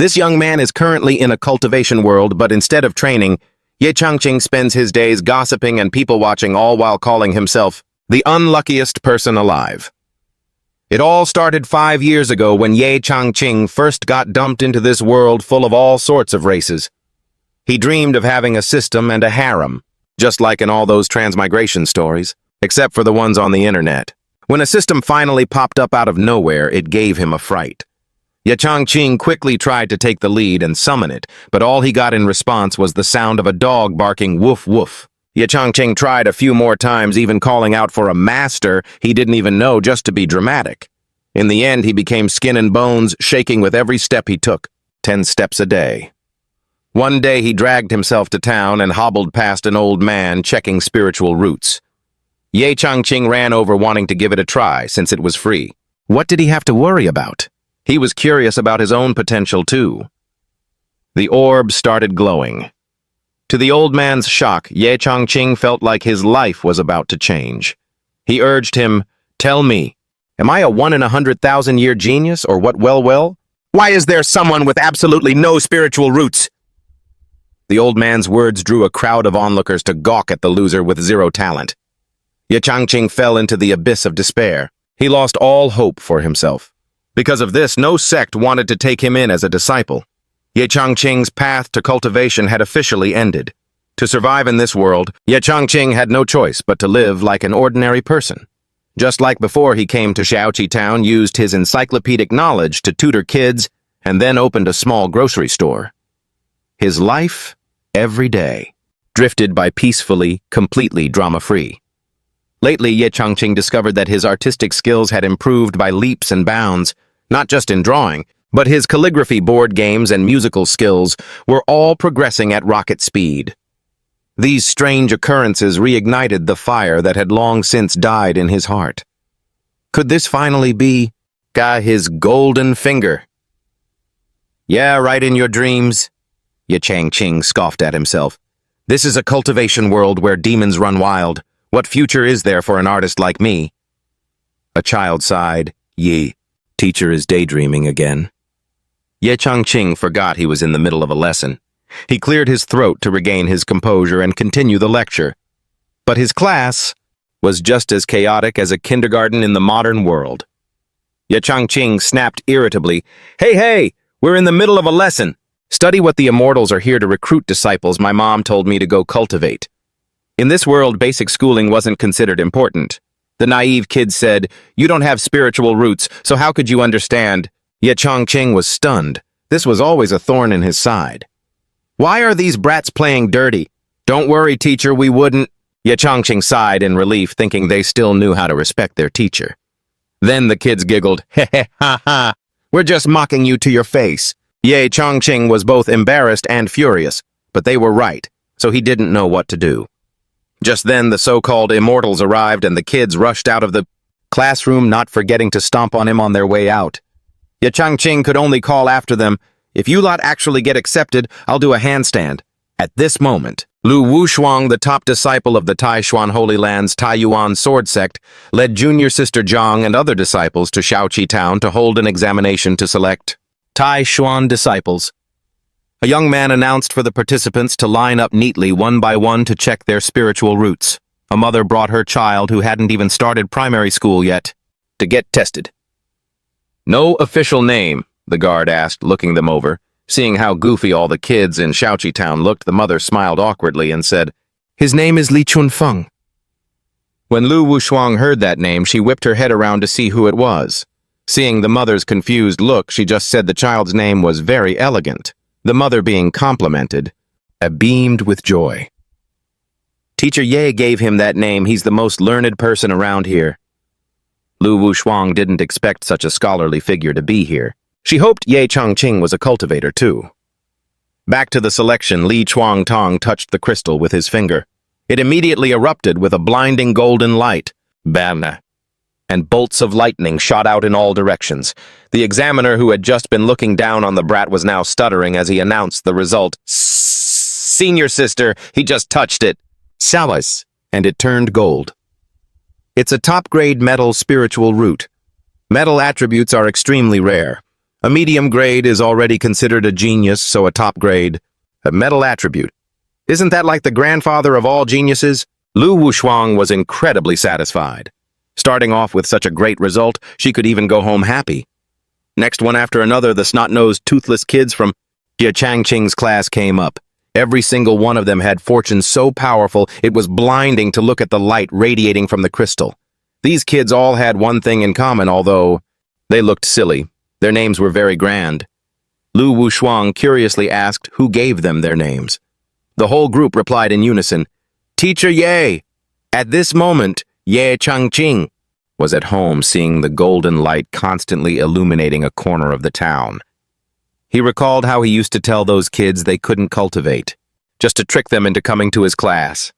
This young man is currently in a cultivation world, but instead of training, Ye Changqing spends his days gossiping and people-watching, all while calling himself the unluckiest person alive. It all started 5 years ago when Ye Changqing first got dumped into this world full of all sorts of races. He dreamed of having a system and a harem, just like in all those transmigration stories, except for the ones on the internet. When a system finally popped up out of nowhere, it gave him a fright. Ye Changqing quickly tried to take the lead and summon it, but all he got in response was the sound of a dog barking woof woof. Ye Changqing tried a few more times, even calling out for a master he didn't even know, just to be dramatic. In the end, he became skin and bones, shaking with every step he took, 10 steps a day. One day he dragged himself to town and hobbled past an old man checking spiritual roots. Ye Changqing ran over wanting to give it a try since it was free. What did he have to worry about? He was curious about his own potential too. The orb started glowing. To the old man's shock, Ye Changqing felt like his life was about to change. He urged him, "Tell me, am I a 1 in 100,000-year genius, or what? Well? Why is there someone with absolutely no spiritual roots?" The old man's words drew a crowd of onlookers to gawk at the loser with zero talent. Ye Changqing fell into the abyss of despair. He lost all hope for himself. Because of this, no sect wanted to take him in as a disciple. Ye Changqing's path to cultivation had officially ended. To survive in this world, Ye Changqing had no choice but to live like an ordinary person. Just like before, he came to Xiaoqi Town, used his encyclopedic knowledge to tutor kids, and then opened a small grocery store. His life, every day, drifted by peacefully, completely drama-free. Lately, Ye Changqing discovered that his artistic skills had improved by leaps and bounds, not just in drawing, but his calligraphy, board games, and musical skills were all progressing at rocket speed. These strange occurrences reignited the fire that had long since died in his heart. Could this finally be his golden finger? Yeah, right in your dreams, Ye Changqing scoffed at himself. This is a cultivation world where demons run wild. What future is there for an artist like me? A child sighed. Ye, teacher is daydreaming again. Ye Changqing forgot he was in the middle of a lesson. He cleared his throat to regain his composure and continue the lecture. But his class was just as chaotic as a kindergarten in the modern world. Ye Changqing snapped irritably, Hey, we're in the middle of a lesson. Study what the immortals are here to recruit disciples my mom told me to go cultivate. In this world, basic schooling wasn't considered important. The naive kid said, You don't have spiritual roots, so how could you understand? Ye Changqing was stunned. This was always a thorn in his side. Why are these brats playing dirty? Don't worry, teacher, we wouldn't. Ye Changqing sighed in relief, thinking they still knew how to respect their teacher. Then the kids giggled, ha. We're just mocking you to your face. Ye Changqing was both embarrassed and furious, but they were right, so he didn't know what to do. Just then, the so-called immortals arrived and the kids rushed out of the classroom, not forgetting to stomp on him on their way out. Ye Changqing could only call after them, If you lot actually get accepted, I'll do a handstand. At this moment, Lu Wushuang, the top disciple of the Taishuan Holy Land's Taiyuan sword sect, led junior sister Zhang and other disciples to Xiaoqi Town to hold an examination to select Taishuan disciples. A young man announced for the participants to line up neatly one by one to check their spiritual roots. A mother brought her child, who hadn't even started primary school yet, to get tested. No official name, the guard asked, looking them over. Seeing how goofy all the kids in Xiaoqi Town looked, the mother smiled awkwardly and said, His name is Li Chunfeng. When Lu Wushuang heard that name, she whipped her head around to see who it was. Seeing the mother's confused look, she just said the child's name was very elegant. The mother, being complimented, beamed with joy. Teacher Ye gave him that name. He's the most learned person around here. Lu Wushuang didn't expect such a scholarly figure to be here. She hoped Ye Changqing was a cultivator, too. Back to the selection, Li Chuangtong touched the crystal with his finger. It immediately erupted with a blinding golden light. Bam! And bolts of lightning shot out in all directions. The examiner, who had just been looking down on the brat, was now stuttering as he announced the result. Senior sister, he just touched it. Salas, and it turned gold. It's a top-grade metal spiritual root. Metal attributes are extremely rare. A medium grade is already considered a genius, so a top grade, a metal attribute. Isn't that like the grandfather of all geniuses? Lu Wushuang was incredibly satisfied. Starting off with such a great result, she could even go home happy. Next one after another, the snot-nosed, toothless kids from Jie Changqing's class came up. Every single one of them had fortunes so powerful it was blinding to look at the light radiating from the crystal. These kids all had one thing in common, although they looked silly. Their names were very grand. Lu Wushuang curiously asked who gave them their names. The whole group replied in unison, "Teacher Ye." At this moment, Ye Changqing was at home seeing the golden light constantly illuminating a corner of the town. He recalled how he used to tell those kids they couldn't cultivate, just to trick them into coming to his class.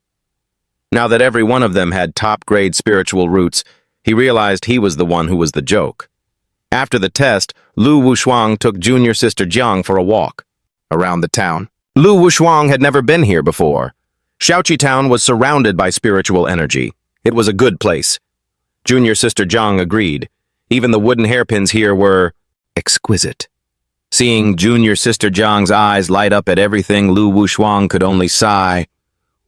Now that every one of them had top-grade spiritual roots, he realized he was the one who was the joke. After the test, Lu Wushuang took junior sister Jiang for a walk around the town. Lu Wushuang had never been here before. Shaoqi Town was surrounded by spiritual energy. It was a good place. Junior sister Jiang agreed. Even the wooden hairpins here were exquisite. Seeing junior sister Jiang's eyes light up at everything, Lu Wushuang could only sigh,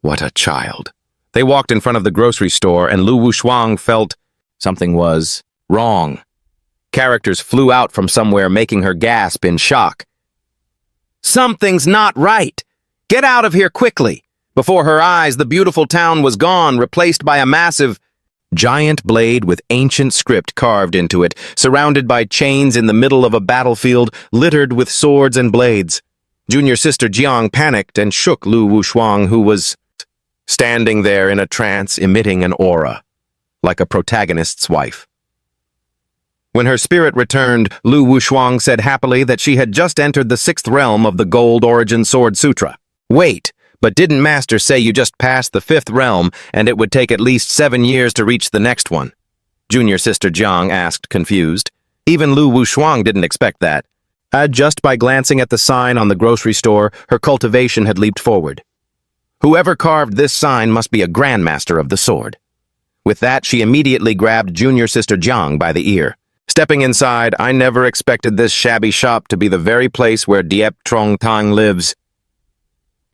"What a child." They walked in front of the grocery store, and Lu Wushuang felt something was wrong. Characters flew out from somewhere, making her gasp in shock. "Something's not right! Get out of here quickly!" Before her eyes, the beautiful town was gone, replaced by a massive, giant blade with ancient script carved into it, surrounded by chains in the middle of a battlefield littered with swords and blades. Junior sister Jiang panicked and shook Lu Wushuang, who was standing there in a trance, emitting an aura, like a protagonist's wife. When her spirit returned, Lu Wushuang said happily that she had just entered the 6th realm of the Gold Origin Sword Sutra. Wait, but didn't Master say you just passed the 5th realm and it would take at least 7 years to reach the next one? Junior sister Jiang asked, confused. Even Lu Wushuang didn't expect that. Just by glancing at the sign on the grocery store, her cultivation had leaped forward. Whoever carved this sign must be a grandmaster of the sword. With that, she immediately grabbed junior sister Jiang by the ear. Stepping inside, I never expected this shabby shop to be the very place where Diep Trong Tang lives.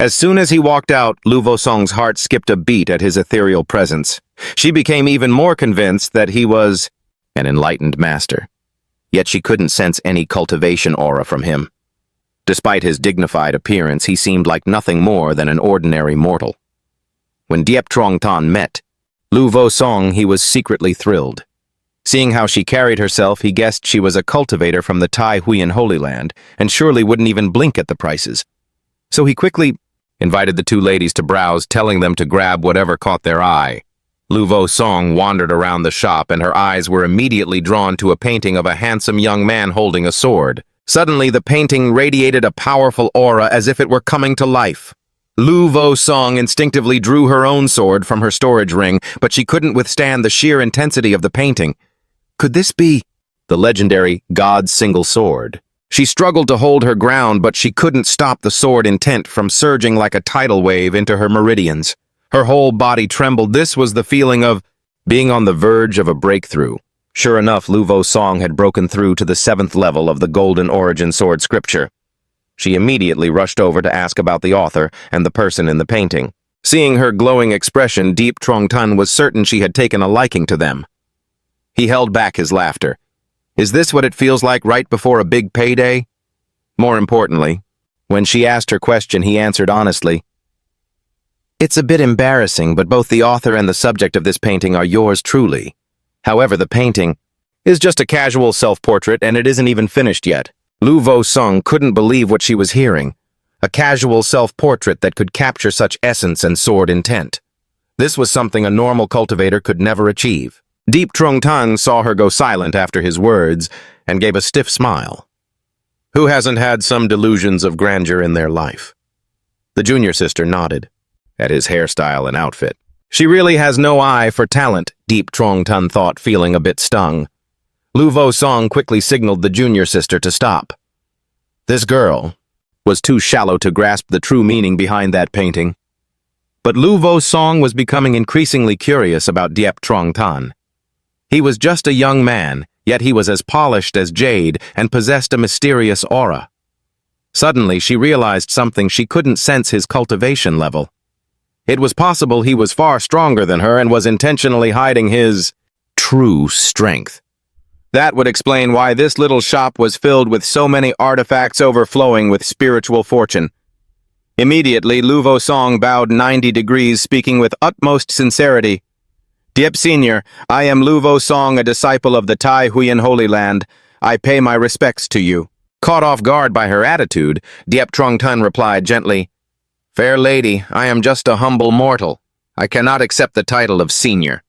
As soon as he walked out, Lu Vosong's heart skipped a beat at his ethereal presence. She became even more convinced that he was an enlightened master. Yet she couldn't sense any cultivation aura from him. Despite his dignified appearance, he seemed like nothing more than an ordinary mortal. When Diep Trong Tan met Lu Vosong, he was secretly thrilled. Seeing how she carried herself, he guessed she was a cultivator from the Tai Huiyan Holy Land, and surely wouldn't even blink at the prices. So he quickly invited the two ladies to browse, telling them to grab whatever caught their eye. Lu Vosong wandered around the shop, and her eyes were immediately drawn to a painting of a handsome young man holding a sword. Suddenly, the painting radiated a powerful aura as if it were coming to life. Lu Vosong instinctively drew her own sword from her storage ring, but she couldn't withstand the sheer intensity of the painting. Could this be the legendary God's single sword? She struggled to hold her ground, but she couldn't stop the sword intent from surging like a tidal wave into her meridians. Her whole body trembled. This was the feeling of being on the verge of a breakthrough. Sure enough, Lu Vosong had broken through to the 7th level of the Golden Origin Sword Scripture. She immediately rushed over to ask about the author and the person in the painting. Seeing her glowing expression, Diep Trong Tan was certain she had taken a liking to them. He held back his laughter. Is this what it feels like right before a big payday? More importantly, when she asked her question, he answered honestly, "It's a bit embarrassing, but both the author and the subject of this painting are yours truly. However, the painting is just a casual self-portrait, and it isn't even finished yet." Lu Vosong couldn't believe what she was hearing. A casual self-portrait that could capture such essence and sword intent. This was something a normal cultivator could never achieve. Diep Trong Tan saw her go silent after his words and gave a stiff smile. Who hasn't had some delusions of grandeur in their life? The junior sister nodded at his hairstyle and outfit. She really has no eye for talent, Diep Trong Tan thought, feeling a bit stung. Lu Vosong quickly signaled the junior sister to stop. This girl was too shallow to grasp the true meaning behind that painting. But Lu Vosong was becoming increasingly curious about Diep Trong Tan. He was just a young man, yet he was as polished as jade and possessed a mysterious aura. Suddenly, she realized something: she couldn't sense his cultivation level. It was possible he was far stronger than her and was intentionally hiding his true strength. That would explain why this little shop was filled with so many artifacts overflowing with spiritual fortune. Immediately, Luvo Song bowed 90 degrees, speaking with utmost sincerity. "Diep Senior, I am Luvo Song, a disciple of the Tai Huyen Holy Land. I pay my respects to you." Caught off guard by her attitude, Diep Trong Tun replied gently, "Fair lady, I am just a humble mortal. I cannot accept the title of senior."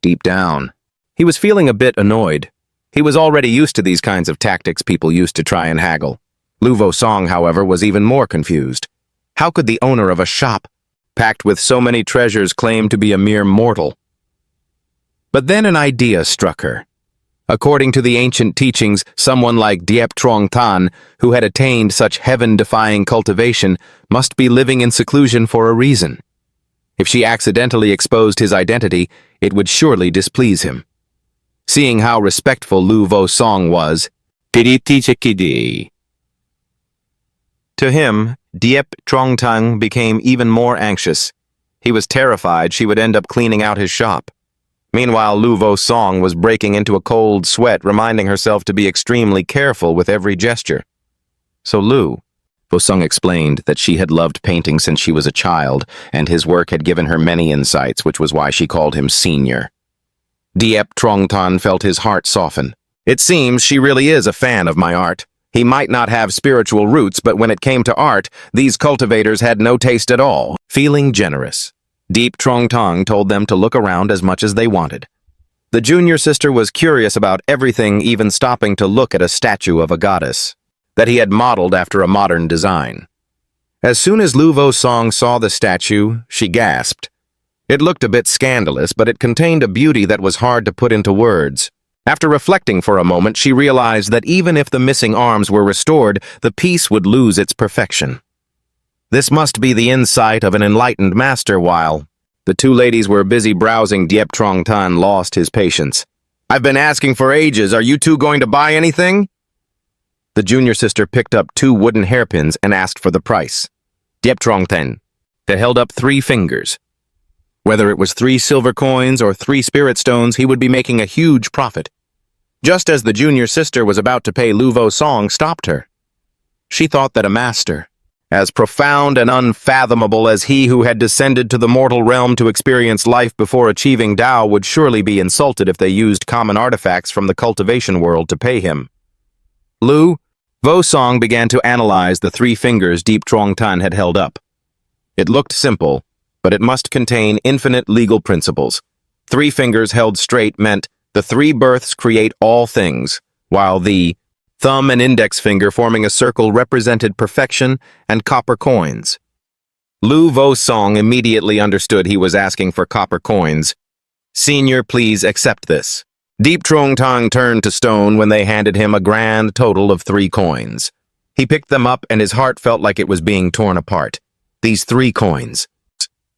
Deep down, he was feeling a bit annoyed. He was already used to these kinds of tactics people used to try and haggle. Luvo Song, however, was even more confused. How could the owner of a shop, packed with so many treasures, claim to be a mere mortal? But then an idea struck her. According to the ancient teachings, someone like Diep Trong Tan, who had attained such heaven-defying cultivation, must be living in seclusion for a reason. If she accidentally exposed his identity, it would surely displease him. Seeing how respectful Luvo Song was, to him, Diep Trong Tan became even more anxious. He was terrified she would end up cleaning out his shop. Meanwhile, Luvo Song was breaking into a cold sweat, reminding herself to be extremely careful with every gesture. So Luvo Song explained that she had loved painting since she was a child, and his work had given her many insights, which was why she called him senior. Diep Trong Tan felt his heart soften. "It seems she really is a fan of my art. He might not have spiritual roots, but when it came to art, these cultivators had no taste at all." Feeling generous, Diep Trong Tan told them to look around as much as they wanted. The junior sister was curious about everything, even stopping to look at a statue of a goddess that he had modeled after a modern design. As soon as Luvo Song saw the statue, she gasped. It looked a bit scandalous, but it contained a beauty that was hard to put into words. After reflecting for a moment, she realized that even if the missing arms were restored, the piece would lose its perfection. This must be the insight of an enlightened master. While the two ladies were busy browsing, Diep Trong Tan lost his patience. "I've been asking for ages. Are you two going to buy anything?" The junior sister picked up 2 wooden hairpins and asked for the price. Diep Trong Tan held up 3 fingers. Whether it was 3 silver coins or 3 spirit stones, he would be making a huge profit. Just as the junior sister was about to pay, Luvo Song stopped her. She thought that a master, as profound and unfathomable as he who had descended to the mortal realm to experience life before achieving Tao, would surely be insulted if they used common artifacts from the cultivation world to pay him. Luvo Song began to analyze the 3 fingers Diep Trong Tan had held up. It looked simple, but it must contain infinite legal principles. 3 fingers held straight meant the 3 births create all things, while the thumb and index finger forming a circle represented perfection and copper coins. Luvo Song immediately understood he was asking for copper coins. "Senior, please accept this." Diep Trong Tan turned to stone when they handed him a grand total of 3 coins. He picked them up and his heart felt like it was being torn apart. These 3 coins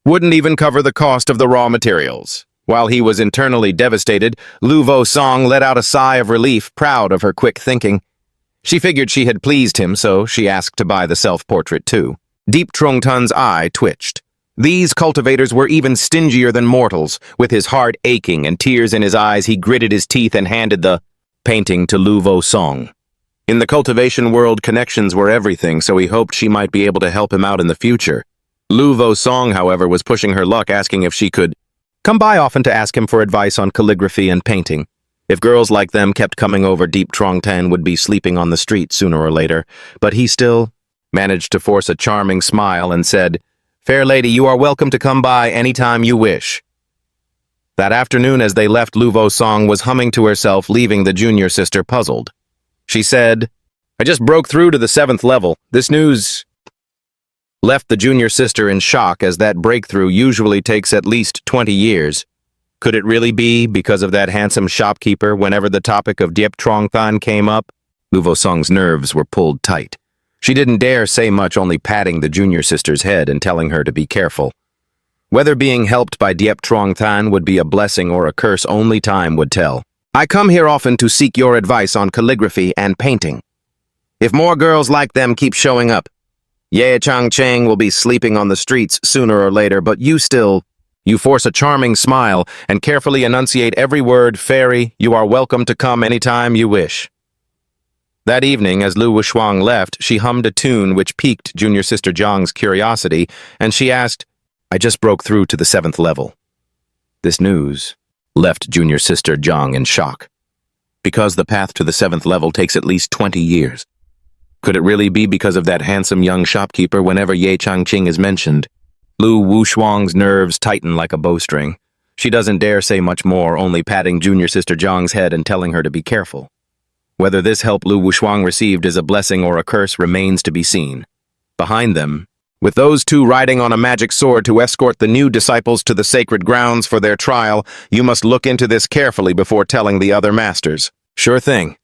wouldn't even cover the cost of the raw materials. While he was internally devastated, Luvo Song let out a sigh of relief, proud of her quick thinking. She figured she had pleased him, so she asked to buy the self-portrait too. Diep Trong Tan's eye twitched. These cultivators were even stingier than mortals. With his heart aching and tears in his eyes, he gritted his teeth and handed the painting to Luvo Song. In the cultivation world, connections were everything, so he hoped she might be able to help him out in the future. Luvo Song, however, was pushing her luck, asking if she could come by often to ask him for advice on calligraphy and painting. If girls like them kept coming over, Diep Trong Tan would be sleeping on the street sooner or later, but he still managed to force a charming smile and said, "Fair lady, you are welcome to come by anytime you wish." That afternoon, as they left, Luvo Song was humming to herself, leaving the junior sister puzzled. She said, "I just broke through to the 7th level. This news left the junior sister in shock, as that breakthrough usually takes at least 20 years. Could it really be because of that handsome shopkeeper? Whenever the topic of Diep Trong Tan came up, Luvo Song's nerves were pulled tight. She didn't dare say much, only patting the junior sister's head and telling her to be careful. Whether being helped by Diep Trong Tan would be a blessing or a curse, only time would tell. I come here often to seek your advice on calligraphy and painting. If more girls like them keep showing up, Ye Chang will be sleeping on the streets sooner or later, but you force a charming smile and carefully enunciate every word. Fairy, you are welcome to come anytime you wish. That evening, as Lu Wuxuang left, she hummed a tune which piqued junior sister Zhang's curiosity, and she asked, I just broke through to the 7th level. This news left junior sister Zhang in shock, because the path to the 7th level takes at least 20 years. Could it really be because of that handsome young shopkeeper whenever Ye Changqing is mentioned? Lu Wuxuang's nerves tighten like a bowstring. She doesn't dare say much more, only patting junior sister Zhang's head and telling her to be careful. Whether this help Lu Wuxuang received as a blessing or a curse remains to be seen. Behind them, with those two riding on a magic sword to escort the new disciples to the sacred grounds for their trial, you must look into this carefully before telling the other masters. Sure thing.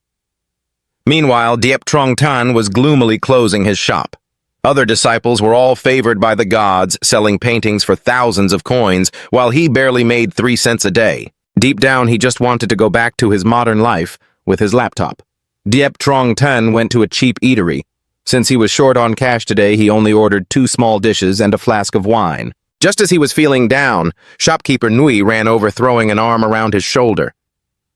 Meanwhile, Diep Trong Tan was gloomily closing his shop. Other disciples were all favored by the gods, selling paintings for thousands of coins, while he barely made 3 cents a day. Deep down, he just wanted to go back to his modern life with his laptop. Diep Trong Tan went to a cheap eatery. Since he was short on cash today, he only ordered 2 small dishes and a flask of wine. Just as he was feeling down, shopkeeper Nui ran over, throwing an arm around his shoulder.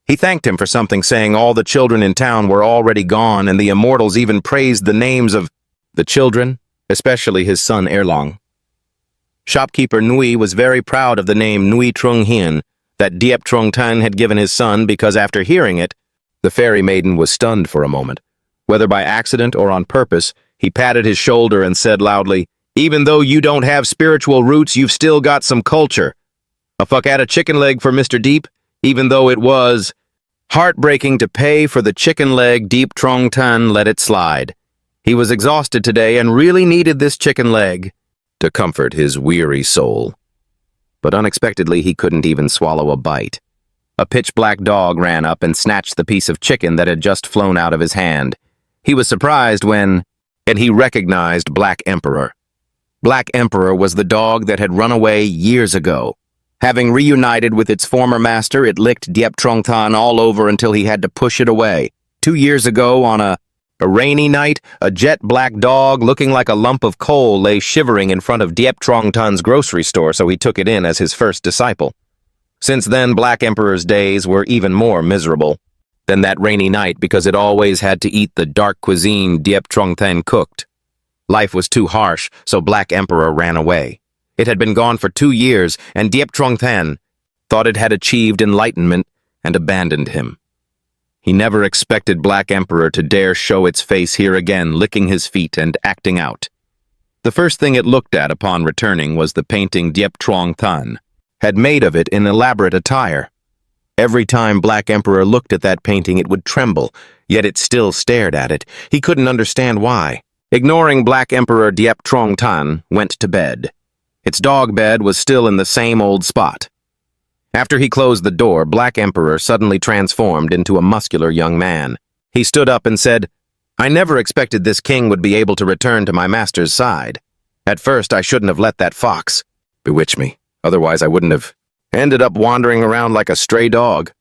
He thanked him for something, saying all the children in town were already gone, and the immortals even praised the names of the children, especially his son Erlong. Shopkeeper Nui was very proud of the name Nui Trung Hien that Diep Trong Tan had given his son, because after hearing it, the fairy maiden was stunned for a moment. Whether by accident or on purpose, he patted his shoulder and said loudly, even though you don't have spiritual roots, you've still got some culture. A fuck at a chicken leg for Mr. Deep, even though it was heartbreaking to pay for the chicken leg. Diep Trong Tan let it slide. He was exhausted today and really needed this chicken leg to comfort his weary soul. But unexpectedly, he couldn't even swallow a bite. A pitch-black dog ran up and snatched the piece of chicken that had just flown out of his hand. He was surprised and he recognized Black Emperor. Black Emperor was the dog that had run away years ago. Having reunited with its former master, it licked Diep Trong Tan all over until he had to push it away. 2 years ago, on a rainy night, a jet-black dog looking like a lump of coal lay shivering in front of Diep Trong Tan's grocery store, so he took it in as his first disciple. Since then, Black Emperor's days were even more miserable than that rainy night, because it always had to eat the dark cuisine Diep Trong Tan cooked. Life was too harsh, so Black Emperor ran away. It had been gone for 2 years, and Diep Trong Tan thought it had achieved enlightenment and abandoned him. He never expected Black Emperor to dare show its face here again, licking his feet and acting out. The first thing it looked at upon returning was the painting Diep Trong Tan had made of it in elaborate attire. Every time Black Emperor looked at that painting, it would tremble, yet it still stared at it. He couldn't understand why. Ignoring Black Emperor, Diep Trong Tan went to bed. Its dog bed was still in the same old spot. After he closed the door, Black Emperor suddenly transformed into a muscular young man. He stood up and said, I never expected this king would be able to return to my master's side. At first, I shouldn't have let that fox bewitch me. Otherwise, I wouldn't have ended up wandering around like a stray dog.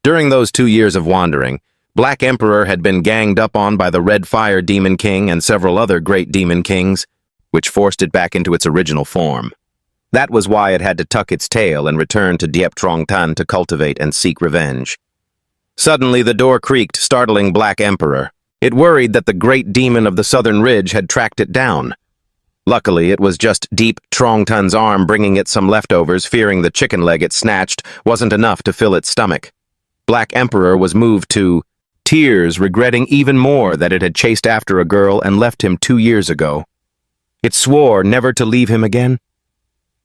During those 2 years of wandering, Black Emperor had been ganged up on by the Red Fire Demon King and several other great demon kings, which forced it back into its original form. That was why it had to tuck its tail and return to Diep Trong Tan to cultivate and seek revenge. Suddenly, the door creaked, startling Black Emperor. It worried that the great demon of the southern ridge had tracked it down. Luckily, it was just Diep Trong Tan's arm bringing it some leftovers, fearing the chicken leg it snatched wasn't enough to fill its stomach. Black Emperor was moved to tears, regretting even more that it had chased after a girl and left him 2 years ago. It swore never to leave him again.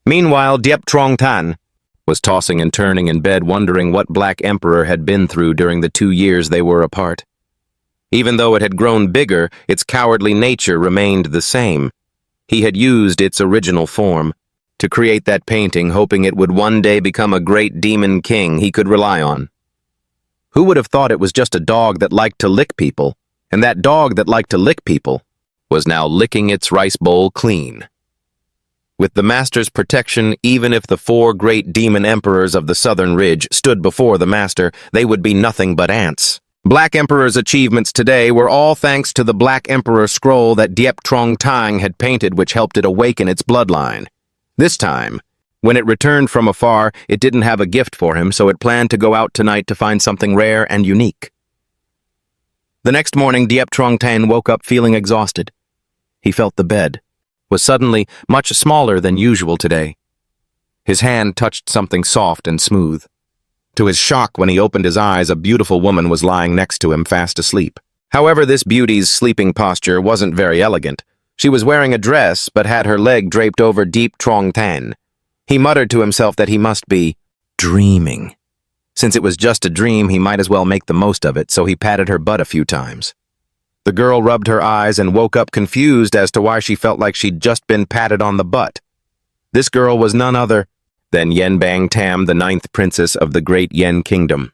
Meanwhile, Diep Trong Tan was tossing and turning in bed, wondering what Black Emperor had been through during the 2 years they were apart. Even though it had grown bigger, its cowardly nature remained the same. He had used its original form to create that painting, hoping it would one day become a great demon king he could rely on. Who would have thought it was just a dog that liked to lick people, and that dog that liked to lick people was now licking its rice bowl clean? With the master's protection, even if the 4 great demon emperors of the southern ridge stood before the master, they would be nothing but ants. Black Emperor's achievements today were all thanks to the Black Emperor scroll that Diep Trong Tang had painted, which helped it awaken its bloodline. This time, when it returned from afar, it didn't have a gift for him, so it planned to go out tonight to find something rare and unique. The next morning, Diep Trong Tang woke up feeling exhausted. He felt the bed was suddenly much smaller than usual today. His hand touched something soft and smooth. To his shock, when he opened his eyes, a beautiful woman was lying next to him, fast asleep. However, this beauty's sleeping posture wasn't very elegant. She was wearing a dress, but had her leg draped over Diep Trong Tang. He muttered to himself that he must be dreaming. Since it was just a dream, he might as well make the most of it, so he patted her butt a few times. The girl rubbed her eyes and woke up confused as to why she felt like she'd just been patted on the butt. This girl was none other than Yen Bang Tam, the 9th princess of the great Yen kingdom.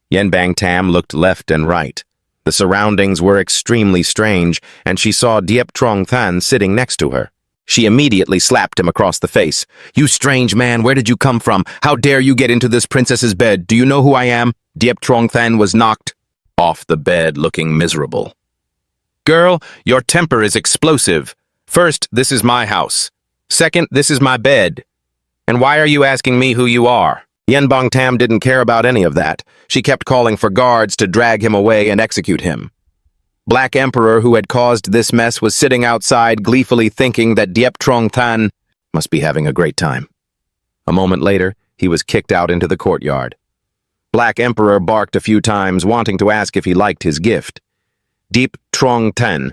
Yen Bang Tam looked left and right. The surroundings were extremely strange, and she saw Diep Trong Tang sitting next to her. She immediately slapped him across the face. "You strange man, where did you come from? How dare you get into this princess's bed? Do you know who I am?" Diep Trong Tang was knocked off the bed, looking miserable. "Girl, your temper is explosive. First, this is my house. Second, this is my bed. And why are you asking me who you are?" Yen Bang Tam didn't care about any of that. She kept calling for guards to drag him away and execute him. Black Emperor, who had caused this mess, was sitting outside gleefully thinking that Diep Trong Tang must be having a great time. A moment later, he was kicked out into the courtyard. Black Emperor barked a few times, wanting to ask if he liked his gift. Diep Trong Tang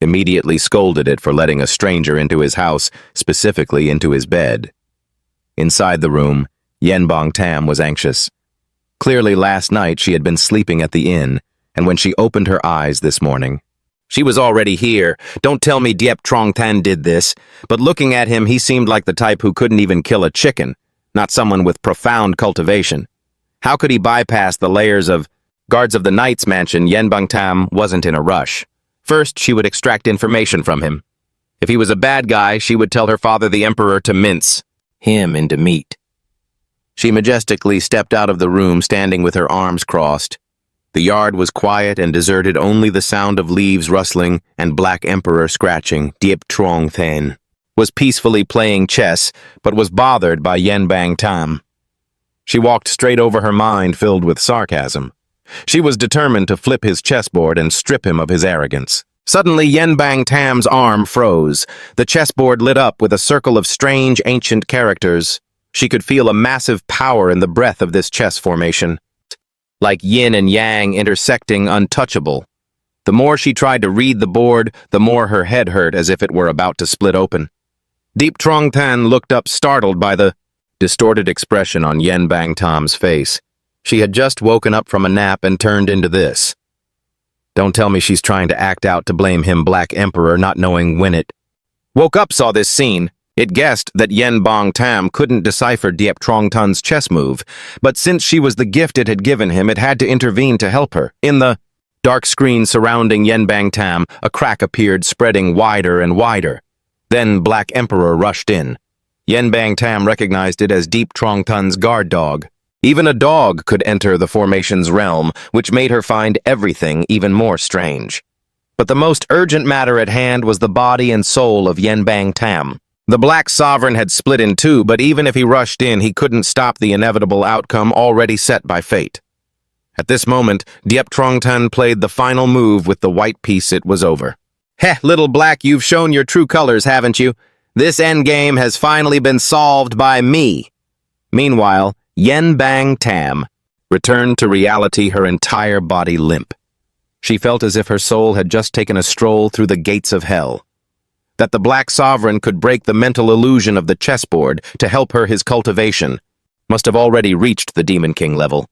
immediately scolded it for letting a stranger into his house, specifically into his bed. Inside the room, Yen Bang Tam was anxious. Clearly last night she had been sleeping at the inn, and when she opened her eyes this morning, she was already here. Don't tell me Diep Trong Tang did this, but looking at him, he seemed like the type who couldn't even kill a chicken, not someone with profound cultivation. How could he bypass the layers of guards of the knight's mansion? Yen Bang Tam wasn't in a rush. First, she would extract information from him. If he was a bad guy, she would tell her father, the emperor, to mince him into meat. She majestically stepped out of the room, standing with her arms crossed. The yard was quiet and deserted, only the sound of leaves rustling and Black Emperor scratching. Diep Trong Tang was peacefully playing chess, but was bothered by Yen Bang Tam. She walked straight over her mind, filled with sarcasm. She was determined to flip his chessboard and strip him of his arrogance. Suddenly, Yen Bang Tam's arm froze. The chessboard lit up with a circle of strange, ancient characters. She could feel a massive power in the breath of this chess formation, like yin and yang intersecting, untouchable. The more she tried to read the board, the more her head hurt, as if it were about to split open. Diep Trong Tang looked up, startled by the distorted expression on Yen Bang Tam's face. She had just woken up from a nap and turned into this. Don't tell me she's trying to act out to blame him, Black Emperor, not knowing when it woke up, saw this scene. It guessed that Yen Bang Tam couldn't decipher Diep Trong Tang's chess move, but since she was the gift it had given him, it had to intervene to help her. In the dark screen surrounding Yen Bang Tam, a crack appeared, spreading wider and wider. Then Black Emperor rushed in. Yen Bang Tam recognized it as Diep Trong Tang's guard dog. Even a dog could enter the formation's realm, which made her find everything even more strange. But the most urgent matter at hand was the body and soul of Yen Bang Tam. The Black Sovereign had split in two, but even if he rushed in, he couldn't stop the inevitable outcome already set by fate. At this moment, Diep Trong Tang played the final move with the white piece. It was over. "Heh, little Black, you've shown your true colors, haven't you? This endgame has finally been solved by me." Meanwhile, Yen Bang Tam returned to reality, her entire body limp. She felt as if her soul had just taken a stroll through the gates of hell. That the Black Sovereign could break the mental illusion of the chessboard to help her his cultivation must have already reached the Demon King level.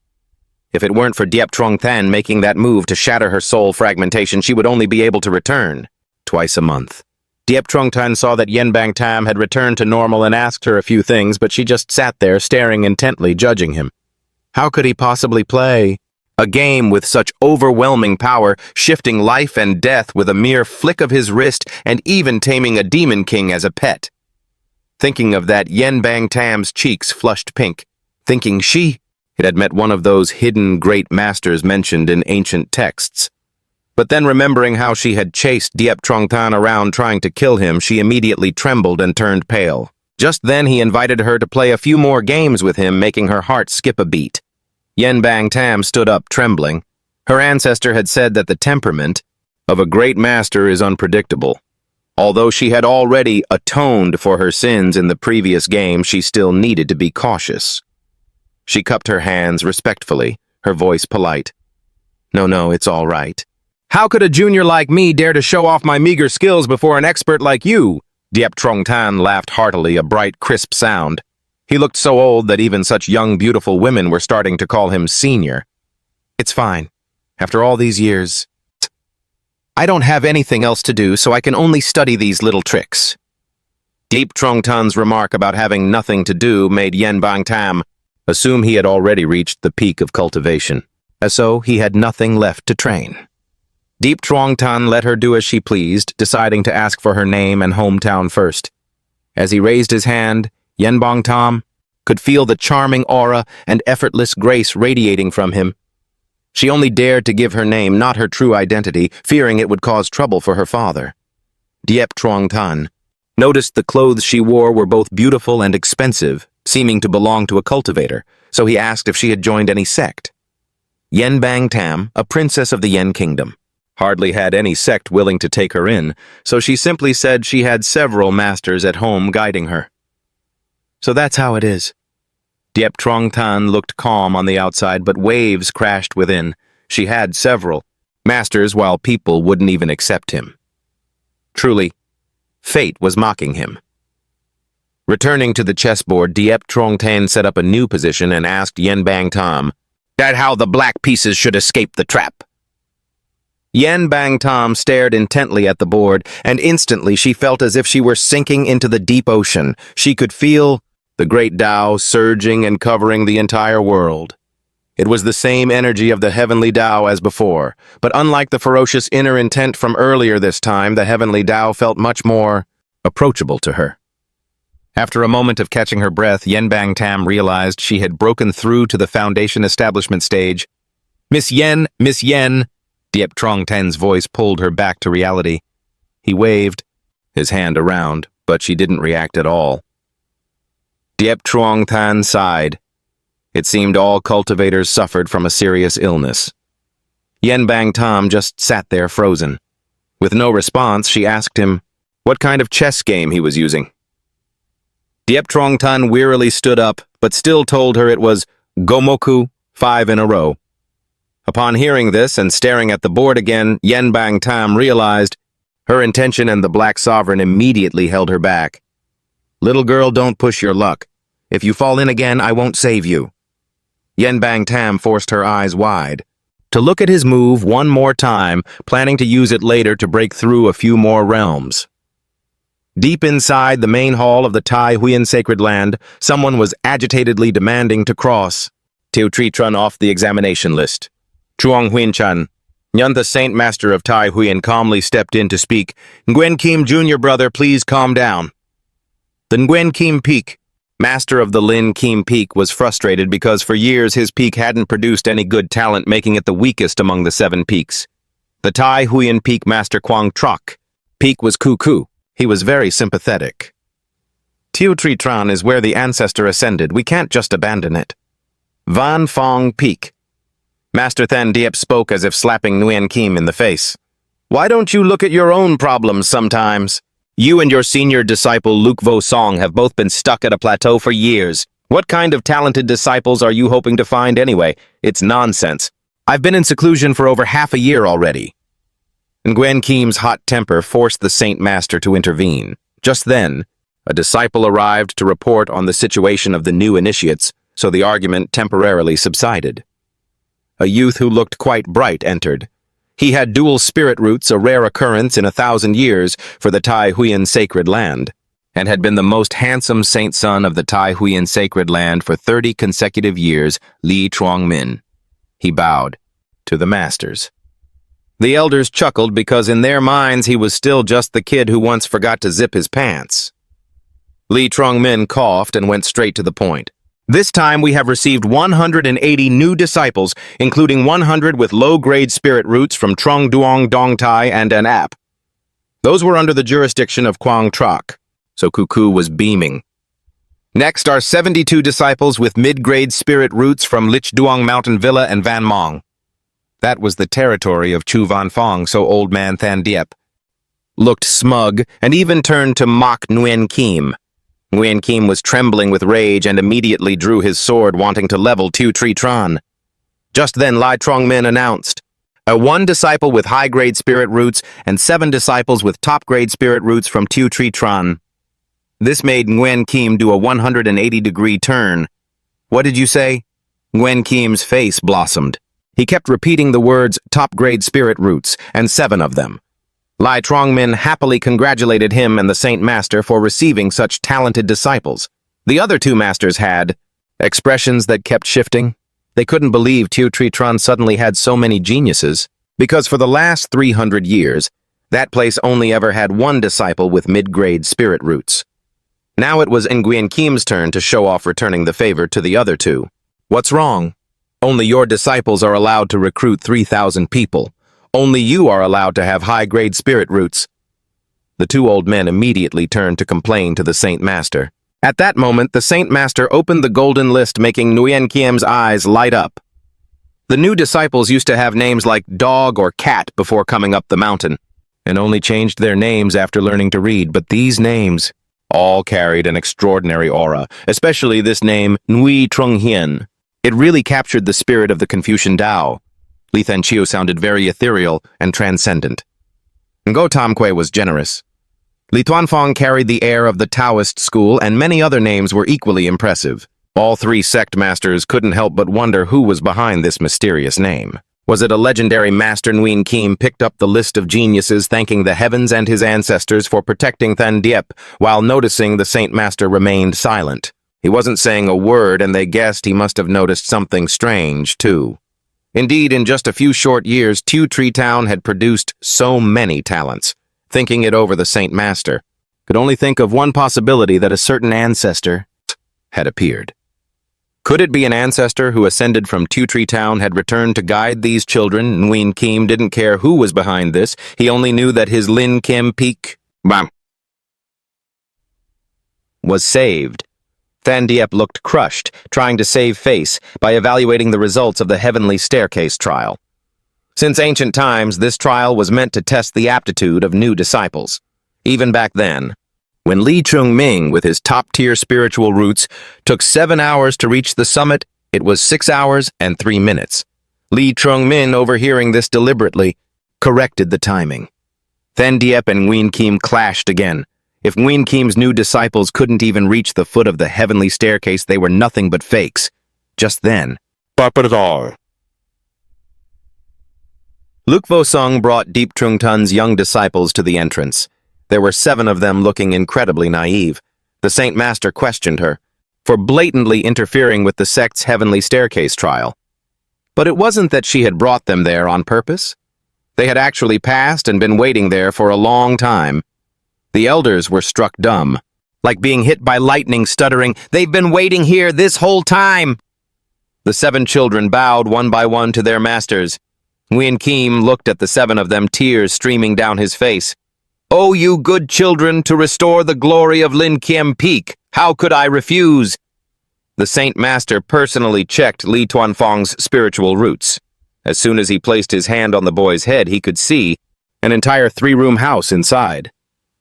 If it weren't for Diep Trong Tang making that move to shatter her soul fragmentation, she would only be able to return twice a month. Diep Trong Tang saw that Yen Bang Tam had returned to normal and asked her a few things, but she just sat there staring intently, judging him. How could he possibly play a game with such overwhelming power, shifting life and death with a mere flick of his wrist and even taming a Demon King as a pet? Thinking of that, Yen Bang Tam's cheeks flushed pink, thinking it had met one of those hidden great masters mentioned in ancient texts. But then remembering how she had chased Diep Trong Tan around trying to kill him, she immediately trembled and turned pale. Just then he invited her to play a few more games with him, making her heart skip a beat. Yen Bang Tam stood up, trembling. Her ancestor had said that the temperament of a great master is unpredictable. Although she had already atoned for her sins in the previous game, she still needed to be cautious. She cupped her hands respectfully, her voice polite. No, it's all right. How could a junior like me dare to show off my meager skills before an expert like you? Diep Trong Tan laughed heartily, a bright, crisp sound. He looked so old that even such young, beautiful women were starting to call him senior. It's fine. After all these years, I don't have anything else to do, so I can only study these little tricks. Diep Trong Tan's remark about having nothing to do made Yen Bang Tam assume he had already reached the peak of cultivation, as so he had nothing left to train. Diep Trong Tan let her do as she pleased, deciding to ask for her name and hometown first. As he raised his hand, Yen Bang Tam could feel the charming aura and effortless grace radiating from him. She only dared to give her name, not her true identity, fearing it would cause trouble for her father. Diep Trong Tan noticed the clothes she wore were both beautiful and expensive, seeming to belong to a cultivator, so he asked if she had joined any sect. Yen Bang Tam, a princess of the Yen Kingdom, hardly had any sect willing to take her in, so she simply said she had several masters at home guiding her. So that's how it is. Diep Trong Tan looked calm on the outside, but waves crashed within. She had several masters, while people wouldn't even accept him. Truly, fate was mocking him. Returning to the chessboard, Diep Trong Tan set up a new position and asked Yen Bang Tam that how the black pieces should escape the trap. Yen Bang Tam stared intently at the board, and instantly she felt as if she were sinking into the deep ocean. She could feel the great Tao surging and covering the entire world. It was the same energy of the heavenly Tao as before, but unlike the ferocious inner intent from earlier this time, the heavenly Tao felt much more approachable to her. After a moment of catching her breath, Yen Bang Tam realized she had broken through to the foundation establishment stage. Miss Yen! Diep Trong Tan's voice pulled her back to reality. He waved his hand around, but she didn't react at all. Diep Trong Tan sighed. It seemed all cultivators suffered from a serious illness. Yen Bang Tam just sat there frozen. With no response, she asked him what kind of chess game he was using. Diep Trong Tan wearily stood up, but still told her it was Gomoku, 5 in a row. Upon hearing this and staring at the board again, Yen Bang Tam realized her intention, and the Black Sovereign immediately held her back. Little girl, don't push your luck. If you fall in again, I won't save you. Yen Bang Tam forced her eyes wide to look at his move one more time, planning to use it later to break through a few more realms. Deep inside the main hall of the Tai Huyen Sacred Land, someone was agitatedly demanding to cross Teo Tri Trun off the examination list. Chuang Huyen Chan, Nyun the Saint Master of Tai Huyen, calmly stepped in to speak. Nguyen Kim Jr. brother, please calm down. The Nguyen Kim Peak, master of the Lin Kim Peak, was frustrated because for years his peak hadn't produced any good talent, making it the weakest among the 7 peaks. The Tai Huyen Peak Master Quang Trok Peak was cuckoo. He was very sympathetic. Teo Tri Tran is where the ancestor ascended. We can't just abandon it. Van Fong Peak. Master Than Diep spoke as if slapping Nguyen Kim in the face. Why don't you look at your own problems sometimes? You and your senior disciple Luke Vo Song have both been stuck at a plateau for years. What kind of talented disciples are you hoping to find anyway? It's nonsense. I've been in seclusion for over half a year already. Nguyen Kim's hot temper forced the Saint Master to intervene. Just then, a disciple arrived to report on the situation of the new initiates, so the argument temporarily subsided. A youth who looked quite bright entered. He had dual spirit roots, a rare occurrence in 1,000 years for the Tai Huyen Sacred Land, and had been the most handsome saint son of the Tai Huyen Sacred Land for 30 consecutive years, Li Chuang Min. He bowed to the masters. The elders chuckled because in their minds he was still just the kid who once forgot to zip his pants. Lee Trong-min coughed and went straight to the point. This time we have received 180 new disciples, including 100 with low-grade spirit roots from Trung Duong Dong Tai and an app. Those were under the jurisdiction of Quang Trak, so Cuckoo was beaming. Next are 72 disciples with mid-grade spirit roots from Lich Duong Mountain Villa and Van Mong. That was the territory of Chu Van Fong, so old man Than Diep looked smug and even turned to mock Nguyen Kim. Nguyen Kim was trembling with rage and immediately drew his sword, wanting to level Tu Tri Tran. Just then Lai Trong-min announced, one disciple with high-grade spirit roots and 7 disciples with top-grade spirit roots from Tu Tri Tran. This made Nguyen Kim do a 180-degree turn. What did you say? Nguyen Kim's face blossomed. He kept repeating the words top-grade spirit roots, and 7 of them. Lai Trong-min happily congratulated him and the Saint Master for receiving such talented disciples. The other 2 masters had expressions that kept shifting. They couldn't believe Tu Tri Tran suddenly had so many geniuses, because for the last 300 years, that place only ever had 1 disciple with mid-grade spirit roots. Now it was Nguyen Kim's turn to show off, returning the favor to the other 2. What's wrong? Only your disciples are allowed to recruit 3,000 people. Only you are allowed to have high-grade spirit roots. The 2 old men immediately turned to complain to the Saint Master. At that moment, the Saint Master opened the golden list, making Nguyen Kim's eyes light up. The new disciples used to have names like dog or cat before coming up the mountain, and only changed their names after learning to read, but these names all carried an extraordinary aura, especially this name, Nui Trung Hien. It really captured the spirit of the Confucian Tao. Li Thanchiu sounded very ethereal and transcendent. Ngo Tamkwe was generous. Li Tuanfong carried the air of the Taoist school, and many other names were equally impressive. All 3 sect masters couldn't help but wonder who was behind this mysterious name. Was it a legendary master? Nguyen Kim picked up the list of geniuses, thanking the heavens and his ancestors for protecting Than Diep, while noticing the Saint Master remained silent. He wasn't saying a word, and they guessed he must have noticed something strange, too. Indeed, in just a few short years, Tu Tri Town had produced so many talents. Thinking it over, the Saint Master could only think of one possibility, that a certain ancestor had appeared. Could it be an ancestor who ascended from Tu Tri Town had returned to guide these children? Nguyen Kim didn't care who was behind this. He only knew that his Lin Kim Peak was saved. Than Diep looked crushed, trying to save face by evaluating the results of the Heavenly Staircase trial. Since ancient times, this trial was meant to test the aptitude of new disciples. Even back then, when Li Chung-ming, with his top-tier spiritual roots, took 7 hours to reach the summit, it was 6 hours and 3 minutes. Li Chung-min, overhearing this deliberately, corrected the timing. Than Diep and Nguyen Kim clashed again. If Nguyen Kim's new disciples couldn't even reach the foot of the Heavenly Staircase, they were nothing but fakes. Just then, Luke Vo Sung brought Deep Trung Tun's young disciples to the entrance. There were 7 of them looking incredibly naive. The Saint Master questioned her for blatantly interfering with the sect's Heavenly Staircase trial. But it wasn't that she had brought them there on purpose. They had actually passed and been waiting there for a long time. The elders were struck dumb, like being hit by lightning, stuttering, "They've been waiting here this whole time!" The 7 children bowed one by one to their masters. Nguyen Kim looked at the 7 of them, tears streaming down his face. "Oh, you good children, to restore the glory of Lin Kim Peak, how could I refuse?" The Saint Master personally checked Li Tuanfong's spiritual roots. As soon as he placed his hand on the boy's head, he could see an entire 3-room house inside.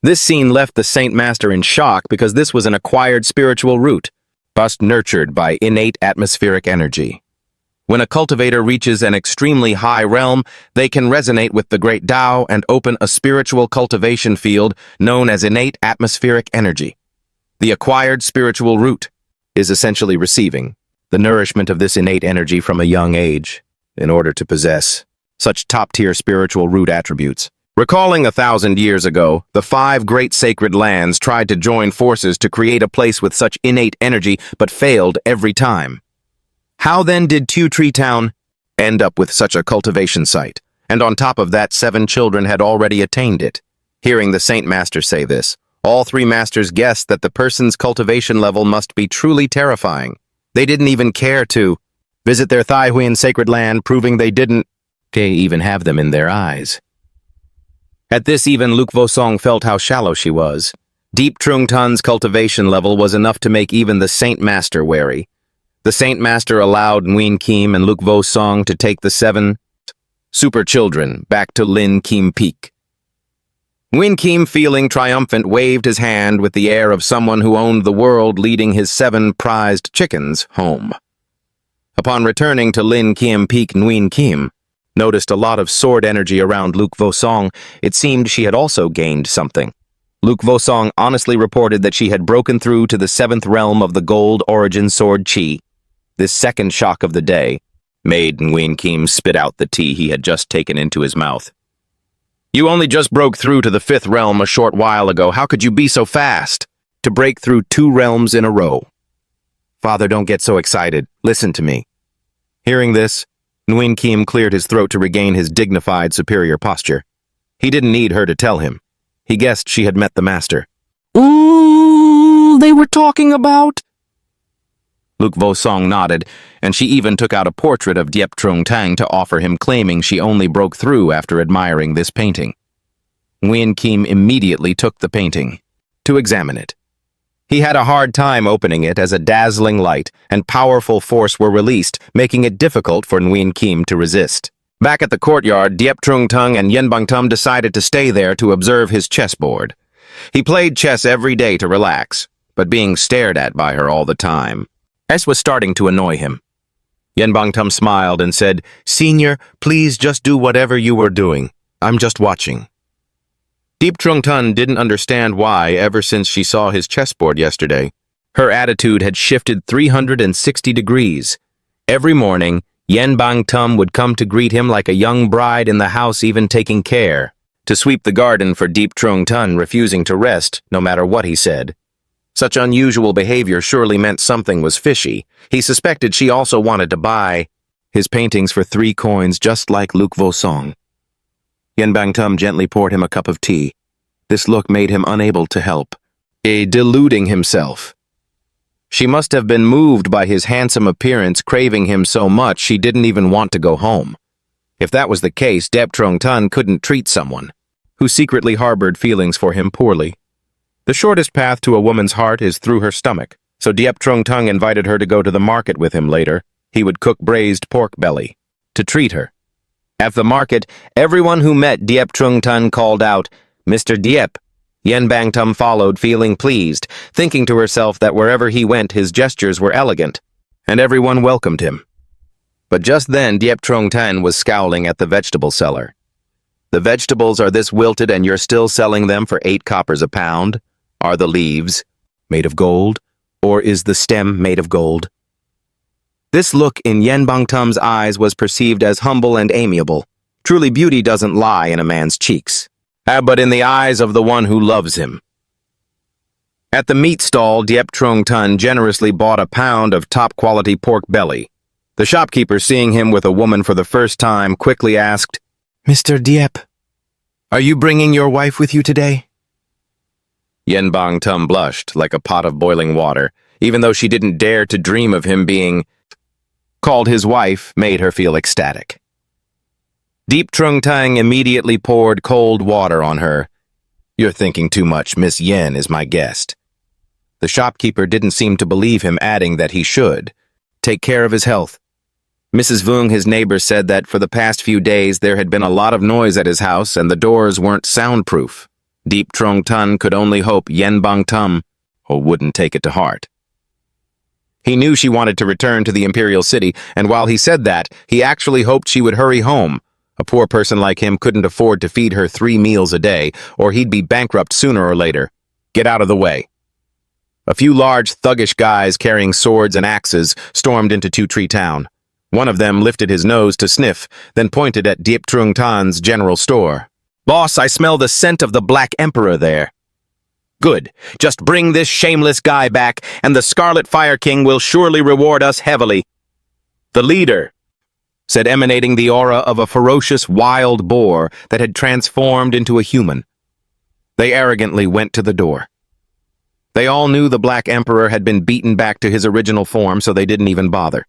This scene left the Saint Master in shock, because this was an acquired spiritual root, thus nurtured by innate atmospheric energy. When a cultivator reaches an extremely high realm, they can resonate with the great Tao and open a spiritual cultivation field known as innate atmospheric energy. The acquired spiritual root is essentially receiving the nourishment of this innate energy from a young age in order to possess such top-tier spiritual root attributes. Recalling 1,000 years ago, the 5 great sacred lands tried to join forces to create a place with such innate energy, but failed every time. How then did Tu Tri Town end up with such a cultivation site? And on top of that, 7 children had already attained it. Hearing the Saint Master say this, All three masters guessed that the person's cultivation level must be truly terrifying. They didn't even care to visit their Thaihuan sacred land, proving they didn't even have them in their eyes. At this, even Luke Vosong felt how shallow she was. Deep Trung Tun's cultivation level was enough to make even the Saint Master wary. The Saint Master allowed Nguyen Kim and Luke Vosong to take the 7 super children back to Lin Kim Peak. Nguyen Kim, feeling triumphant, waved his hand with the air of someone who owned the world, leading his 7 prized chickens home. Upon returning to Lin Kim Peak, Nguyen Kim noticed a lot of sword energy around Luke Vosong. It seemed she had also gained something. Luke Vosong honestly reported that she had broken through to the 7th realm of the gold origin sword chi. This second shock of the day made Nguyen Kim spit out the tea he had just taken into his mouth. You only just broke through to the 5th realm a short while ago. How could you be so fast? To break through 2 realms in a row. Father, don't get so excited. Listen to me. Hearing this, Nguyen Kim cleared his throat to regain his dignified, superior posture. He didn't need her to tell him. He guessed she had met the master. Ooh, they were talking about? Luke Vosong nodded, and she even took out a portrait of Diep Trung Tang to offer him, claiming she only broke through after admiring this painting. Nguyen Kim immediately took the painting to examine it. He had a hard time opening it as a dazzling light and powerful force were released, making it difficult for Nguyen Kim to resist. Back at the courtyard, Diep Trung Tung and Yen Bang Tum decided to stay there to observe his chessboard. He played chess every day to relax, but being stared at by her all the time was starting to annoy him. Yen Bang Tum smiled and said, Senior, please just do whatever you were doing. I'm just watching. Deep Trung Tun didn't understand why ever since she saw his chessboard yesterday. Her attitude had shifted 360 degrees. Every morning, Yen Bang Tum would come to greet him like a young bride in the house, even taking care to sweep the garden for Deep Trung Tun, refusing to rest no matter what he said. Such unusual behavior surely meant something was fishy. He suspected she also wanted to buy his paintings for 3 coins, just like Luke Vosong. Yen Bang Tum gently poured him a cup of tea. This look made him unable to help, deluding himself. She must have been moved by his handsome appearance, craving him so much she didn't even want to go home. If that was the case, Diep Trung Tun couldn't treat someone who secretly harbored feelings for him poorly. The shortest path to a woman's heart is through her stomach, so Diep Trung Tung invited her to go to the market with him later. He would cook braised pork belly to treat her. At the market, everyone who met Diep Trung Tun called out, Mr. Diep. Yen Bang Tum followed, feeling pleased, thinking to herself that wherever he went his gestures were elegant, and everyone welcomed him. But just then Diep Trung Tun was scowling at the vegetable seller. The vegetables are this wilted and you're still selling them for 8 coppers a pound? Are the leaves made of gold, or is the stem made of gold? This look in Yen Bang Tum's eyes was perceived as humble and amiable. Truly, beauty doesn't lie in a man's cheeks, but in the eyes of the one who loves him. At the meat stall, Diep Trung Tun generously bought a pound of top-quality pork belly. The shopkeeper, seeing him with a woman for the first time, quickly asked, Mr. Diep, are you bringing your wife with you today? Yen Bang Tum blushed like a pot of boiling water, even though she didn't dare to dream of him being called his wife, made her feel ecstatic. Deep Trung Tang immediately poured cold water on her. You're thinking too much. Miss Yen is my guest. The shopkeeper didn't seem to believe him, adding that he should take care of his health. Mrs. Vung, his neighbor, said that for the past few days there had been a lot of noise at his house and the doors weren't soundproof. Deep Trung Tun could only hope Yen Bang Tum wouldn't take it to heart. He knew she wanted to return to the Imperial City, and while he said that, he actually hoped she would hurry home. A poor person like him couldn't afford to feed her 3 meals a day, or he'd be bankrupt sooner or later. Get out of the way. A few large, thuggish guys carrying swords and axes stormed into Two Tree Town. One of them lifted his nose to sniff, then pointed at Diep Trung Tan's general store. Boss, I smell the scent of the Black Emperor there. Good. Just bring this shameless guy back, and the Scarlet Fire King will surely reward us heavily. The leader said, emanating the aura of a ferocious wild boar that had transformed into a human. They arrogantly went to the door. They all knew the Black Emperor had been beaten back to his original form, so they didn't even bother.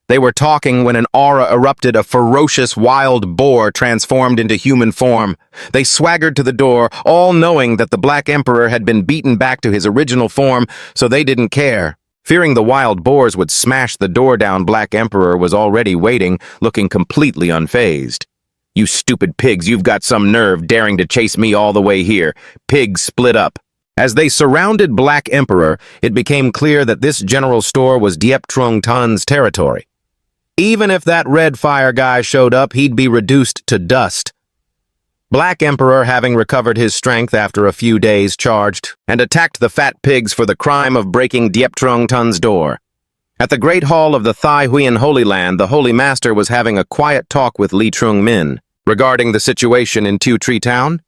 They were talking when an aura erupted. A ferocious wild boar transformed into human form. They swaggered to the door, all knowing that the Black Emperor had been beaten back to his original form, so they didn't care. Fearing the wild boars would smash the door down, Black Emperor was already waiting, looking completely unfazed. "You stupid pigs, you've got some nerve daring to chase me all the way here." Pigs split up. As they surrounded Black Emperor, it became clear that this general store was Diep Trung Tun's territory. Even if that red fire guy showed up, he'd be reduced to dust. Black Emperor, having recovered his strength after a few days, charged and attacked the fat pigs for the crime of breaking Diep Trung Tun's door. At the Great Hall of the Thai Huyen Holy Land, the Holy Master was having a quiet talk with Lee Trung Min regarding the situation in Tu Tri Town.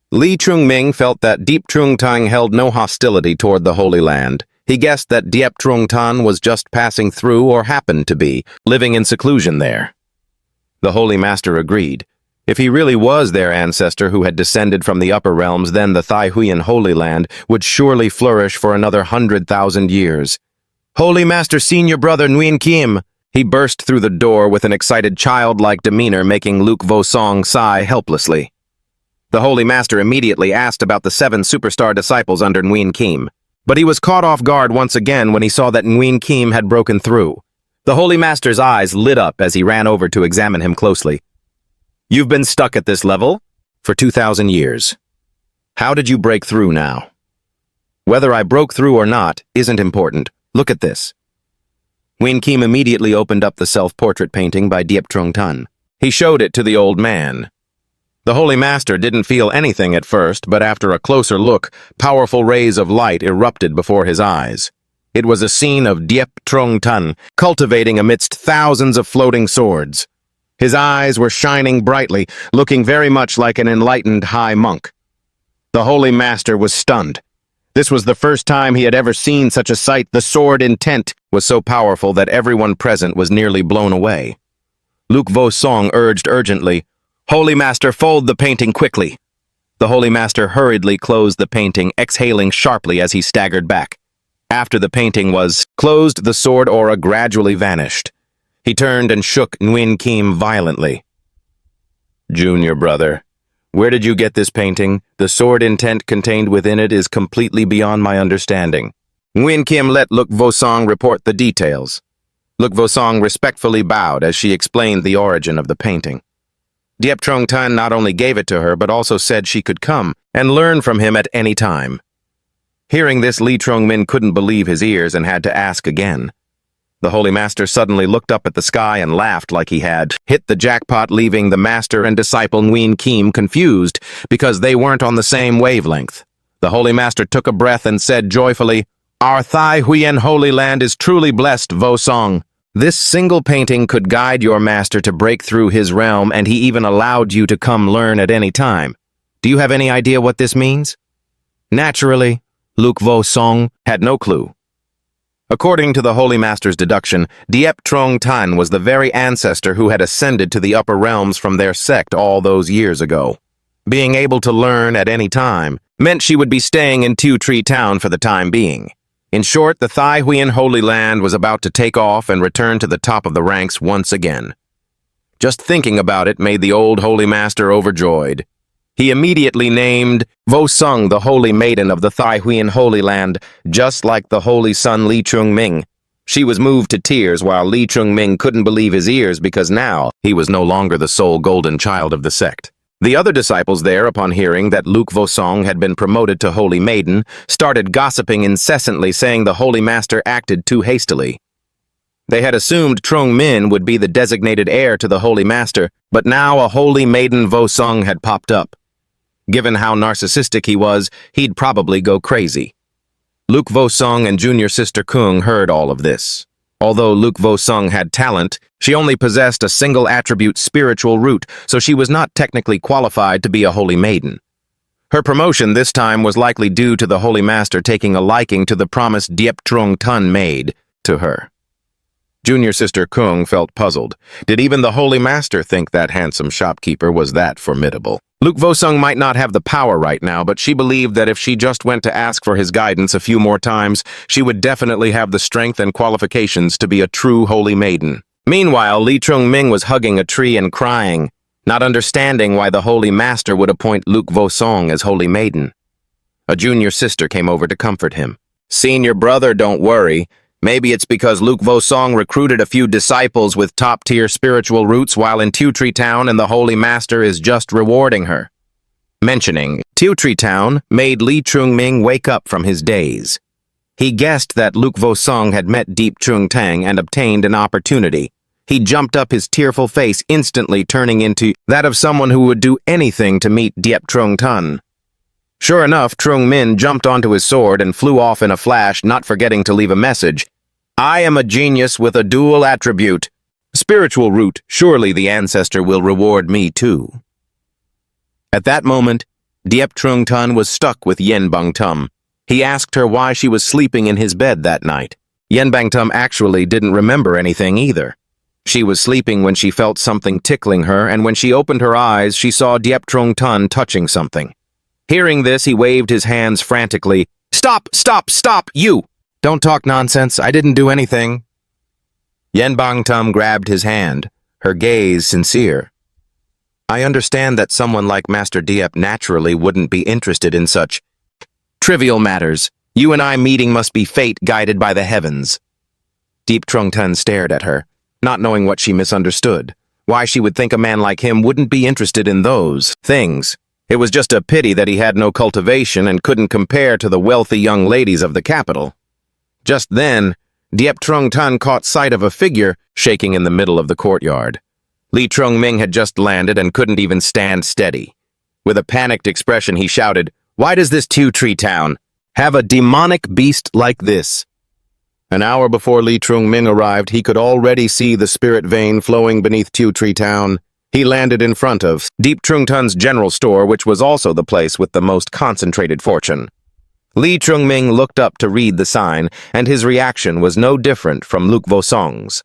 Lee Trung Ming felt that Diep Trung Tang held no hostility toward the Holy Land. He guessed that Diep Trung Tan was just passing through or happened to be, living in seclusion there. The Holy Master agreed. If he really was their ancestor who had descended from the upper realms, then the Thai Huyen Holy Land would surely flourish for another 100,000 years. "Holy Master Senior Brother Nguyen Kim!" He burst through the door with an excited childlike demeanor, making Luke Vo Song sigh helplessly. The Holy Master immediately asked about the 7 superstar disciples under Nguyen Kim. But he was caught off guard once again when he saw that Nguyen Kim had broken through. The Holy Master's eyes lit up as he ran over to examine him closely. "You've been stuck at this level for 2,000 years. How did you break through now?" "Whether I broke through or not isn't important. Look at this." Nguyen Kim immediately opened up the self-portrait painting by Diep Trung Tan. He showed it to the old man. The Holy Master didn't feel anything at first, but after a closer look, powerful rays of light erupted before his eyes. It was a scene of Diep Trung Tan cultivating amidst thousands of floating swords. His eyes were shining brightly, looking very much like an enlightened high monk. The Holy Master was stunned. This was the first time he had ever seen such a sight. The sword intent was so powerful that everyone present was nearly blown away. Luke Vo Song urged urgently, "Holy Master, fold the painting quickly." The Holy Master hurriedly closed the painting, exhaling sharply as he staggered back. After the painting was closed, the sword aura gradually vanished. He turned and shook Nguyen Kim violently. "Junior brother, where did you get this painting? The sword intent contained within it is completely beyond my understanding." Nguyen Kim let Luke Vo Song report the details. Luke Vo Song respectfully bowed as she explained the origin of the painting. Diep Trung Tan not only gave it to her, but also said she could come and learn from him at any time. Hearing this, Lee Trung Min couldn't believe his ears and had to ask again. The Holy Master suddenly looked up at the sky and laughed like he had hit the jackpot, leaving the Master and disciple Nguyen Kim confused because they weren't on the same wavelength. The Holy Master took a breath and said joyfully, "Our Thai Huyen Holy Land is truly blessed, Vo Song. This single painting could guide your master to break through his realm, and he even allowed you to come learn at any time. Do you have any idea what this means?" Naturally, Luke Vo Song had no clue. According to the Holy Master's deduction, Diep Trung Tan was the very ancestor who had ascended to the upper realms from their sect all those years ago. Being able to learn at any time meant she would be staying in Tu Tri Town for the time being. In short, the Thai Huyen Holy Land was about to take off and return to the top of the ranks once again. Just thinking about it made the old Holy Master overjoyed. He immediately named Vo Sung the Holy Maiden of the Thai Huyen Holy Land, just like the Holy Son Lee Trung Ming. She was moved to tears while Lee Trung Ming couldn't believe his ears because now he was no longer the sole golden child of the sect. The other disciples there, upon hearing that Luke Vo Song had been promoted to Holy Maiden, started gossiping incessantly, saying the Holy Master acted too hastily. They had assumed Trung Min would be the designated heir to the Holy Master, but now a Holy Maiden Vo Sung had popped up. Given how narcissistic he was, he'd probably go crazy. Luke Vo Sung and junior sister Kung heard all of this. Although Luke Vo Sung had talent, she only possessed a single attribute, spiritual root, so she was not technically qualified to be a Holy Maiden. Her promotion this time was likely due to the Holy Master taking a liking to the promise Diep Trung Tan made to her. Junior sister Kung felt puzzled. Did even the Holy Master think that handsome shopkeeper was that formidable? Luke Vosung might not have the power right now, but she believed that if she just went to ask for his guidance a few more times, she would definitely have the strength and qualifications to be a true holy maiden. Meanwhile, Lee Chung-ming was hugging a tree and crying, not understanding why the Holy Master would appoint Luke Vosung as holy maiden. A junior sister came over to comfort him. "Senior brother, don't worry. Maybe it's because Luke Vosong recruited a few disciples with top-tier spiritual roots while in Teotree Town and the Holy Master is just rewarding her." Mentioning Teotree Town made Lee Chung-ming wake up from his daze. He guessed that Luke Vosong had met Deep Chung Tang and obtained an opportunity. He jumped up, his tearful face instantly turning into that of someone who would do anything to meet Diep Trung Tun. Sure enough, Trung Min jumped onto his sword and flew off in a flash, not forgetting to leave a message. "I am a genius with a dual attribute. Spiritual root, surely the ancestor will reward me too." At that moment, Diep Trung Tun was stuck with Yen Bang Tum. He asked her why she was sleeping in his bed that night. Yen Bang Tum actually didn't remember anything either. She was sleeping when she felt something tickling her, and when she opened her eyes, she saw Diep Trung Tun touching something. Hearing this, he waved his hands frantically. "Stop! Stop! Stop! You! Don't talk nonsense. I didn't do anything." Yen Bang Tum grabbed his hand, her gaze sincere. "I understand that someone like Master Diep naturally wouldn't be interested in such trivial matters. You and I meeting must be fate guided by the heavens." Deep Trung Tun stared at her, not knowing what she misunderstood. Why she would think a man like him wouldn't be interested in those things. It was just a pity that he had no cultivation and couldn't compare to the wealthy young ladies of the capital. Just then, Diep Trung Tun caught sight of a figure shaking in the middle of the courtyard. Lee Chung-ming had just landed and couldn't even stand steady. With a panicked expression, he shouted, "Why does this Teotree Town have a demonic beast like this?" An hour before Lee Chung-ming arrived, he could already see the spirit vein flowing beneath Teotree Town. He landed in front of Deep Trung Tun's general store, which was also the place with the most concentrated fortune. Lee Chung-ming looked up to read the sign, and his reaction was no different from Luke Vosong's.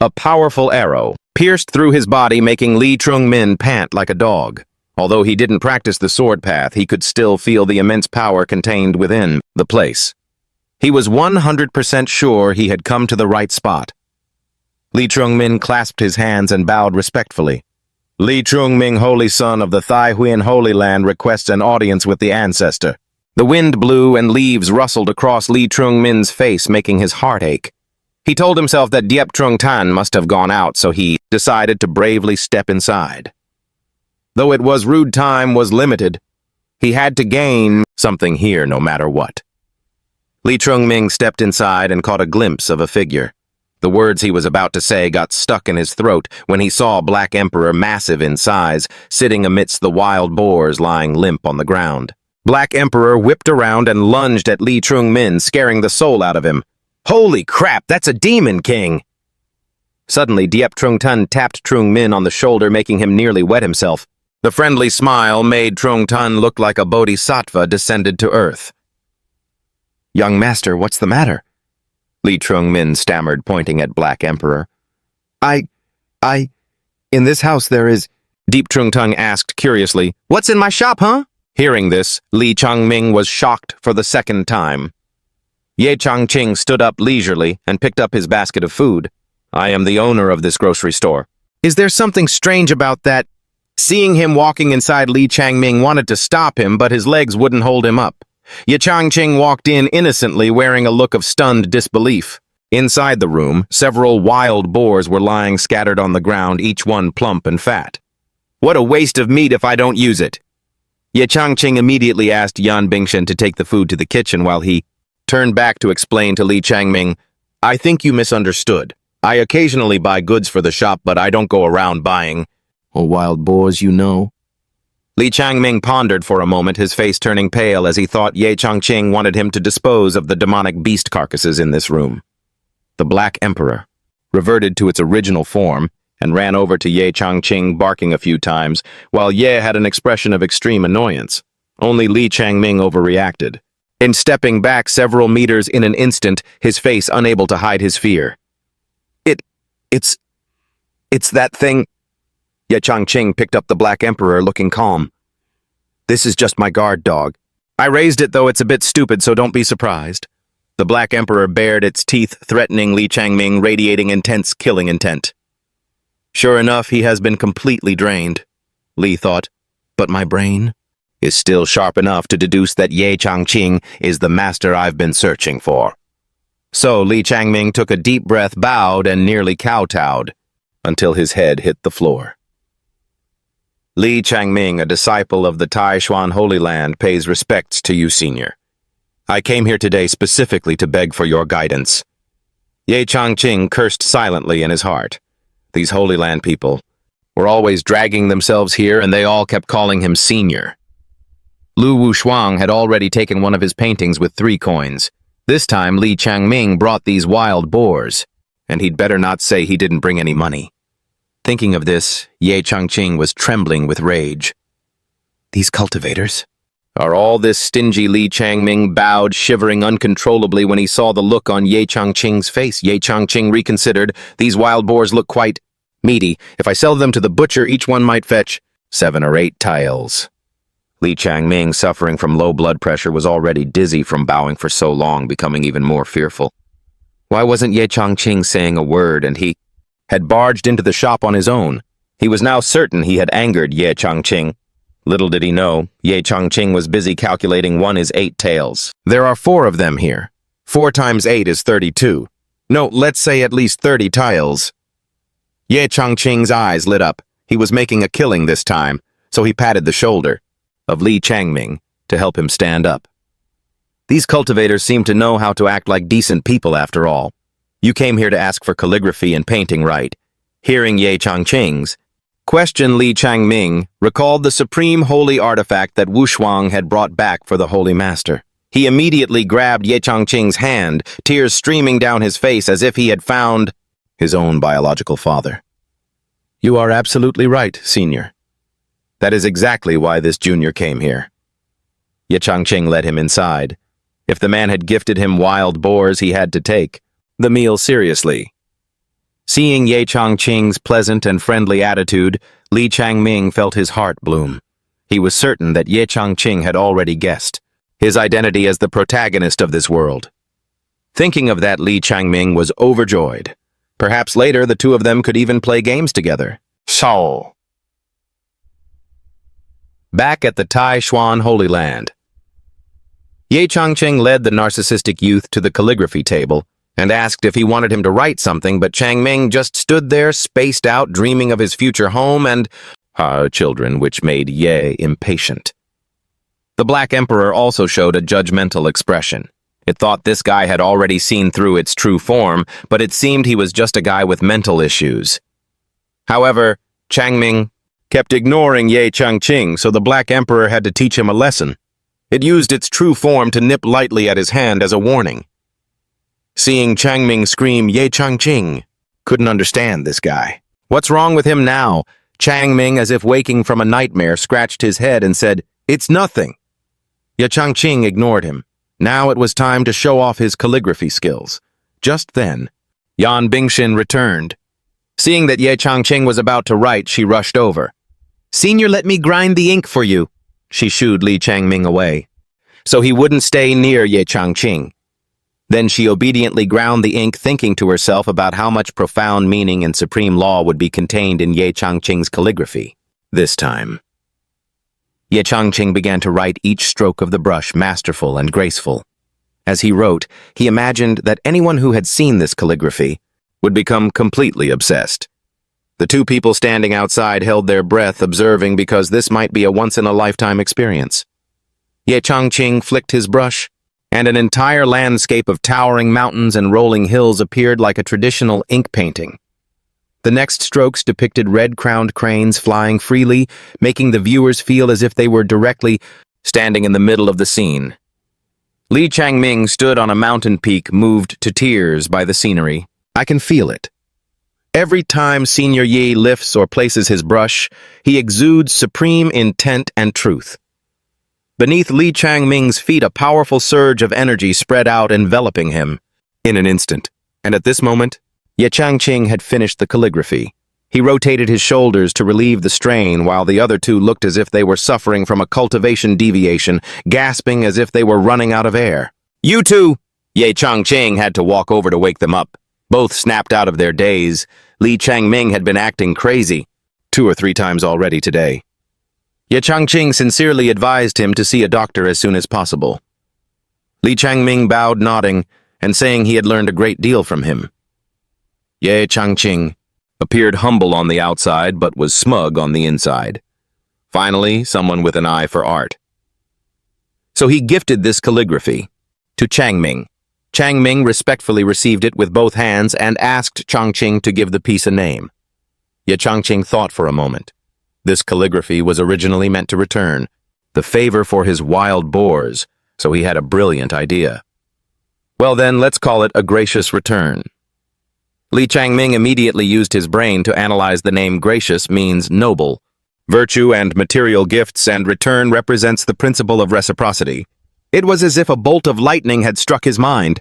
A powerful arrow pierced through his body, making Lee Chung-min pant like a dog. Although he didn't practice the sword path, he could still feel the immense power contained within the place. He was 100% sure he had come to the right spot. Lee Chung-min clasped his hands and bowed respectfully. "Lee Chung-ming, holy son of the Thai Huyen Holy Land, requests an audience with the ancestor." The wind blew and leaves rustled across Lee Chung-min's face, making his heart ache. He told himself that Diep Trung Tan must have gone out, so he decided to bravely step inside. Though it was rude, time was limited. He had to gain something here no matter what. Lee Chung-ming stepped inside and caught a glimpse of a figure. The words he was about to say got stuck in his throat when he saw Black Emperor, massive in size, sitting amidst the wild boars lying limp on the ground. Black Emperor whipped around and lunged at Lee Chung-min, scaring the soul out of him. "Holy crap, that's a demon king!" Suddenly, Diep Trung Tun tapped Chung-min on the shoulder, making him nearly wet himself. The friendly smile made Trung Tun look like a bodhisattva descended to earth. "Young master, what's the matter?" Lee Chung-min stammered, pointing at Black Emperor. In this house there is..." Deep Trung Tun asked curiously, "What's in my shop, huh?" Hearing this, Lee Chung-ming was shocked for the second time. Ye Changqing stood up leisurely and picked up his basket of food. "I am the owner of this grocery store." "Is there something strange about that?" Seeing him walking inside, Lee Changming wanted to stop him, but his legs wouldn't hold him up. Ye Changqing walked in innocently, wearing a look of stunned disbelief. Inside the room, several wild boars were lying scattered on the ground, each one plump and fat. "What a waste of meat if I don't use it." Ye Changqing immediately asked Yan Bingshan to take the food to the kitchen while he turned back to explain to Lee Changming, "I think you misunderstood. I occasionally buy goods for the shop, but I don't go around buying wild boars, you know." Lee Changming pondered for a moment, his face turning pale as he thought Ye Changqing wanted him to dispose of the demonic beast carcasses in this room. The Black Emperor reverted to its original form and ran over to Ye Changqing, barking a few times, while Ye had an expression of extreme annoyance. Only Lee Changming overreacted. In stepping back several meters in an instant, his face unable to hide his fear. It's that thing. Ye Changqing picked up the Black Emperor, looking calm. This is just my guard dog. I raised it, though it's a bit stupid, so don't be surprised. The Black Emperor bared its teeth, threatening Li Changming, radiating intense killing intent. Sure enough, he has been completely drained, Li thought, but my brain is still sharp enough to deduce that Ye Changqing is the master I've been searching for. So Li Changming took a deep breath, bowed, and nearly kowtowed, until his head hit the floor. Li Changming, a disciple of the Taishuan Holy Land, pays respects to you, Senior. I came here today specifically to beg for your guidance. Ye Changqing cursed silently in his heart. These Holy Land people were always dragging themselves here, and they all kept calling him Senior. Lu Wushuang had already taken one of his paintings with 3 coins. This time, Li Changming brought these wild boars, and he'd better not say he didn't bring any money. Thinking of this, Ye Changqing was trembling with rage. These cultivators? Are all this stingy? Li Changming bowed, shivering uncontrollably when he saw the look on Ye Changqing's face. Ye Changqing reconsidered. These wild boars look quite meaty. If I sell them to the butcher, each one might fetch 7 or 8 tiles. Li Changming, suffering from low blood pressure, was already dizzy from bowing for so long, becoming even more fearful. Why wasn't Ye Changqing saying a word, and he had barged into the shop on his own? He was now certain he had angered Ye Changqing. Little did he know, Ye Changqing was busy calculating 1 is 8 taels. There are 4 of them here. 4 times 8 is 32. No, let's say at least 30 tiles. Ye Changqing's eyes lit up. He was making a killing this time, so he patted the shoulder of Li Changming to help him stand up. These cultivators seem to know how to act like decent people after all. You came here to ask for calligraphy and painting, right? Hearing Ye Changqing's question, Li Changming recalled the supreme holy artifact that Wushuang had brought back for the Holy Master. He immediately grabbed Ye Changqing's hand, tears streaming down his face as if he had found his own biological father. You are absolutely right, Senior. That is exactly why this junior came here. Ye Changqing led him inside. If the man had gifted him wild boars, he had to take the meal seriously. Seeing Ye Changqing's pleasant and friendly attitude, Li Changming felt his heart bloom. He was certain that Ye Changqing had already guessed his identity as the protagonist of this world. Thinking of that, Li Changming was overjoyed. Perhaps later the two of them could even play games together. So, back at the Taishuan Holy Land, Ye Changqing led the narcissistic youth to the calligraphy table and asked if he wanted him to write something, but Changming just stood there, spaced out, dreaming of his future home and children, which made Ye impatient. The Black Emperor also showed a judgmental expression. It thought this guy had already seen through its true form, but it seemed he was just a guy with mental issues. However, Changming kept ignoring Ye Changqing, so the Black Emperor had to teach him a lesson. It used its true form to nip lightly at his hand as a warning. Seeing Changming scream, Ye Changqing couldn't understand this guy. What's wrong with him now? Changming, as if waking from a nightmare, scratched his head and said, It's nothing. Ye Changqing ignored him. Now it was time to show off his calligraphy skills. Just then, Yan Bingxin returned. Seeing that Ye Changqing was about to write, she rushed over. Senior, let me grind the ink for you. She shooed Li Changming away, so he wouldn't stay near Ye Changqing. Then she obediently ground the ink, thinking to herself about how much profound meaning and supreme law would be contained in Ye Changqing's calligraphy. This time, Ye Changqing began to write, each stroke of the brush masterful and graceful. As he wrote, he imagined that anyone who had seen this calligraphy would become completely obsessed. The two people standing outside held their breath, observing, because this might be a once-in-a-lifetime experience. Ye Changqing flicked his brush, and an entire landscape of towering mountains and rolling hills appeared like a traditional ink painting. The next strokes depicted red-crowned cranes flying freely, making the viewers feel as if they were directly standing in the middle of the scene. Li Changming stood on a mountain peak, moved to tears by the scenery. I can feel it. Every time Senior Yi lifts or places his brush, he exudes supreme intent and truth. Beneath Li Changming's feet, a powerful surge of energy spread out, enveloping him in an instant. And at this moment, Ye Changqing had finished the calligraphy. He rotated his shoulders to relieve the strain while the other two looked as if they were suffering from a cultivation deviation, gasping as if they were running out of air. "You two!" Ye Changqing had to walk over to wake them up. Both snapped out of their daze. Li Changming had been acting crazy 2 or 3 times already today. Ye Changqing sincerely advised him to see a doctor as soon as possible. Li Changming bowed, nodding, and saying he had learned a great deal from him. Ye Changqing appeared humble on the outside but was smug on the inside. Finally, someone with an eye for art. So he gifted this calligraphy to Changming. Changming respectfully received it with both hands and asked Changqing to give the piece a name. Ye Changqing thought for a moment. This calligraphy was originally meant to return the favor for his wild boars, so he had a brilliant idea. Well then, let's call it a gracious return. Li Changming immediately used his brain to analyze the name gracious means noble. Virtue and material gifts, and return represents the principle of reciprocity. It was as if a bolt of lightning had struck his mind.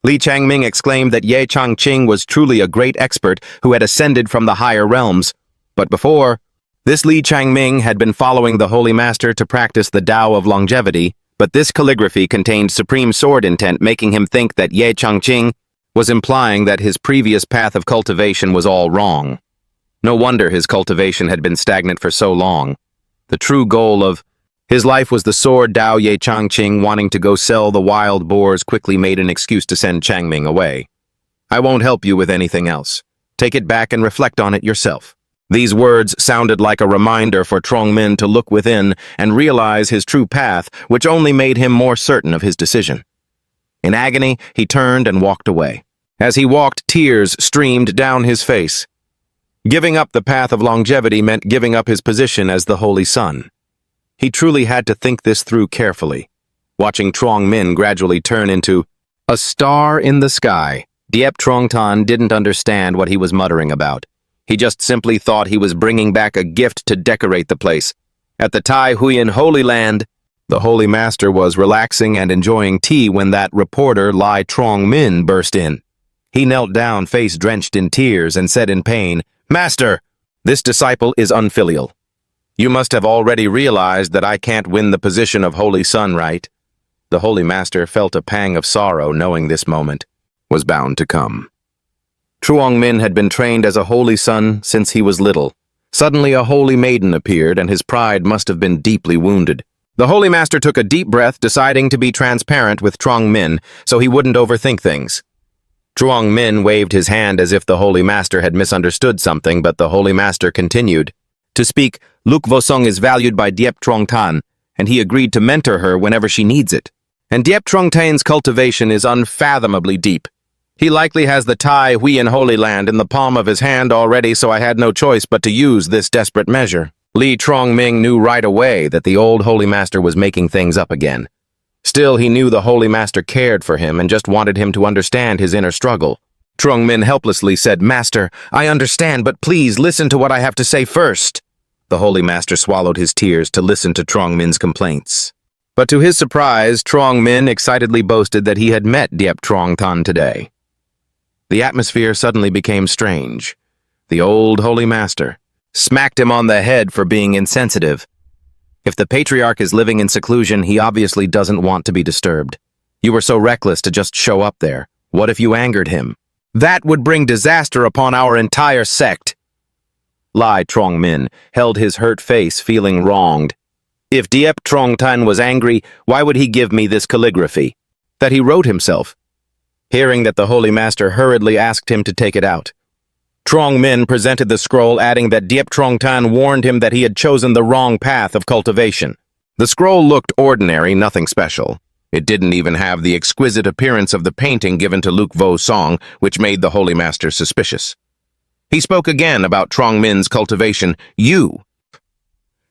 Li Changming exclaimed that Ye Changqing was truly a great expert who had ascended from the higher realms. But before, this Li Changming had been following the Holy Master to practice the Tao of longevity, but this calligraphy contained supreme sword intent, making him think that Ye Changqing was implying that his previous path of cultivation was all wrong. No wonder his cultivation had been stagnant for so long. The true goal of his life was the sword Tao. Ye Changqing, wanting to go sell the wild boars, quickly made an excuse to send Changming away. "I won't help you with anything else. Take it back and reflect on it yourself." These words sounded like a reminder for Trongmin to look within and realize his true path, which only made him more certain of his decision. In agony, he turned and walked away. As he walked, tears streamed down his face. Giving up the path of longevity meant giving up his position as the Holy Sun. He truly had to think this through carefully. Watching Trongmin gradually turn into a star in the sky, Diep Trongtan didn't understand what he was muttering about. He just simply thought he was bringing back a gift to decorate the place. At the Tai Huyen Holy Land, the Holy Master was relaxing and enjoying tea when that reporter Lai Trongmin burst in. He knelt down, face drenched in tears, and said in pain, "Master, this disciple is unfilial. You must have already realized that I can't win the position of Holy Sun, right?" The Holy Master felt a pang of sorrow knowing this moment was bound to come. Truongmin had been trained as a Holy Sun since he was little. Suddenly a Holy Maiden appeared, and his pride must have been deeply wounded. The Holy Master took a deep breath, deciding to be transparent with Trongmin so he wouldn't overthink things. Trongmin waved his hand as if the Holy Master had misunderstood something, but the Holy Master continued to speak. "Luk Vosong is valued by Diep Trongtan, and he agreed to mentor her whenever she needs it. And Diep Trongtan's cultivation is unfathomably deep. He likely has the Tai Huyen Holy Land in the palm of his hand already, so I had no choice but to use this desperate measure." Li Trongming knew right away that the old Holy Master was making things up again. Still, he knew the Holy Master cared for him and just wanted him to understand his inner struggle. Trongmin helplessly said, "Master, I understand, but please listen to what I have to say first." The Holy Master swallowed his tears to listen to Trongmin's complaints. But to his surprise, Trongmin excitedly boasted that he had met Diep Trongtan today. The atmosphere suddenly became strange. The old Holy Master smacked him on the head for being insensitive. If the Patriarch is living in seclusion, he obviously doesn't want to be disturbed. You were so reckless to just show up there. What if you angered him? That would bring disaster upon our entire sect. Lai Trongmin held his hurt face, feeling wronged. If Diep Trongtan was angry, why would he give me this calligraphy that he wrote himself? Hearing that the Holy Master hurriedly asked him to take it out, Trongmin presented the scroll, adding that Diep Trongtan warned him that he had chosen the wrong path of cultivation. The scroll looked ordinary, nothing special. It didn't even have the exquisite appearance of the painting given to Luk Vo Song, which made the Holy Master suspicious. He spoke again about Trongmin's cultivation. "You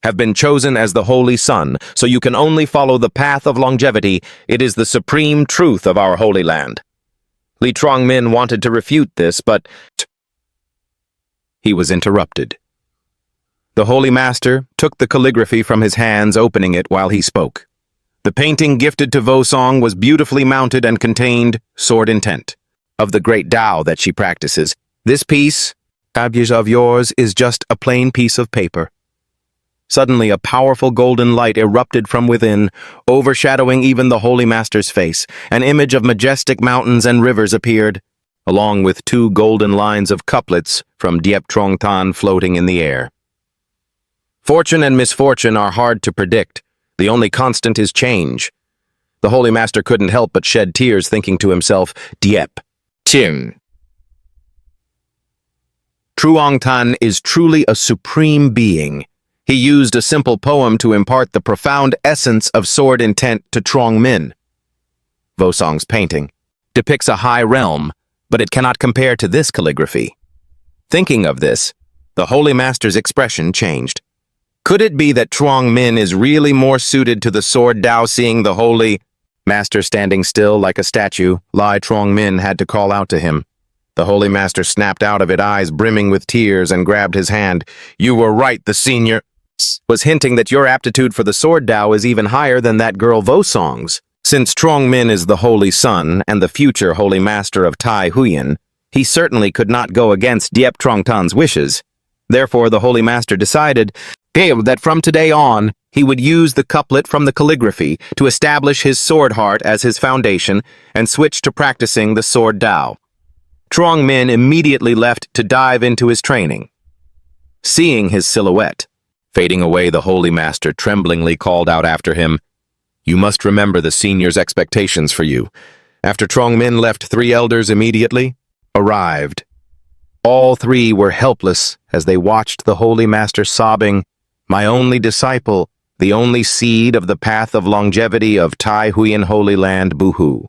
have been chosen as the Holy Sun, so you can only follow the path of longevity. It is the supreme truth of our Holy Land." Li Trongmin wanted to refute this, but he was interrupted. The Holy Master took the calligraphy from his hands, opening it while he spoke. The painting gifted to Vo Song was beautifully mounted and contained sword intent of the great Tao that she practices. This piece, abuse of yours, is just a plain piece of paper. Suddenly, a powerful golden light erupted from within, overshadowing even the Holy Master's face. An image of majestic mountains and rivers appeared, along with 2 golden lines of couplets from Diep Trong Tan floating in the air. Fortune and misfortune are hard to predict. The only constant is change. The Holy Master couldn't help but shed tears, thinking to himself, Diep Tim. Truong Tan is truly a supreme being. He used a simple poem to impart the profound essence of sword intent to Trong Min. Vosong's painting depicts a high realm, but it cannot compare to this calligraphy. Thinking of this, the Holy Master's expression changed. Could it be that Trong Min is really more suited to the sword Dao? Seeing the Holy Master standing still like a statue, Lai Trong Min had to call out to him. The Holy Master snapped out of it, eyes brimming with tears, and grabbed his hand. You were right, the senior was hinting that your aptitude for the sword Dao is even higher than that girl Vosong's. Since Trong Min is the Holy Son and the future Holy Master of Tai Huyen, he certainly could not go against Diep Trong Tan's wishes. Therefore, the Holy Master decided that from today on, he would use the couplet from the calligraphy to establish his sword heart as his foundation and switch to practicing the sword Dao. Trong Min immediately left to dive into his training. Seeing his silhouette fading away, the Holy Master tremblingly called out after him, You must remember the senior's expectations for you. After Trong Min left, 3 elders immediately arrived. All 3 were helpless as they watched the Holy Master sobbing, My only disciple, the only seed of the path of longevity of Tai Huyen Holy Land, Buhu.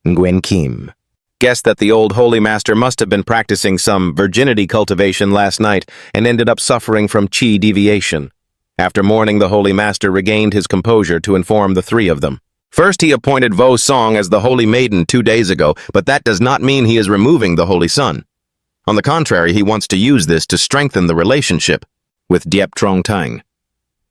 Nguyen Kim guessed that the old Holy Master must have been practicing some virginity cultivation last night and ended up suffering from chi deviation. After mourning, the Holy Master regained his composure to inform the 3 of them. First, he appointed Vo Song as the Holy Maiden 2 days ago, but that does not mean he is removing the Holy Son. On the contrary, he wants to use this to strengthen the relationship with Diep Trong Tan.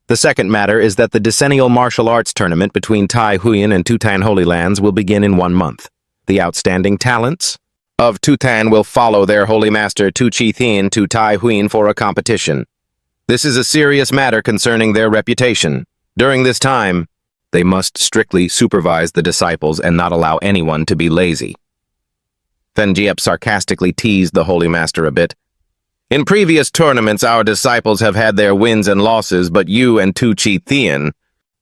The second matter is that the decennial martial arts tournament between Tai Huyen and Tutan Holy Lands will begin in 1 month. The outstanding talents of Tutan will follow their Holy Master Tu Chi Thien to Tai Huyen for a competition. This is a serious matter concerning their reputation. During this time, they must strictly supervise the disciples and not allow anyone to be lazy. Then Diep sarcastically teased the Holy Master a bit. In previous tournaments, our disciples have had their wins and losses, but you and Tu Chi Thien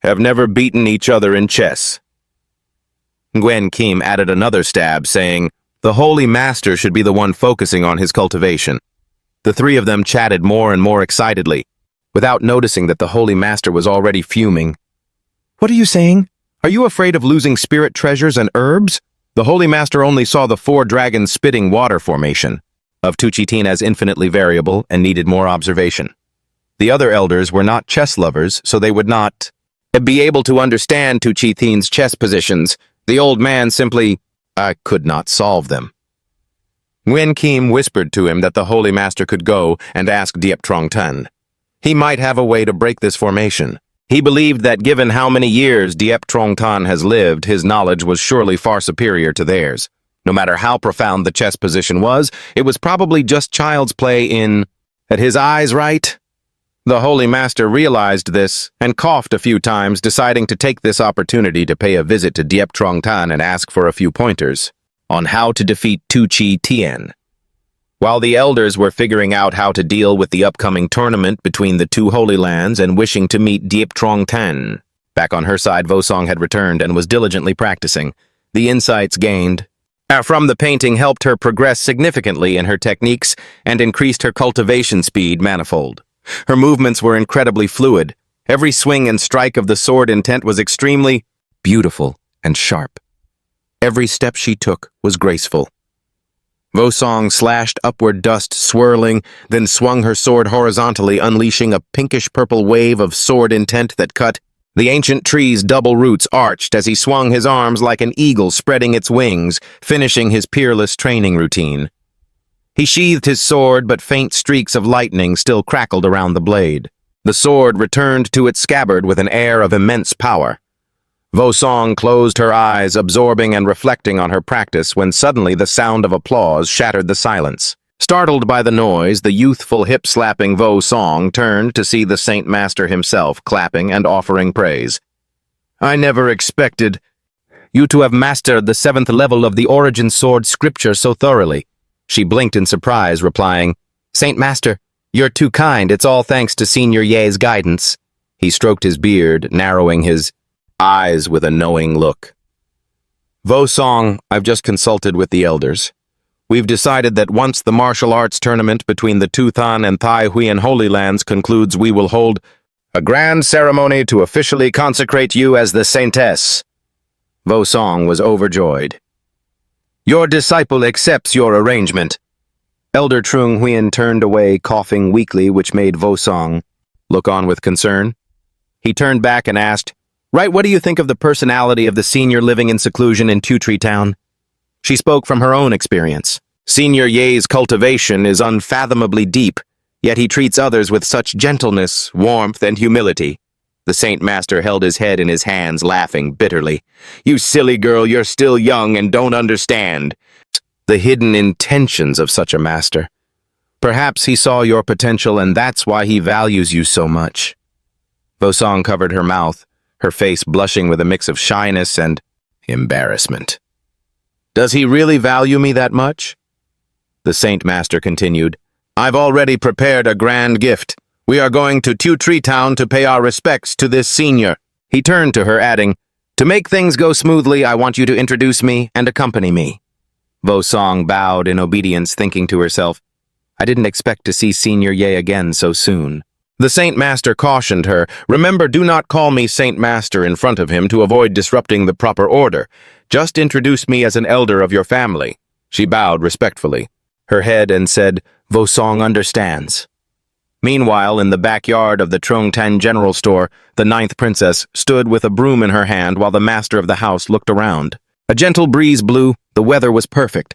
have never beaten each other in chess. Nguyen Kim added another stab, saying, The Holy Master should be the one focusing on his cultivation. The 3 of them chatted more and more excitedly, without noticing that the Holy Master was already fuming. What are you saying? Are you afraid of losing spirit treasures and herbs? The Holy Master only saw the 4 dragons spitting water formation of Tu Chi Thien as infinitely variable and needed more observation. The other elders were not chess lovers, so they would not be able to understand Tu Chi Thien's chess positions. The old man simply, could not solve them. Nguyen Kim whispered to him that the Holy Master could go and ask Diep Trong Tan. He might have a way to break this formation. He believed that given how many years Diep Trong Tan has lived, his knowledge was surely far superior to theirs. No matter how profound the chess position was, it was probably just child's play at his eyes, right? The Holy Master realized this and coughed a few times, deciding to take this opportunity to pay a visit to Diep Trong Tan and ask for a few pointers on how to defeat Tu Chi Thien. While the elders were figuring out how to deal with the upcoming tournament between the 2 Holy Lands and wishing to meet Diep Trong Tan, back on her side, Vosong had returned and was diligently practicing. The insights gained from the painting helped her progress significantly in her techniques and increased her cultivation speed manifold. Her movements were incredibly fluid. Every swing and strike of the sword intent was extremely beautiful and sharp. Every step she took was graceful. Vosong slashed upward, dust swirling, then swung her sword horizontally, unleashing a pinkish-purple wave of sword intent that cut. The ancient tree's double roots arched as he swung his arms like an eagle spreading its wings, finishing his peerless training routine. He sheathed his sword, but faint streaks of lightning still crackled around the blade. The sword returned to its scabbard with an air of immense power. Song closed her eyes, absorbing and reflecting on her practice when suddenly the sound of applause shattered the silence. Startled by the noise, the youthful hip-slapping Song turned to see the Saint Master himself clapping and offering praise. "I never expected you to have mastered the 7th level of the Origin Sword scripture so thoroughly." She blinked in surprise, replying, "Saint Master, you're too kind. It's all thanks to Senior Ye's guidance." He stroked his beard, narrowing his eyes with a knowing look. "Song, I've just consulted with the elders. We've decided that once the martial arts tournament between the Tuthan and Thai Huyen Holy Lands concludes, we will hold a grand ceremony to officially consecrate you as the Saintess." Song was overjoyed. "Your disciple accepts your arrangement." Elder Trung Huyen turned away, coughing weakly, which made Song look on with concern. He turned back and asked, "Right, what do you think of the personality of the senior living in seclusion in Tutri Town?" She spoke from her own experience. Senior Ye's cultivation is unfathomably deep, yet he treats others with such gentleness, warmth, and humility. The Saint Master held his head in his hands, laughing bitterly. "You silly girl, you're still young and don't understand the hidden intentions of such a master. Perhaps he saw your potential and that's why he values you so much." Song covered her mouth, her face blushing with a mix of shyness and embarrassment. "Does he really value me that much?" The Saint Master continued, "I've already prepared a grand gift. We are going to Tutri Town to pay our respects to this senior." He turned to her, adding, "To make things go smoothly, I want you to introduce me and accompany me." Song bowed in obedience, thinking to herself, "I didn't expect to see Senior Ye again so soon." The Saint Master cautioned her, "Remember, do not call me Saint Master in front of him to avoid disrupting the proper order. Just introduce me as an elder of your family." She bowed respectfully her head and said, "Song understands." Meanwhile, in the backyard of the Trung Tan General Store, the 9th princess stood with a broom in her hand while the master of the house looked around. A gentle breeze blew, the weather was perfect.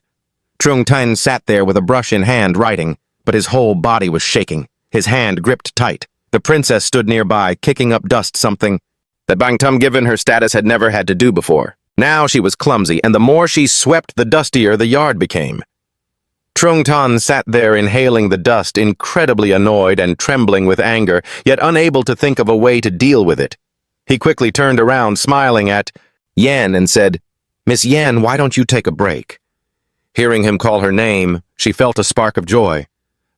Trung Tan sat there with a brush in hand writing, but his whole body was shaking, his hand gripped tight. The princess stood nearby, kicking up dust, something that Bang Tum, given her status, had never had to do before. Now she was clumsy, and the more she swept, the dustier the yard became. Trung Tan sat there inhaling the dust, incredibly annoyed and trembling with anger, yet unable to think of a way to deal with it. He quickly turned around, smiling at Yan, and said, "Miss Yan, why don't you take a break?" Hearing him call her name, she felt a spark of joy.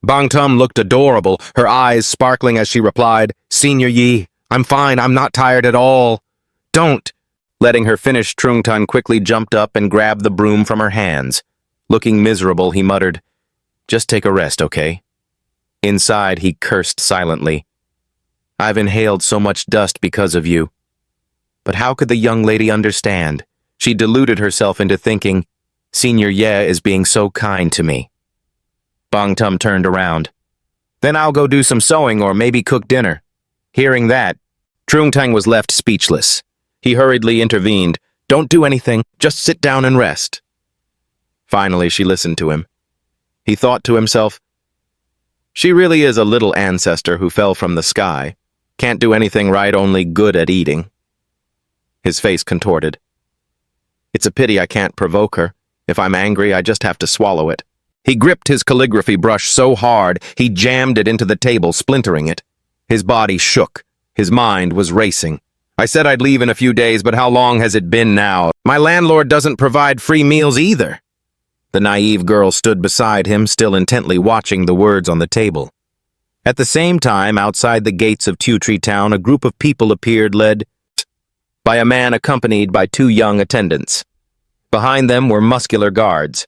Bang Tum looked adorable, her eyes sparkling as she replied, "Senior Yi, I'm fine, I'm not tired at all." "Don't!" Letting her finish, Trung Tan quickly jumped up and grabbed the broom from her hands. Looking miserable, he muttered, "Just take a rest, okay?" Inside, he cursed silently. "I've inhaled so much dust because of you." But how could the young lady understand? She deluded herself into thinking, Senior Ye is being so kind to me. Bang Tum turned around. "Then I'll go do some sewing or maybe cook dinner." Hearing that, Trung Tang was left speechless. He hurriedly intervened. "Don't do anything, just sit down and rest." Finally, she listened to him. He thought to himself, "She really is a little ancestor who fell from the sky. Can't do anything right, only good at eating." His face contorted. "It's a pity I can't provoke her. If I'm angry, I just have to swallow it." He gripped his calligraphy brush so hard, he jammed it into the table, splintering it. His body shook. His mind was racing. "I said I'd leave in a few days, but how long has it been now? My landlord doesn't provide free meals either." The naive girl stood beside him, still intently watching the words on the table. At the same time, outside the gates of Tutri Town, a group of people appeared, led by a man accompanied by 2 young attendants. Behind them were muscular guards.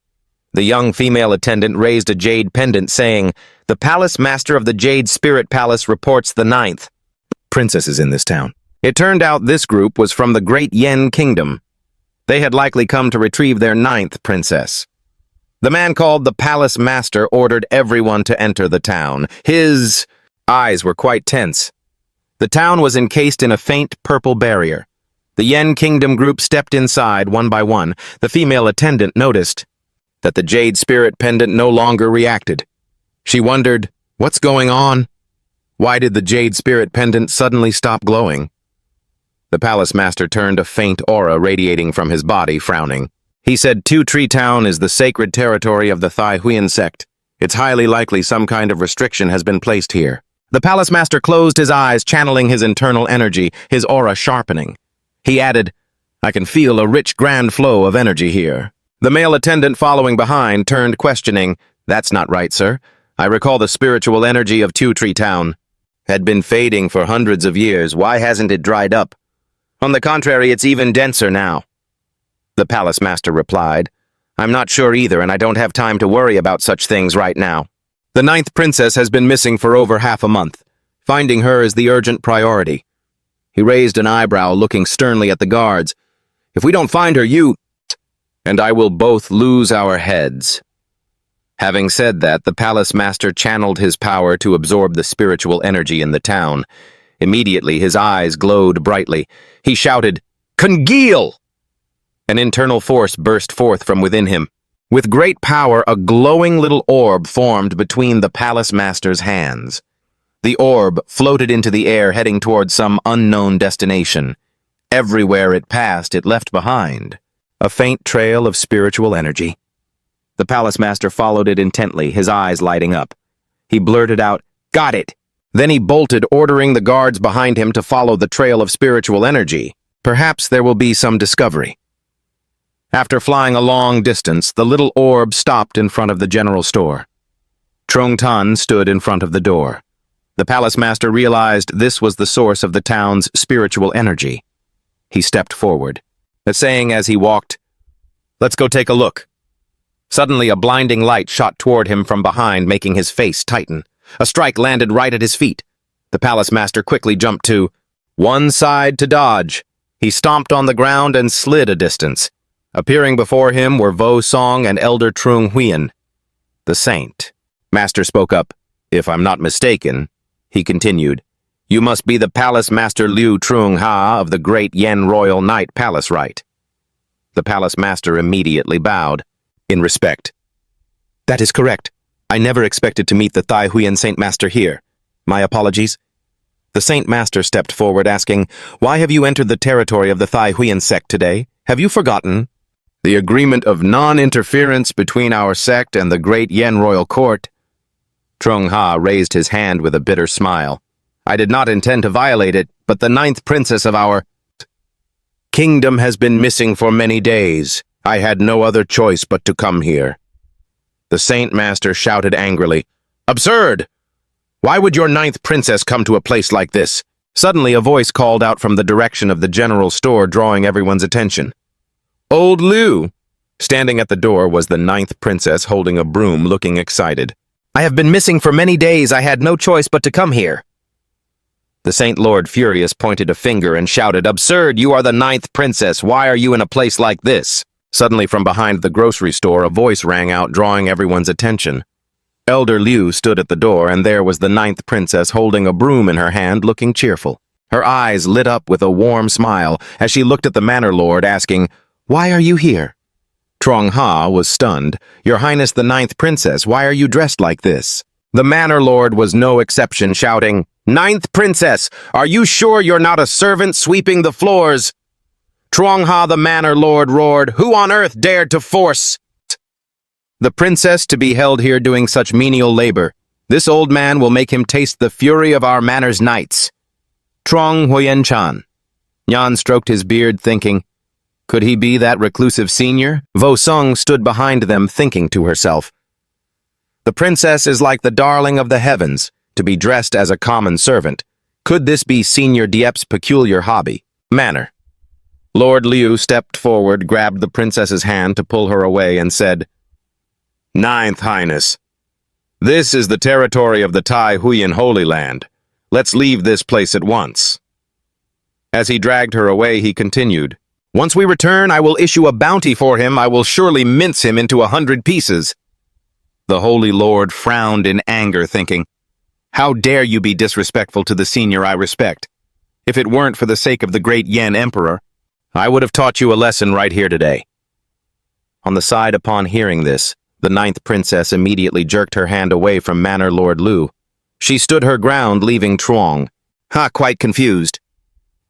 The young female attendant raised a jade pendant, saying, "The palace master of the Jade Spirit Palace reports the 9th princesses in this town." It turned out this group was from the Great Yen Kingdom. They had likely come to retrieve their 9th princess. The man called the palace master ordered everyone to enter the town. His eyes were quite tense. The town was encased in a faint purple barrier. The Yen Kingdom group stepped inside one by one. The female attendant noticed that the Jade Spirit pendant no longer reacted. She wondered, what's going on? Why did the Jade Spirit pendant suddenly stop glowing? The palace master turned a faint aura radiating from his body, frowning. He said Two Tree Town is the sacred territory of the Thai Huyen sect. It's highly likely some kind of restriction has been placed here. The palace master closed his eyes, channeling his internal energy, his aura sharpening. He added, I can feel a rich grand flow of energy here. The male attendant following behind turned questioning. That's not right, sir. I recall the spiritual energy of Two Tree Town had been fading for hundreds of years. Why hasn't it dried up? On the contrary, it's even denser now. The palace master replied, I'm not sure either, and I don't have time to worry about such things right now. The 9th princess has been missing for over half a month. Finding her is the urgent priority. He raised an eyebrow, looking sternly at the guards. If we don't find her, you and I will both lose our heads. Having said that, the palace master channeled his power to absorb the spiritual energy in the town. Immediately, his eyes glowed brightly. He shouted, Congeal! An internal force burst forth from within him. With great power, a glowing little orb formed between the palace master's hands. The orb floated into the air, heading towards some unknown destination. Everywhere it passed, it left behind a faint trail of spiritual energy. The palace master followed it intently, his eyes lighting up. He blurted out, Got it! Then he bolted, ordering the guards behind him to follow the trail of spiritual energy. Perhaps there will be some discovery. After flying a long distance, the little orb stopped in front of the general store. Trong Tan stood in front of the door. The palace master realized this was the source of the town's spiritual energy. He stepped forward, saying as he walked, Let's go take a look. Suddenly, a blinding light shot toward him from behind, making his face tighten. A strike landed right at his feet. The palace master quickly jumped to one side to dodge. He stomped on the ground and slid a distance. Appearing before him were Vo Song and Elder Trung Huyen, the saint. Master spoke up. If I'm not mistaken, he continued, you must be the palace master Liu Trung Ha of the great Yen Royal Knight Palace Rite. The palace master immediately bowed, in respect. That is correct. I never expected to meet the Thai Huyen Saint Master here. My apologies. The Saint Master stepped forward, asking, Why have you entered the territory of the Thai Huyen sect today? Have you forgotten the agreement of non-interference between our sect and the great Yen Royal Court? Trung Ha raised his hand with a bitter smile. I did not intend to violate it, but the 9th princess of our kingdom has been missing for many days. I had no other choice but to come here. The Saint Master shouted angrily, Absurd! Why would your 9th princess come to a place like this? Suddenly a voice called out from the direction of the general store, drawing everyone's attention. Old Liu! Standing at the door was the 9th princess, holding a broom, looking excited. I have been missing for many days. I had no choice but to come here. The Saint Lord, furious, pointed a finger and shouted, Absurd! You are the 9th princess. Why are you in a place like this? Suddenly from behind the grocery store, a voice rang out, drawing everyone's attention. Elder Liu stood at the door, and there was the 9th princess holding a broom in her hand, looking cheerful. Her eyes lit up with a warm smile as she looked at the manor lord, asking, Why are you here? Trong Ha was stunned. Your Highness the 9th princess, why are you dressed like this? The manor lord was no exception, shouting, 9th princess, are you sure you're not a servant sweeping the floors? Trong Ha the manor lord roared, Who on earth dared to force the princess to be held here doing such menial labor? This old man will make him taste the fury of our manor's knights. Trong Huyen Chan. Nhan stroked his beard, thinking, could he be that reclusive senior? Vo Sung stood behind them, thinking to herself, the princess is like the darling of the heavens, to be dressed as a common servant. Could this be Senior Diep's peculiar hobby? Manner. Lord Liu stepped forward, grabbed the princess's hand to pull her away, and said, 9th Highness, this is the territory of the Thai Huyen Holy Land. Let's leave this place at once. As he dragged her away, he continued, Once we return, I will issue a bounty for him. I will surely mince him into 100 pieces. The Holy Lord frowned in anger, thinking, How dare you be disrespectful to the senior I respect? If it weren't for the sake of the great Yen Emperor, I would have taught you a lesson right here today. On the side, upon hearing this, the 9th princess immediately jerked her hand away from Manor Lord Liu. She stood her ground, leaving Truong, quite confused.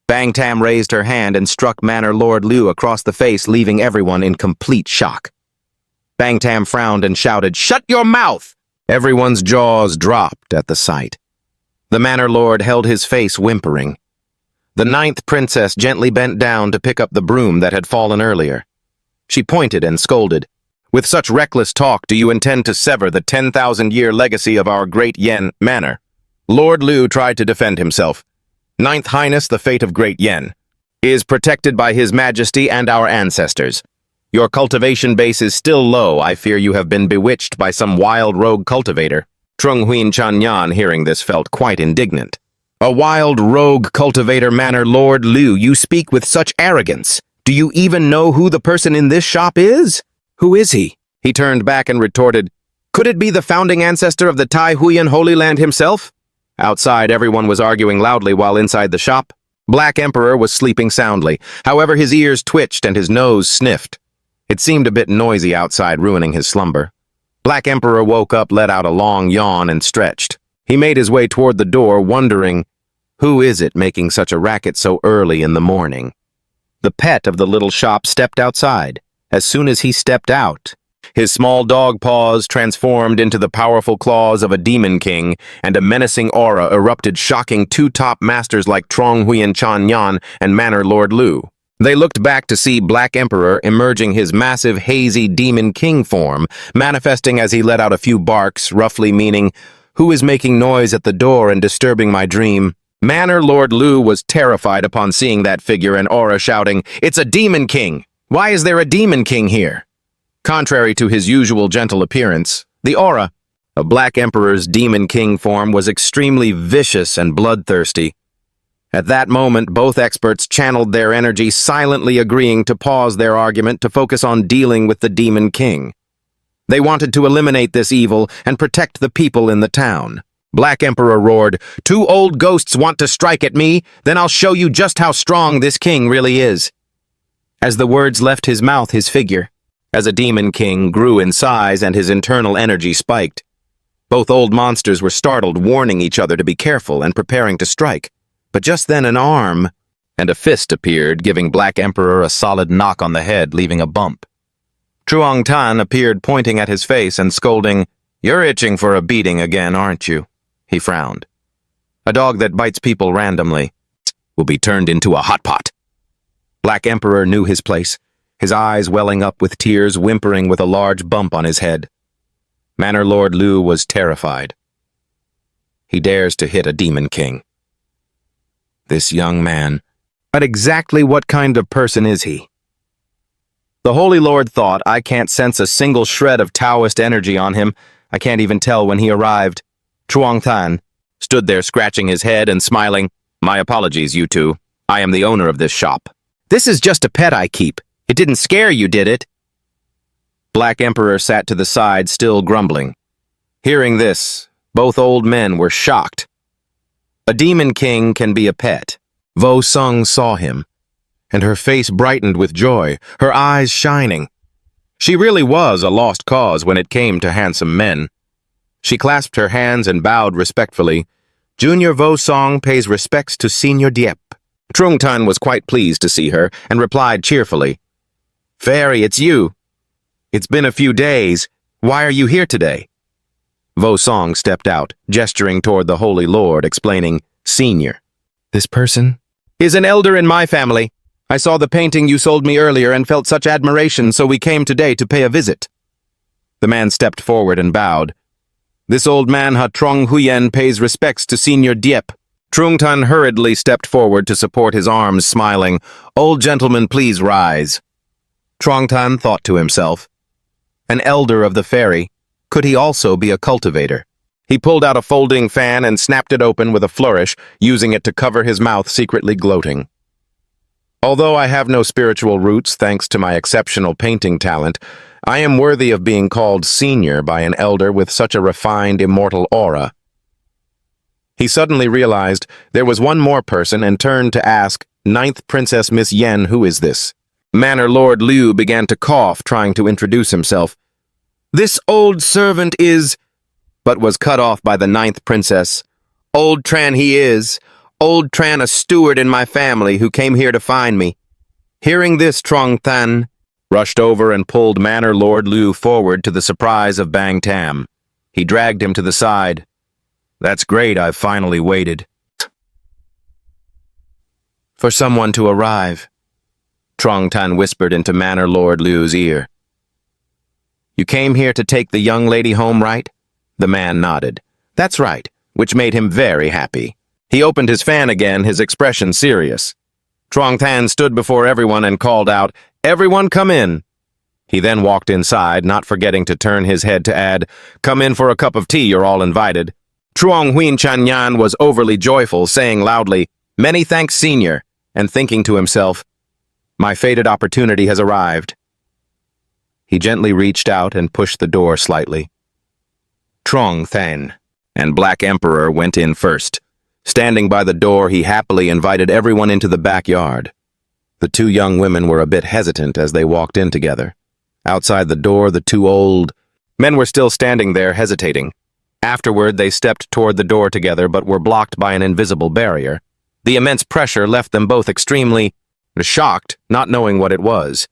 Bang Tam raised her hand and struck Manor Lord Liu across the face, leaving everyone in complete shock. Bang Tam frowned and shouted, "Shut your mouth!" Everyone's jaws dropped at the sight. The Manor Lord held his face, whimpering. The 9th princess gently bent down to pick up the broom that had fallen earlier. She pointed and scolded. "With such reckless talk, do you intend to sever the 10,000-year legacy of our great Yen manor?" Lord Liu tried to defend himself. "Ninth Highness, the fate of great Yen is protected by His Majesty and our ancestors. Your cultivation base is still low. I fear you have been bewitched by some wild rogue cultivator." Trung Huyen Chanyan, hearing this, felt quite indignant. "A wild rogue cultivator, Manor Lord Liu, you speak with such arrogance. Do you even know who the person in this shop is?" "Who is he?" He turned back and retorted, "Could it be the founding ancestor of the Tai Huyen Holy Land himself?" Outside, everyone was arguing loudly, while inside the shop, Black Emperor was sleeping soundly. However, his ears twitched and his nose sniffed. It seemed a bit noisy outside, ruining his slumber. Black Emperor woke up, let out a long yawn, and stretched. He made his way toward the door, wondering, who is it making such a racket so early in the morning? The pet of the little shop stepped outside. As soon as he stepped out, his small dog paws transformed into the powerful claws of a demon king, and a menacing aura erupted, shocking two top masters like Trung Huyen Chanyan and Manor Lord Liu. They looked back to see Black Emperor emerging, his massive, hazy demon king form, manifesting as he let out a few barks, roughly meaning, "Who is making noise at the door and disturbing my dream?" Manor Lord Liu was terrified upon seeing that figure and aura, shouting, "It's a demon king! Why is there a demon king here?" Contrary to his usual gentle appearance, the aura of Black Emperor's demon king form was extremely vicious and bloodthirsty. At that moment, both experts channeled their energy, silently agreeing to pause their argument to focus on dealing with the demon king. They wanted to eliminate this evil and protect the people in the town. Black Emperor roared, "Two old ghosts want to strike at me? Then I'll show you just how strong this king really is." As the words left his mouth, his figure, as a demon king, grew in size and his internal energy spiked. Both old monsters were startled, warning each other to be careful and preparing to strike. But just then an arm and a fist appeared, giving Black Emperor a solid knock on the head, leaving a bump. Truong Tan appeared, pointing at his face and scolding, "You're itching for a beating again, aren't you?" He frowned. "A dog that bites people randomly will be turned into a hot pot." Black Emperor knew his place, his eyes welling up with tears, whimpering with a large bump on his head. Manor Lord Liu was terrified. He dares to hit a demon king. This young man, but exactly what kind of person is he? The Holy Lord thought, "I can't sense a single shred of Taoist energy on him. I can't even tell when he arrived." Truong Tan stood there scratching his head and smiling. "My apologies, you two. I am the owner of this shop." "This is just a pet I keep. It didn't scare you, did it?" Black Emperor sat to the side, still grumbling. Hearing this, both old men were shocked. A demon king can be a pet. Vo Sung saw him, and her face brightened with joy, her eyes shining. She really was a lost cause when it came to handsome men. She clasped her hands and bowed respectfully. "Junior Vo Song pays respects to Senior Diep." Trung Tan was quite pleased to see her and replied cheerfully, "Fairy, it's you. It's been a few days. Why are you here today?" Vo Song stepped out, gesturing toward the Holy Lord, explaining, "Senior, this person is an elder in my family. I saw the painting you sold me earlier and felt such admiration, so we came today to pay a visit." The man stepped forward and bowed. "This old man, Trung Huyen, pays respects to Senior Diep." Trung Tan hurriedly stepped forward to support his arms, smiling. "Old gentleman, please rise." Trung Tan thought to himself, an elder of the fairy, could he also be a cultivator? He pulled out a folding fan and snapped it open with a flourish, using it to cover his mouth, secretly gloating. "Although I have no spiritual roots thanks to my exceptional painting talent, I am worthy of being called senior by an elder with such a refined, immortal aura." He suddenly realized there was one more person and turned to ask, "Ninth Princess Miss Yen, who is this?" Manor Lord Liu began to cough, trying to introduce himself. "This old servant is," but was cut off by the 9th princess. "Old Tran he is. old Tran, a steward in my family, who came here to find me. Hearing this, Trong Than rushed over and pulled Manor Lord Liu forward to the surprise of Bang Tam. He dragged him to the side. That's great, I've finally waited for someone to arrive, Trong Tan whispered into Manor Lord Liu's ear. You came here to take the young lady home, right? The man nodded. That's right, which made him very happy. He opened his fan again, his expression serious. Trong Tan stood before everyone and called out, Everyone come in. He then walked inside, not forgetting to turn his head to add, Come in for a cup of tea, you're all invited. Truong Huyen Chanyan was overly joyful, saying loudly, Many thanks, senior, and thinking to himself, My fated opportunity has arrived. He gently reached out and pushed the door slightly. Trong Than and Black Emperor went in first. Standing by the door, he happily invited everyone into the backyard. The two young women were a bit hesitant as they walked in together. Outside the door, the two old men were still standing there, hesitating. Afterward, they stepped toward the door together but were blocked by an invisible barrier. The immense pressure left them both extremely shocked, not knowing what it was.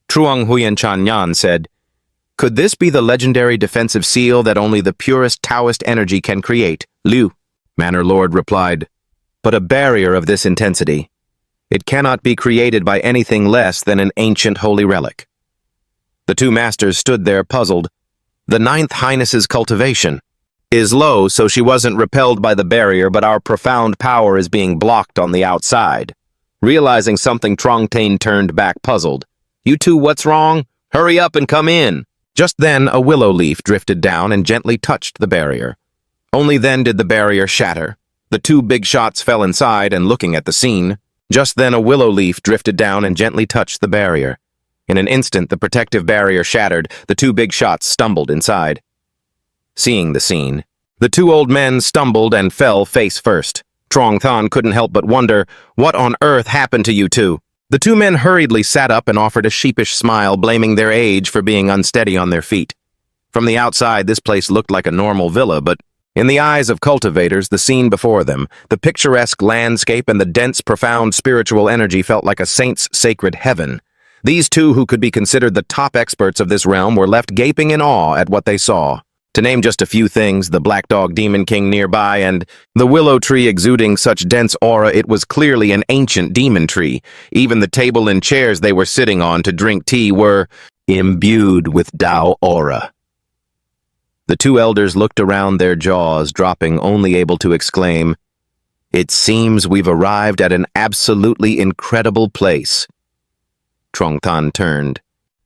Truong Huyen Chanyan said, Could this be the legendary defensive seal that only the purest Taoist energy can create? Liu, Manor Lord replied, But a barrier of this intensity. It cannot be created by anything less than an ancient holy relic. The two masters stood there puzzled. The Ninth Highness's cultivation is low, so she wasn't repelled by the barrier, but our profound power is being blocked on the outside. Realizing something, Trong Tane turned back puzzled. You two, what's wrong? Hurry up and come in. Just then, a willow leaf drifted down and gently touched the barrier. Only then did the barrier shatter. The two big shots fell inside and looking at the scene. Just then, a willow leaf drifted down and gently touched the barrier. In an instant, the protective barrier shattered. The two big shots stumbled inside. Seeing the scene, the two old men stumbled and fell face first. Trong Than couldn't help but wonder, what on earth happened to you two? The two men hurriedly sat up and offered a sheepish smile, blaming their age for being unsteady on their feet. From the outside, this place looked like a normal villa, but in the eyes of cultivators, the scene before them, the picturesque landscape and the dense, profound spiritual energy felt like a saint's sacred heaven. These two, who could be considered the top experts of this realm, were left gaping in awe at what they saw. To name just a few things, the Black Dog Demon King nearby and the willow tree exuding such dense aura, it was clearly an ancient demon tree. Even the table and chairs they were sitting on to drink tea were imbued with Tao aura. The two elders looked around, their jaws dropping, only able to exclaim, It seems we've arrived at an absolutely incredible place. Trong Tan turned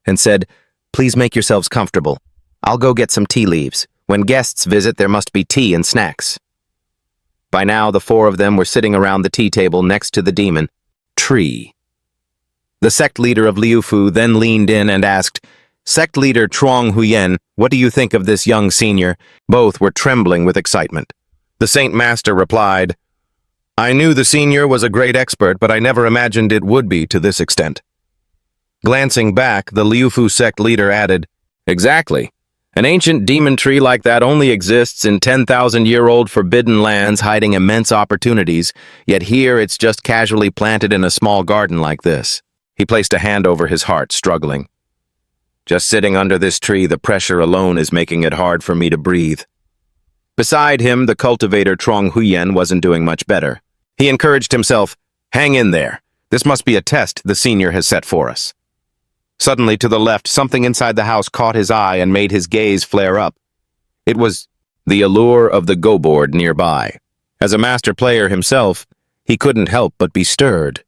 and said, Please make yourselves comfortable. I'll go get some tea leaves. When guests visit, there must be tea and snacks. By now, the four of them were sitting around the tea table next to the demon tree. The sect leader of Liu Fu then leaned in and asked, Sect leader Truong Huyen, what do you think of this young senior? Both were trembling with excitement. The Saint Master replied, I knew the senior was a great expert, but I never imagined it would be to this extent. Glancing back, the Liu Fu sect leader added, Exactly. An ancient demon tree like that only exists in 10,000-year-old forbidden lands hiding immense opportunities, yet here it's just casually planted in a small garden like this. He placed a hand over his heart, struggling. Just sitting under this tree, the pressure alone is making it hard for me to breathe. Beside him, the cultivator Trong Huyen wasn't doing much better. He encouraged himself, Hang in there. This must be a test the senior has set for us. Suddenly, to the left, something inside the house caught his eye and made his gaze flare up. It was the allure of the go board nearby. As a master player himself, he couldn't help but be stirred.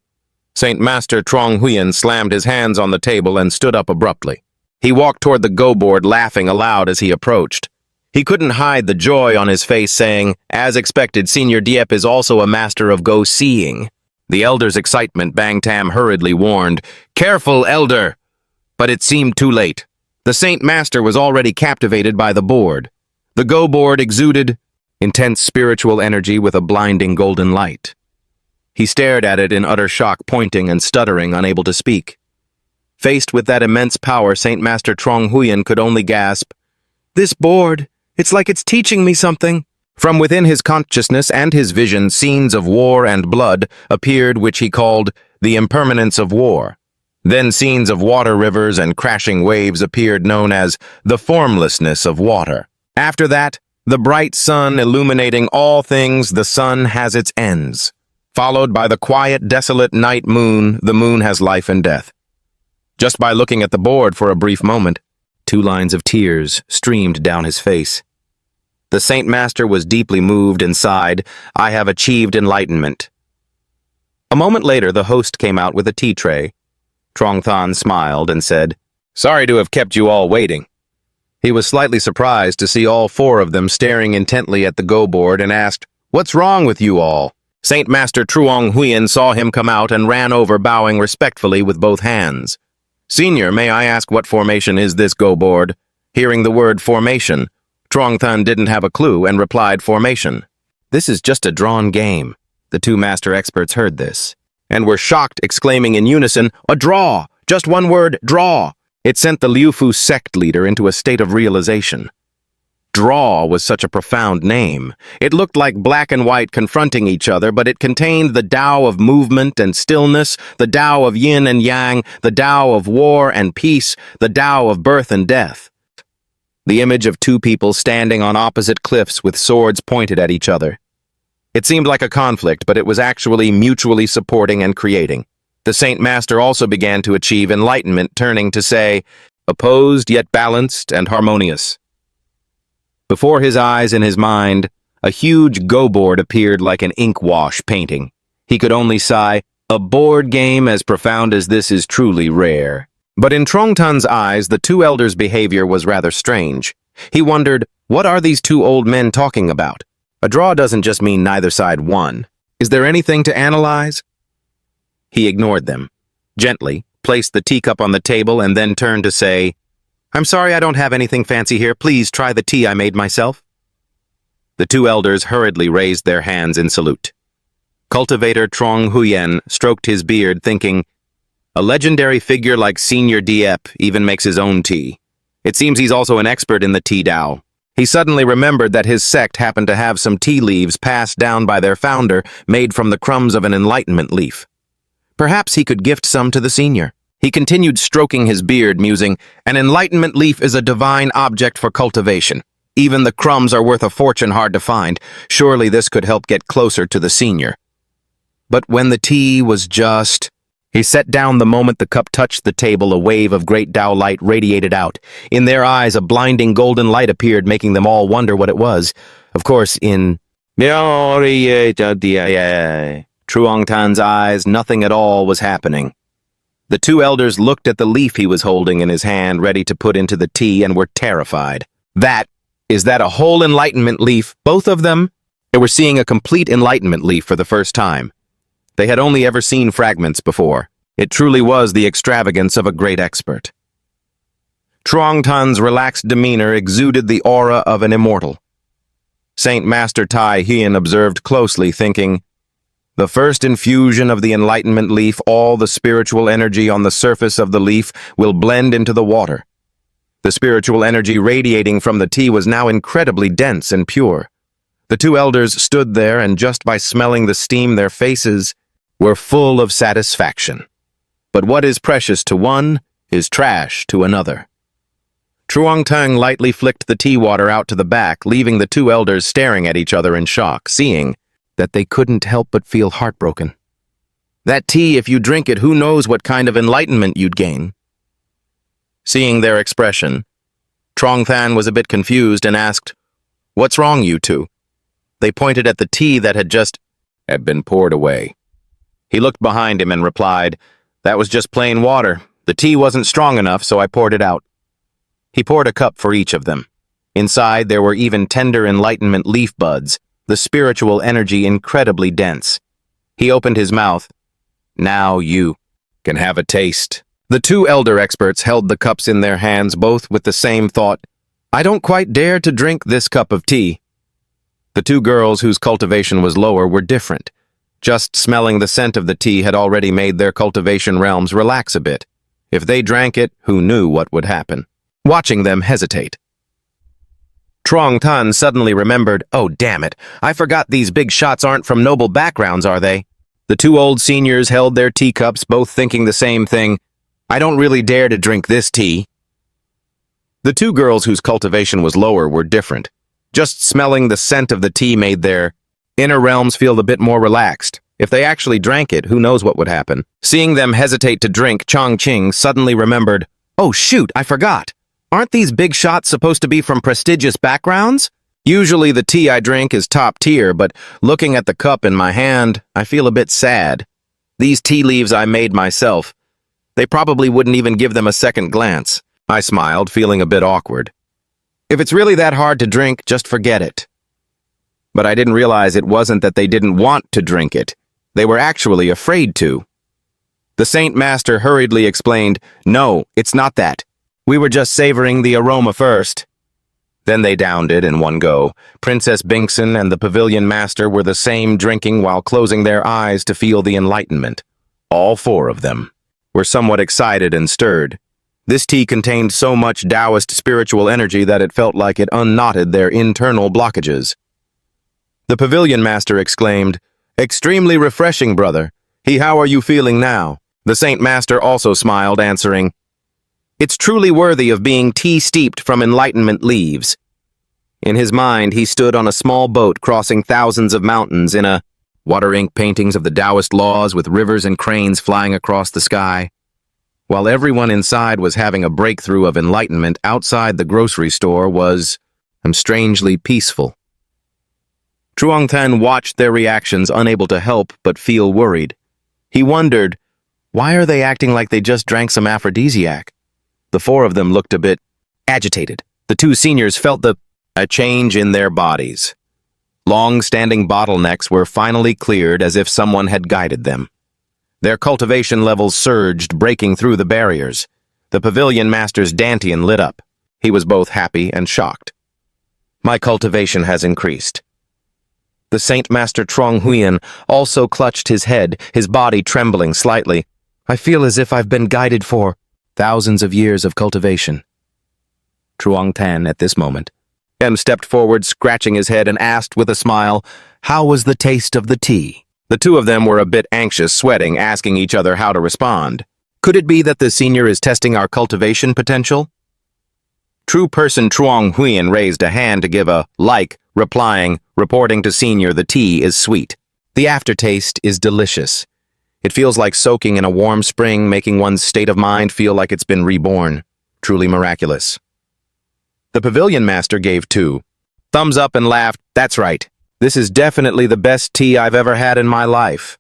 Saint Master Trong Huyen slammed his hands on the table and stood up abruptly. He walked toward the go board, laughing aloud as he approached. He couldn't hide the joy on his face, saying, As expected, Senior Diep is also a master of go-seeing. The elder's excitement, Bang Tam hurriedly warned, Careful, elder! But it seemed too late. The Saint Master was already captivated by the board. The Go board exuded intense spiritual energy with a blinding golden light. He stared at it in utter shock, pointing and stuttering, unable to speak. Faced with that immense power, Saint Master Trong Huyen could only gasp, This board, it's like it's teaching me something. From within his consciousness and his vision, scenes of war and blood appeared which he called the impermanence of war. Then scenes of water rivers and crashing waves appeared known as the formlessness of water. After that, the bright sun illuminating all things, the sun has its ends. Followed by the quiet, desolate night moon, the moon has life and death. Just by looking at the board for a brief moment, 2 lines of tears streamed down his face. The Saint Master was deeply moved and sighed, "I have achieved enlightenment." A moment later, the host came out with a tea tray. Trongthan smiled and said, "Sorry to have kept you all waiting." He was slightly surprised to see all 4 of them staring intently at the go board and asked, "What's wrong with you all?" Saint Master Truong Huyen saw him come out and ran over, bowing respectfully with both hands. "Senior, may I ask what formation is this go board?" Hearing the word formation, Trongthan didn't have a clue and replied, "Formation." "This is just a drawn game." The 2 master experts heard this and were shocked, exclaiming in unison, "A draw! Just one word, draw!" It sent the Liufu sect leader into a state of realization. Draw was such a profound name. It looked like black and white confronting each other, but it contained the Tao of movement and stillness, the Tao of yin and yang, the Tao of war and peace, the Tao of birth and death. The image of 2 people standing on opposite cliffs with swords pointed at each other. It seemed like a conflict, but it was actually mutually supporting and creating. The Saint Master also began to achieve enlightenment, turning to say, "Opposed yet balanced and harmonious." Before his eyes and his mind, a huge go board appeared like an ink wash painting. He could only sigh, "A board game as profound as this is truly rare." But in Trongtan's eyes, the 2 elders' behavior was rather strange. He wondered, what are these 2 old men talking about? A draw doesn't just mean neither side won. Is there anything to analyze? He ignored them, gently placed the teacup on the table, and then turned to say, "I'm sorry, I don't have anything fancy here. Please try the tea I made myself." The 2 elders hurriedly raised their hands in salute. Cultivator Trong Huyen stroked his beard, thinking, "A legendary figure like Senior Diep even makes his own tea. It seems he's also an expert in the tea Tao." He suddenly remembered that his sect happened to have some tea leaves passed down by their founder, made from the crumbs of an enlightenment leaf. Perhaps he could gift some to the senior. He continued stroking his beard, musing, "An enlightenment leaf is a divine object for cultivation. Even the crumbs are worth a fortune, hard to find. Surely this could help get closer to the senior." But when the tea was just... He set down the moment the cup touched the table. A wave of great Tao light radiated out. In their eyes, a blinding golden light appeared, making them all wonder what it was. Of course, in Truongtan's eyes, nothing at all was happening. The 2 elders looked at the leaf he was holding in his hand, ready to put into the tea, and were terrified. Is that a whole enlightenment leaf? Both of them? They were seeing a complete enlightenment leaf for the first time. They had only ever seen fragments before. It truly was the extravagance of a great expert. Trongtan's relaxed demeanor exuded the aura of an immortal. Saint Master Tai Hien observed closely, thinking, "The first infusion of the enlightenment leaf, all the spiritual energy on the surface of the leaf will blend into the water." The spiritual energy radiating from the tea was now incredibly dense and pure. The 2 elders stood there, and just by smelling the steam, their faces were full of satisfaction. But what is precious to one is trash to another. Truongtang lightly flicked the tea water out to the back, leaving the 2 elders staring at each other in shock, seeing that they couldn't help but feel heartbroken. That tea, if you drink it, who knows what kind of enlightenment you'd gain? Seeing their expression, Trongthan was a bit confused and asked, "What's wrong, you 2? They pointed at the tea that had been poured away. He looked behind him and replied, "That was just plain water. The tea wasn't strong enough, so I poured it out." He poured a cup for each of them. Inside, there were even tender enlightenment leaf buds, the spiritual energy incredibly dense. He opened his mouth. "Now you can have a taste." The 2 elder experts held the cups in their hands, both with the same thought, "I don't quite dare to drink this cup of tea." The 2 girls whose cultivation was lower were different. Just smelling the scent of the tea had already made their cultivation realms relax a bit. If they drank it, who knew what would happen? Watching them hesitate, Truong Tan suddenly remembered, oh damn it, I forgot these big shots aren't from noble backgrounds, are they? The two old seniors held their teacups, both thinking the same thing. I don't really dare to drink this tea. The two girls whose cultivation was lower were different. Just smelling the scent of the tea made their inner realms feel a bit more relaxed. If they actually drank it, who knows what would happen? Seeing them hesitate to drink, Chongqing suddenly remembered, oh shoot, I forgot. Aren't these big shots supposed to be from prestigious backgrounds? Usually the tea I drink is top tier, but looking at the cup in my hand, I feel a bit sad. These tea leaves I made myself. They probably wouldn't even give them a second glance. I smiled, feeling a bit awkward. If it's really that hard to drink, just forget it. But I didn't realize it wasn't that they didn't want to drink it. They were actually afraid to. The Saint Master hurriedly explained, no, it's not that. We were just savoring the aroma first. Then they downed it in one go. Princess Binkson and the Pavilion Master were the same, drinking while closing their eyes to feel the enlightenment. All four of them were somewhat excited and stirred. This tea contained so much Taoist spiritual energy that it felt like it unknotted their internal blockages. The Pavilion Master exclaimed, extremely refreshing, brother. How are you feeling now? The Saint Master also smiled, answering, it's truly worthy of being tea steeped from enlightenment leaves. In his mind, he stood on a small boat crossing thousands of mountains in a water ink paintings of the Taoist laws with rivers and cranes flying across the sky. While everyone inside was having a breakthrough of enlightenment, outside the grocery store was strangely peaceful. Truong Tan watched their reactions, unable to help but feel worried. He wondered, why are they acting like they just drank some aphrodisiac? The four of them looked a bit agitated. The two seniors felt a change in their bodies. Long-standing bottlenecks were finally cleared as if someone had guided them. Their cultivation levels surged, breaking through the barriers. The Pavilion Master's dantian lit up. He was both happy and shocked. My cultivation has increased. The Saint Master Trong Huyen also clutched his head, his body trembling slightly. I feel as if I've been guided for thousands of years of cultivation. Truong Tan, at this moment, stepped forward, scratching his head, and asked with a smile, how was the taste of the tea? The two of them were a bit anxious, sweating, asking each other how to respond. Could it be that the senior is testing our cultivation potential? True person Truong Huyen raised a hand to give a like, reporting to senior the tea is sweet. The aftertaste is delicious. It feels like soaking in a warm spring, making one's state of mind feel like it's been reborn. Truly miraculous. The Pavilion Master gave two thumbs up and laughed. That's right. This is definitely the best tea I've ever had in my life.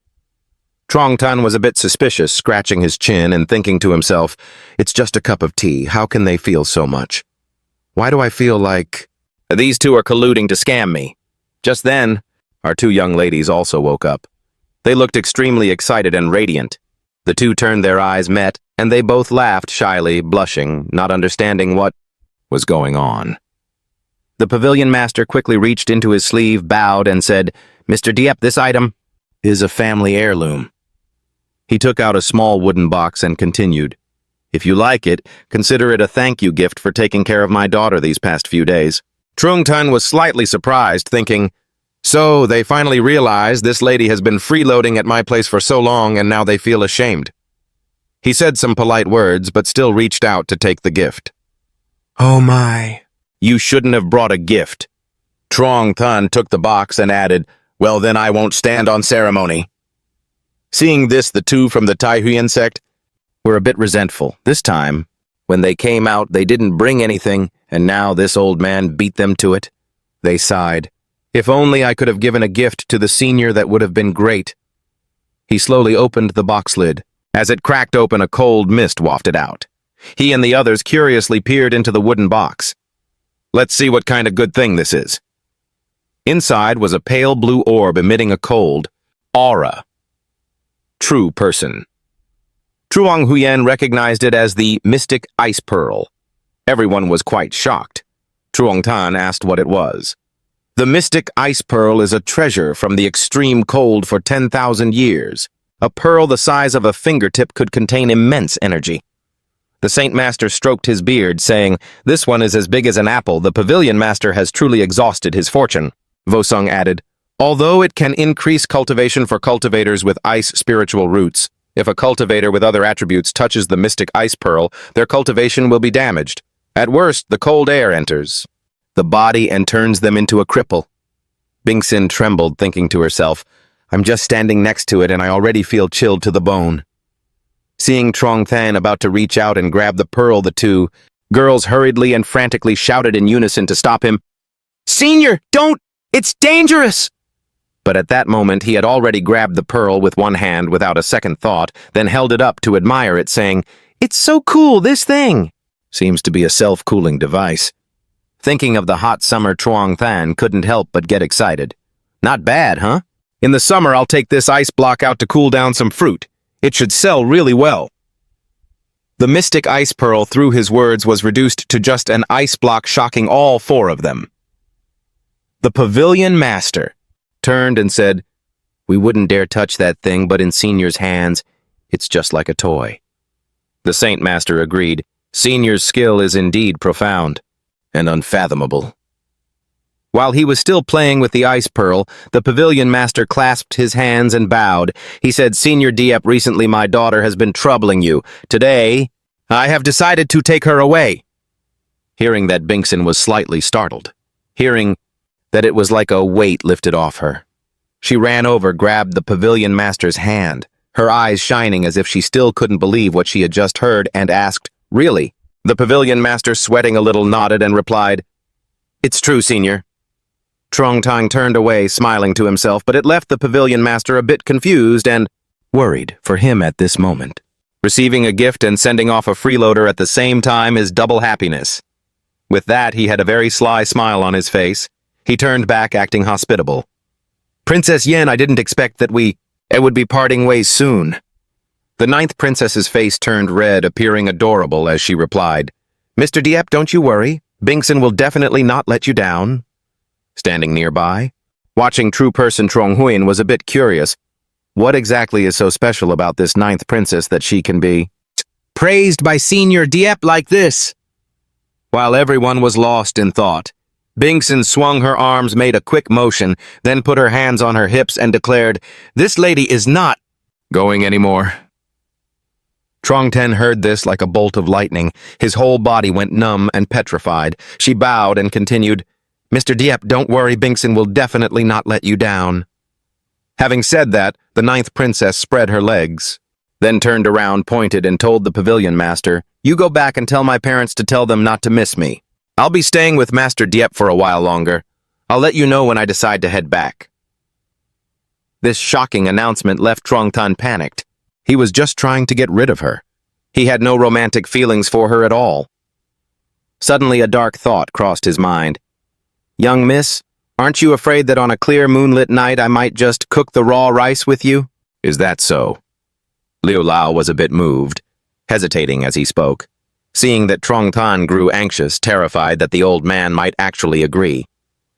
Truong Tan was a bit suspicious, scratching his chin and thinking to himself, it's just a cup of tea. How can they feel so much? Why do I feel like these two are colluding to scam me? Just then, our two young ladies also woke up. They looked extremely excited and radiant. The two turned their eyes, met, and they both laughed shyly, blushing, not understanding what was going on. The Pavilion Master quickly reached into his sleeve, bowed, and said, Mr. Diep, this item is a family heirloom. He took out a small wooden box and continued, if you like it, consider it a thank you gift for taking care of my daughter these past few days. Truong Tan was slightly surprised, thinking, so they finally realized this lady has been freeloading at my place for so long and now they feel ashamed. He said some polite words but still reached out to take the gift. Oh my. You shouldn't have brought a gift. Truong Tan took the box and added, well then I won't stand on ceremony. Seeing this, the two from the Taihuyan sect were a bit resentful. This time, when they came out, they didn't bring anything, and now this old man beat them to it. They sighed. If only I could have given a gift to the senior, that would have been great. He slowly opened the box lid. As it cracked open, a cold mist wafted out. He and the others curiously peered into the wooden box. Let's see what kind of good thing this is. Inside was a pale blue orb emitting a cold aura. True person. Truong Huyen recognized it as the mystic ice pearl. Everyone was quite shocked. Truong Tan asked what it was. The mystic ice pearl is a treasure from the extreme cold for 10,000 years. A pearl the size of a fingertip could contain immense energy. The Saint Master stroked his beard, saying, "This one is as big as an apple. The Pavilion Master has truly exhausted his fortune." Vosung added, "Although it can increase cultivation for cultivators with ice spiritual roots, if a cultivator with other attributes touches the mystic ice pearl, their cultivation will be damaged. At worst, the cold air enters the body and turns them into a cripple." Bingsin trembled, thinking to herself, "I'm just standing next to it and I already feel chilled to the bone." Seeing Trong Than about to reach out and grab the pearl, the two girls hurriedly and frantically shouted in unison to stop him, "Senior, don't! It's dangerous!" But at that moment, he had already grabbed the pearl with one hand without a second thought, then held it up to admire it, saying, "It's so cool, this thing!" Seems to be a self-cooling device. Thinking of the hot summer, Trong Than couldn't help but get excited. "Not bad, huh? In the summer, I'll take this ice block out to cool down some fruit. It should sell really well." The mystic ice pearl, through his words, was reduced to just an ice block, shocking all four of them. The Pavilion Master turned and said, "We wouldn't dare touch that thing, but in Senior's hands, it's just like a toy." The Saint Master agreed. Senior's skill is indeed profound and unfathomable. While he was still playing with the ice pearl, the Pavilion Master clasped his hands and bowed. He said, "Senior Diep, recently my daughter has been troubling you. Today, I have decided to take her away." Hearing that, Bingsin was slightly startled. Hearing that, it was like a weight lifted off her. She ran over, grabbed the Pavilion Master's hand, her eyes shining as if she still couldn't believe what she had just heard, and asked, "Really?" The Pavilion Master, sweating a little, nodded and replied, "It's true, Senior." Trong Tang turned away, smiling to himself, but it left the Pavilion Master a bit confused and worried for him at this moment. Receiving a gift and sending off a freeloader at the same time is double happiness. With that, he had a very sly smile on his face. He turned back, acting hospitable. "Princess Yen, I didn't expect that we would be parting ways soon." The ninth princess's face turned red, appearing adorable as she replied, "Mr. Diep, don't you worry. Bingsin will definitely not let you down." Standing nearby, watching true person Trong Huyen was a bit curious. What exactly is so special about this ninth princess that she can be praised by Senior Diep like this? While everyone was lost in thought, Bingsin swung her arms, made a quick motion, then put her hands on her hips and declared, "This lady is not going anymore." Trong Ten heard this like a bolt of lightning. His whole body went numb and petrified. She bowed and continued, "Mr. Diep, don't worry, Bingsin will definitely not let you down." Having said that, the ninth princess spread her legs, then turned around, pointed, and told the Pavilion Master, "You go back and tell my parents to tell them not to miss me. I'll be staying with Master Diep for a while longer. I'll let you know when I decide to head back." This shocking announcement left Trong Tan panicked. He was just trying to get rid of her. He had no romantic feelings for her at all. Suddenly, a dark thought crossed his mind. "Young miss, aren't you afraid that on a clear moonlit night I might just cook the raw rice with you?" "Is that so?" Liu Lao was a bit moved, hesitating as he spoke, seeing that Trong Tan grew anxious, terrified that the old man might actually agree.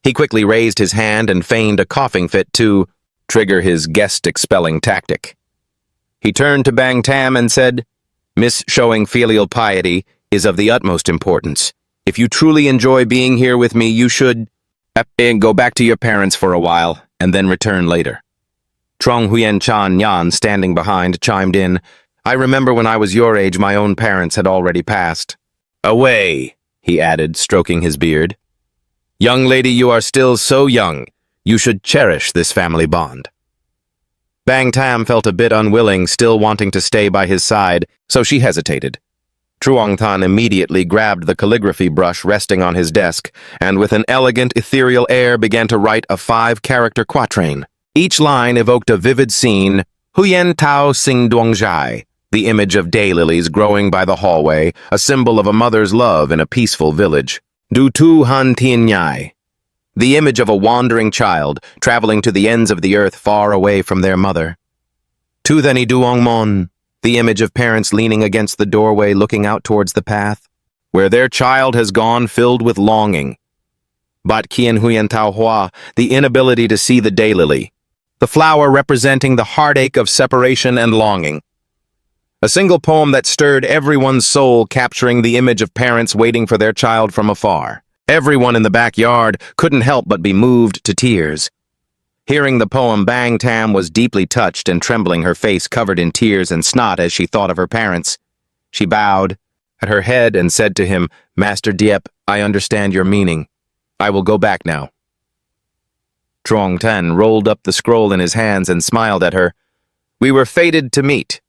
He quickly raised his hand and feigned a coughing fit to trigger his guest-expelling tactic. He turned to Bang Tam and said, "Miss, showing filial piety is of the utmost importance. If you truly enjoy being here with me, you should go back to your parents for a while and then return later." Trong Huyen Chan Yan, standing behind, chimed in, "I remember when I was your age, my own parents had already passed." "Away," he added, stroking his beard. "Young lady, you are still so young. You should cherish this family bond." Bang Tam felt a bit unwilling, still wanting to stay by his side, so she hesitated. Truong Tan immediately grabbed the calligraphy brush resting on his desk, and with an elegant, ethereal air began to write a 5-character quatrain. Each line evoked a vivid scene, Huyen Tao Sing Duong Zhai, the image of daylilies growing by the hallway, a symbol of a mother's love in a peaceful village. Du Tu Han Tien Nhai, the image of a wandering child traveling to the ends of the earth far away from their mother. Tu Theni Duong Mon, the image of parents leaning against the doorway looking out towards the path, where their child has gone filled with longing. Bat Kien Huyen Tao Hua, the inability to see the daylily, the flower representing the heartache of separation and longing. A single poem that stirred everyone's soul, capturing the image of parents waiting for their child from afar. Everyone in the backyard couldn't help but be moved to tears. Hearing the poem, Bang Tam was deeply touched and trembling, her face covered in tears and snot as she thought of her parents. She bowed at her head and said to him, "Master Diep, I understand your meaning. I will go back now." Trong Tan rolled up the scroll in his hands and smiled at her. "We were fated to meet."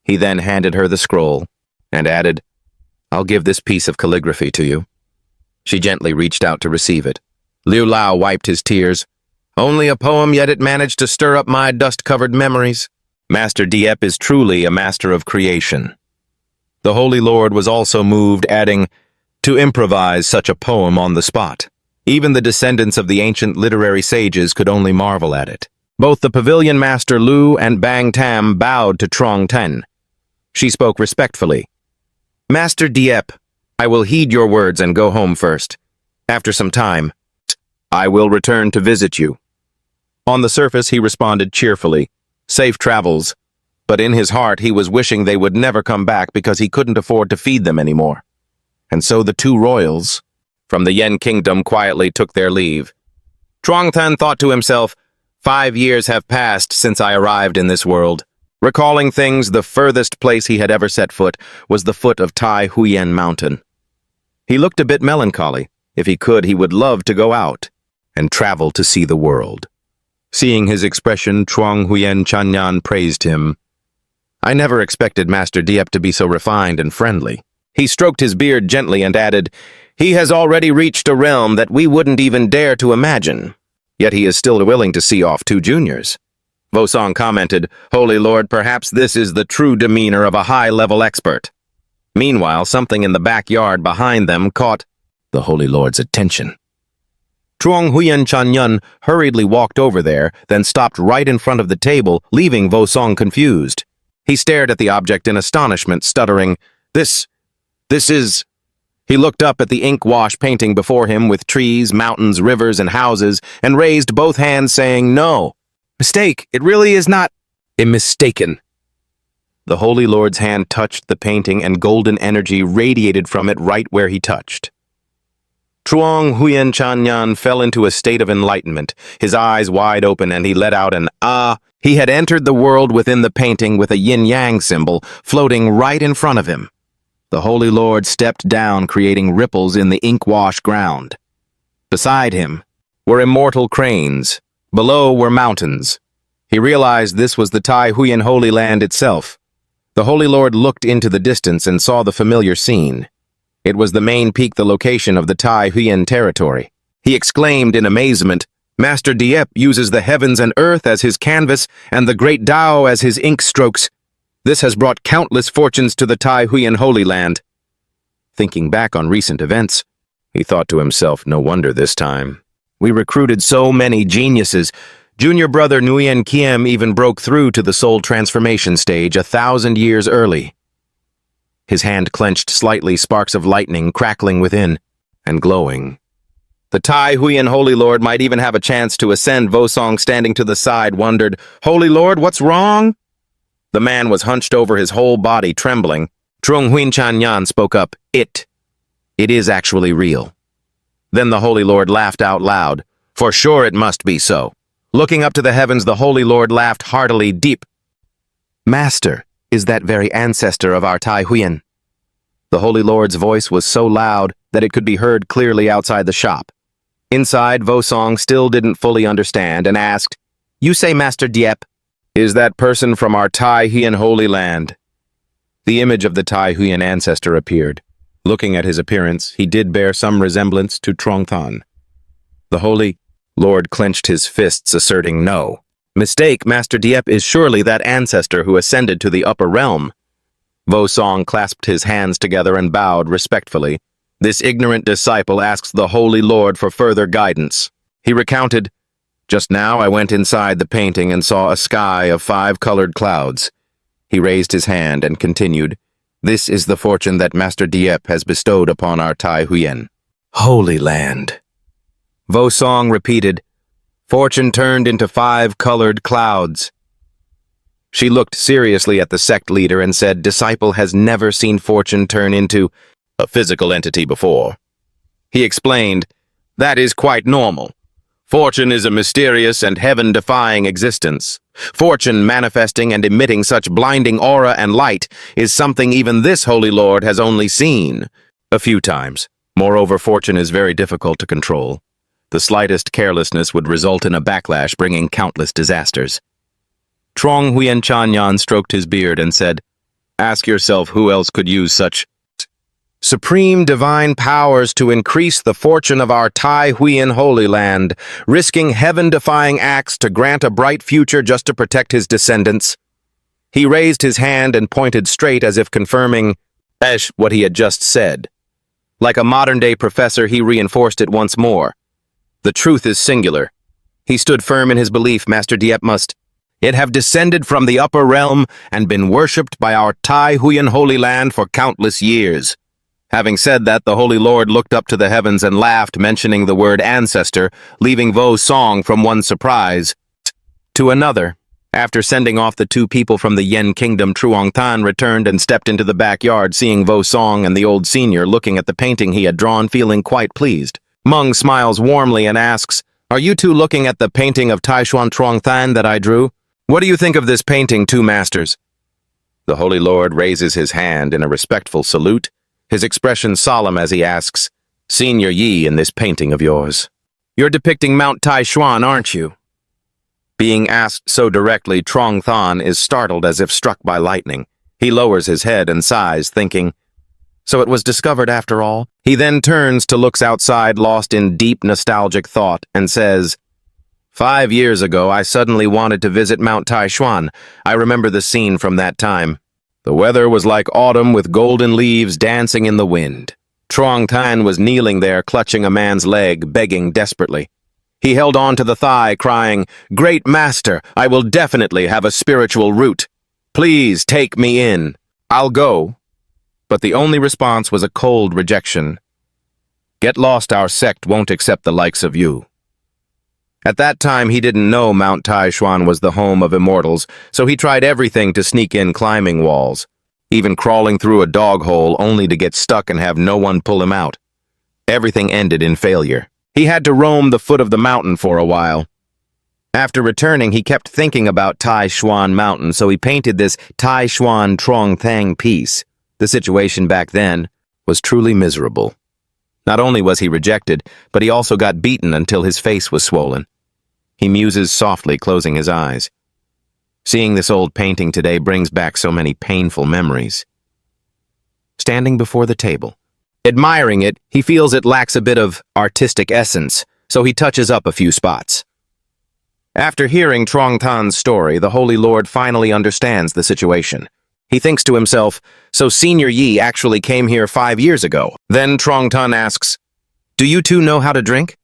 He then handed her the scroll and added, "I'll give this piece of calligraphy to you." She gently reached out to receive it. Liu Lao wiped his tears. "Only a poem, yet it managed to stir up my dust-covered memories." Master Diep is truly a master of creation. The Holy Lord was also moved, adding, "To improvise such a poem on the spot. Even the descendants of the ancient literary sages could only marvel at it." Both the pavilion master Lu and Bang Tam bowed to Trong Ten. She spoke respectfully. "Master Diep, I will heed your words and go home first. After some time, I will return to visit you." On the surface, he responded cheerfully, "Safe travels," but in his heart he was wishing they would never come back because he couldn't afford to feed them anymore. And so the two royals from the Yen Kingdom quietly took their leave. Trong Tan thought to himself, 5 years have passed since I arrived in this world. Recalling things, the furthest place he had ever set foot was the foot of Tai Huyen Mountain. He looked a bit melancholy. If he could, he would love to go out and travel to see the world. Seeing his expression, Chuang Huyen Chanyan praised him. "I never expected Master Diep to be so refined and friendly." He stroked his beard gently and added, "He has already reached a realm that we wouldn't even dare to imagine. Yet he is still willing to see off 2 juniors. Vosong commented, "Holy Lord, perhaps this is the true demeanor of a high-level expert." Meanwhile, something in the backyard behind them caught the Holy Lord's attention. Chuang Huyen Chanyan hurriedly walked over there, then stopped right in front of the table, leaving Vosong confused. He stared at the object in astonishment, stuttering, This is... He looked up at the ink wash painting before him with trees, mountains, rivers, and houses, and raised both hands saying, "No. Mistake, it really is not mistaken." The Holy Lord's hand touched the painting and golden energy radiated from it right where he touched. Chuang Huyen Chanyan fell into a state of enlightenment, his eyes wide open, and he let out an "ah." He had entered the world within the painting with a yin-yang symbol floating right in front of him. The Holy Lord stepped down, creating ripples in the ink-wash ground. Beside him were immortal cranes. Below were mountains. He realized this was the Tai Huyen Holy Land itself. The Holy Lord looked into the distance and saw the familiar scene. It was the main peak, the location of the Tai Huyen territory. He exclaimed in amazement, "Master Diep uses the heavens and earth as his canvas and the great Tao as his ink strokes. This has brought countless fortunes to the Tai Huyen Holy Land." Thinking back on recent events, he thought to himself, no wonder this time. We recruited so many geniuses. Junior brother Nguyen Kiem even broke through to the soul transformation stage 1,000 years early. His hand clenched slightly, sparks of lightning crackling within and glowing. The Tai Huyen Holy Lord might even have a chance to ascend. Vosong, standing to the side, wondered, "Holy Lord, what's wrong?" The man was hunched over, his whole body trembling. Trung Huyen Chanyan spoke up, It is actually real." Then the Holy Lord laughed out loud. "For sure it must be so." Looking up to the heavens, the Holy Lord laughed heartily, deep. "Master is that very ancestor of our Tai Huyen." The Holy Lord's voice was so loud that it could be heard clearly outside the shop. Inside, Vosong still didn't fully understand and asked, "You say Master Diep is that person from our Tai Huyen Holy Land?" The image of the Tai Huyen ancestor appeared. Looking at his appearance, he did bear some resemblance to Trong Tan. The Holy Lord clenched his fists, asserting, "No. Mistake, Master Diep is surely that ancestor who ascended to the upper realm." Vosong clasped his hands together and bowed respectfully. This ignorant disciple asks the Holy Lord for further guidance. He recounted, "Just now I went inside the painting and saw a sky of 5 colored clouds." He raised his hand and continued, "This is the fortune that Master Diep has bestowed upon our Tai Huyen Holy Land." Vosong repeated, "Fortune turned into 5 colored clouds." She looked seriously at the sect leader and said, "Disciple has never seen fortune turn into a physical entity before." He explained, "That is quite normal. Fortune is a mysterious and heaven-defying existence. Fortune manifesting and emitting such blinding aura and light is something even this Holy Lord has only seen a few times. Moreover, fortune is very difficult to control. The slightest carelessness would result in a backlash, bringing countless disasters." Trong Huyen Chanyan stroked his beard and said, "Ask yourself who else could use such supreme divine powers to increase the fortune of our Tai Huyen Holy Land, risking heaven-defying acts to grant a bright future just to protect his descendants." He raised his hand and pointed straight as if confirming what he had just said. Like a modern-day professor, he reinforced it once more. "The truth is singular." He stood firm in his belief, Master Diep must it have descended from the upper realm and been worshipped by our Tai Huyen Holy Land for countless years. Having said that, the Holy Lord looked up to the heavens and laughed, mentioning the word ancestor, leaving Vo's song from one surprise to another. After sending off the two people from the Yen Kingdom, Truong Tan returned and stepped into the backyard, seeing Vo Song and the old senior looking at the painting he had drawn, feeling quite pleased. Meng smiles warmly and asks, "Are you two looking at the painting of Taishuan Truong Tan that I drew? What do you think of this painting, two masters?" The Holy Lord raises his hand in a respectful salute, his expression solemn as he asks, "Senior Yi, in this painting of yours, you're depicting Mount Taishuan, aren't you?" Being asked so directly, Trong Than is startled as if struck by lightning. He lowers his head and sighs, thinking, "So it was discovered after all?" He then turns to looks outside, lost in deep nostalgic thought, and says, 5 years ago, I suddenly wanted to visit Mount Taishuan. I remember the scene from that time. The weather was like autumn with golden leaves dancing in the wind. Trong Tan was kneeling there, clutching a man's leg, begging desperately. He held on to the thigh, crying, "Great Master, I will definitely have a spiritual root. Please take me in. I'll go." But the only response was a cold rejection. "Get lost, our sect won't accept the likes of you." At that time, he didn't know Mount Taishuan was the home of immortals, so he tried everything to sneak in, climbing walls, even crawling through a dog hole only to get stuck and have no one pull him out. Everything ended in failure. He had to roam the foot of the mountain for a while. After returning, he kept thinking about Taishuan Mountain, so he painted this Taishuan Trong Thang piece. The situation back then was truly miserable. Not only was he rejected, but he also got beaten until his face was swollen. He muses softly, closing his eyes. Seeing this old painting today brings back so many painful memories. Standing before the table, admiring it, he feels it lacks a bit of artistic essence, so he touches up a few spots. After hearing Trong Tan's story, the Holy Lord finally understands the situation. He thinks to himself, so Senior Yi actually came here 5 years ago. Then Trong Tan asks, "Do you two know how to drink?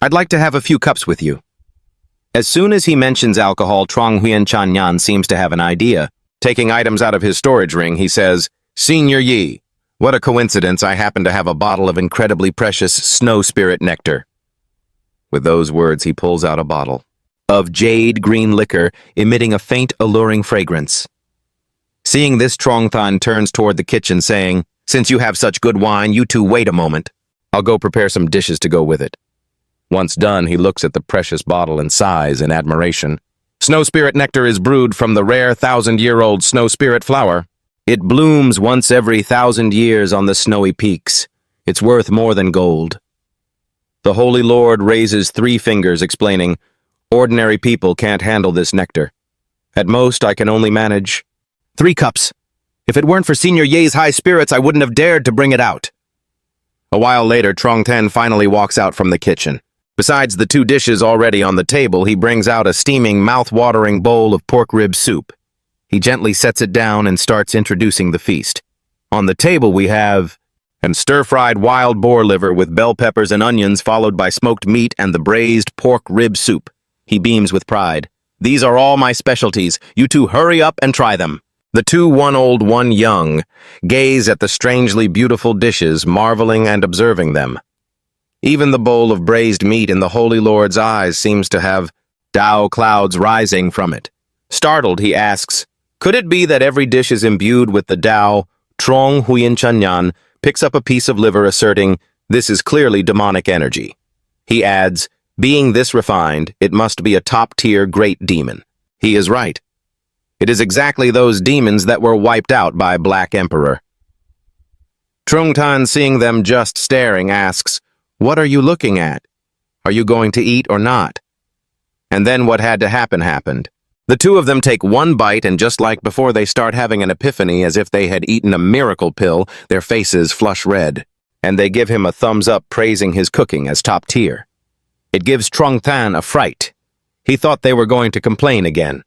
I'd like to have a few cups with you." As soon as he mentions alcohol, Trong Huyen Chanyan seems to have an idea. Taking items out of his storage ring, he says, "Senior Yi, what a coincidence I happen to have a bottle of incredibly precious snow spirit nectar." With those words, he pulls out a bottle of jade green liquor, emitting a faint, alluring fragrance. Seeing this, Trong Tan turns toward the kitchen, saying, "Since you have such good wine, you two wait a moment. I'll go prepare some dishes to go with it." Once done, he looks at the precious bottle and sighs in admiration. Snow spirit nectar is brewed from the rare 1,000-year-old snow spirit flower. It blooms once every 1,000 years on the snowy peaks. It's worth more than gold. The Holy Lord raises 3 fingers, explaining, "Ordinary people can't handle this nectar. At most, I can only manage 3 cups. If it weren't for Senior Ye's high spirits, I wouldn't have dared to bring it out." A while later, Trong Tan finally walks out from the kitchen. Besides the 2 dishes already on the table, he brings out a steaming, mouth-watering bowl of pork rib soup. He gently sets it down and starts introducing the feast. On the table we have stir-fried wild boar liver with bell peppers and onions, followed by smoked meat and the braised pork rib soup. He beams with pride. "These are all my specialties. You two hurry up and try them." The 2, one old, one young, gaze at the strangely beautiful dishes, marveling and observing them. Even the bowl of braised meat in the Holy Lord's eyes seems to have Tao clouds rising from it. Startled, he asks, could it be that every dish is imbued with the Tao, Trong Huyen Chanyan, picks up a piece of liver asserting, this is clearly demonic energy. He adds, being this refined, it must be a top-tier great demon. He is right. It is exactly those demons that were wiped out by Black Emperor. Trung Tan, seeing them just staring, asks, what are you looking at? Are you going to eat or not? And then what had to happen happened. The two of them take one bite, and just like before, they start having an epiphany as if they had eaten a miracle pill, their faces flush red. And they give him a thumbs up praising his cooking as top tier. It gives Trung Tan a fright. He thought they were going to complain again.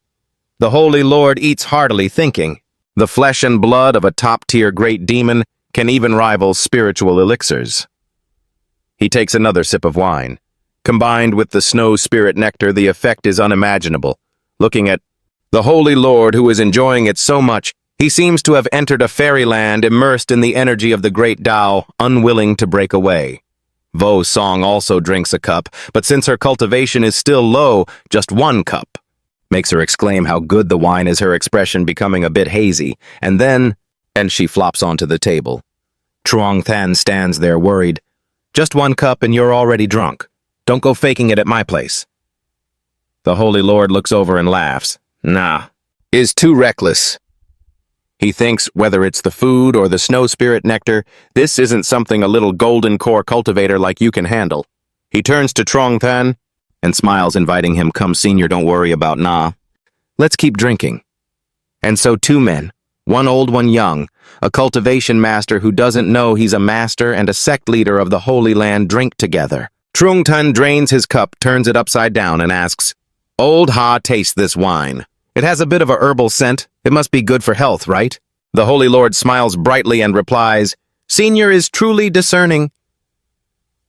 The Holy Lord eats heartily, thinking, the flesh and blood of a top-tier great demon can even rival spiritual elixirs. He takes another sip of wine. Combined with the snow spirit nectar, the effect is unimaginable. Looking at the Holy Lord, who is enjoying it so much, he seems to have entered a fairyland immersed in the energy of the great Tao, unwilling to break away. Vo Song also drinks a cup, but since her cultivation is still low, just one cup. Makes her exclaim how good the wine is, her expression becoming a bit hazy, and she flops onto the table. Truong Than stands there worried. Just one cup and you're already drunk. Don't go faking it at my place. The Holy Lord looks over and laughs. Nah, is too reckless. He thinks whether it's the food or the snow spirit nectar, this isn't something a little golden core cultivator like you can handle. He turns to Truong Than and smiles, inviting him, come senior, don't worry about nah. Let's keep drinking. And so two men, one old, one young, a cultivation master who doesn't know he's a master and a sect leader of the Holy Land drink together. Truong Than drains his cup, turns it upside down and asks, Old Ha, taste this wine. It has a bit of a herbal scent. It must be good for health, right? The Holy Lord smiles brightly and replies, Senior is truly discerning.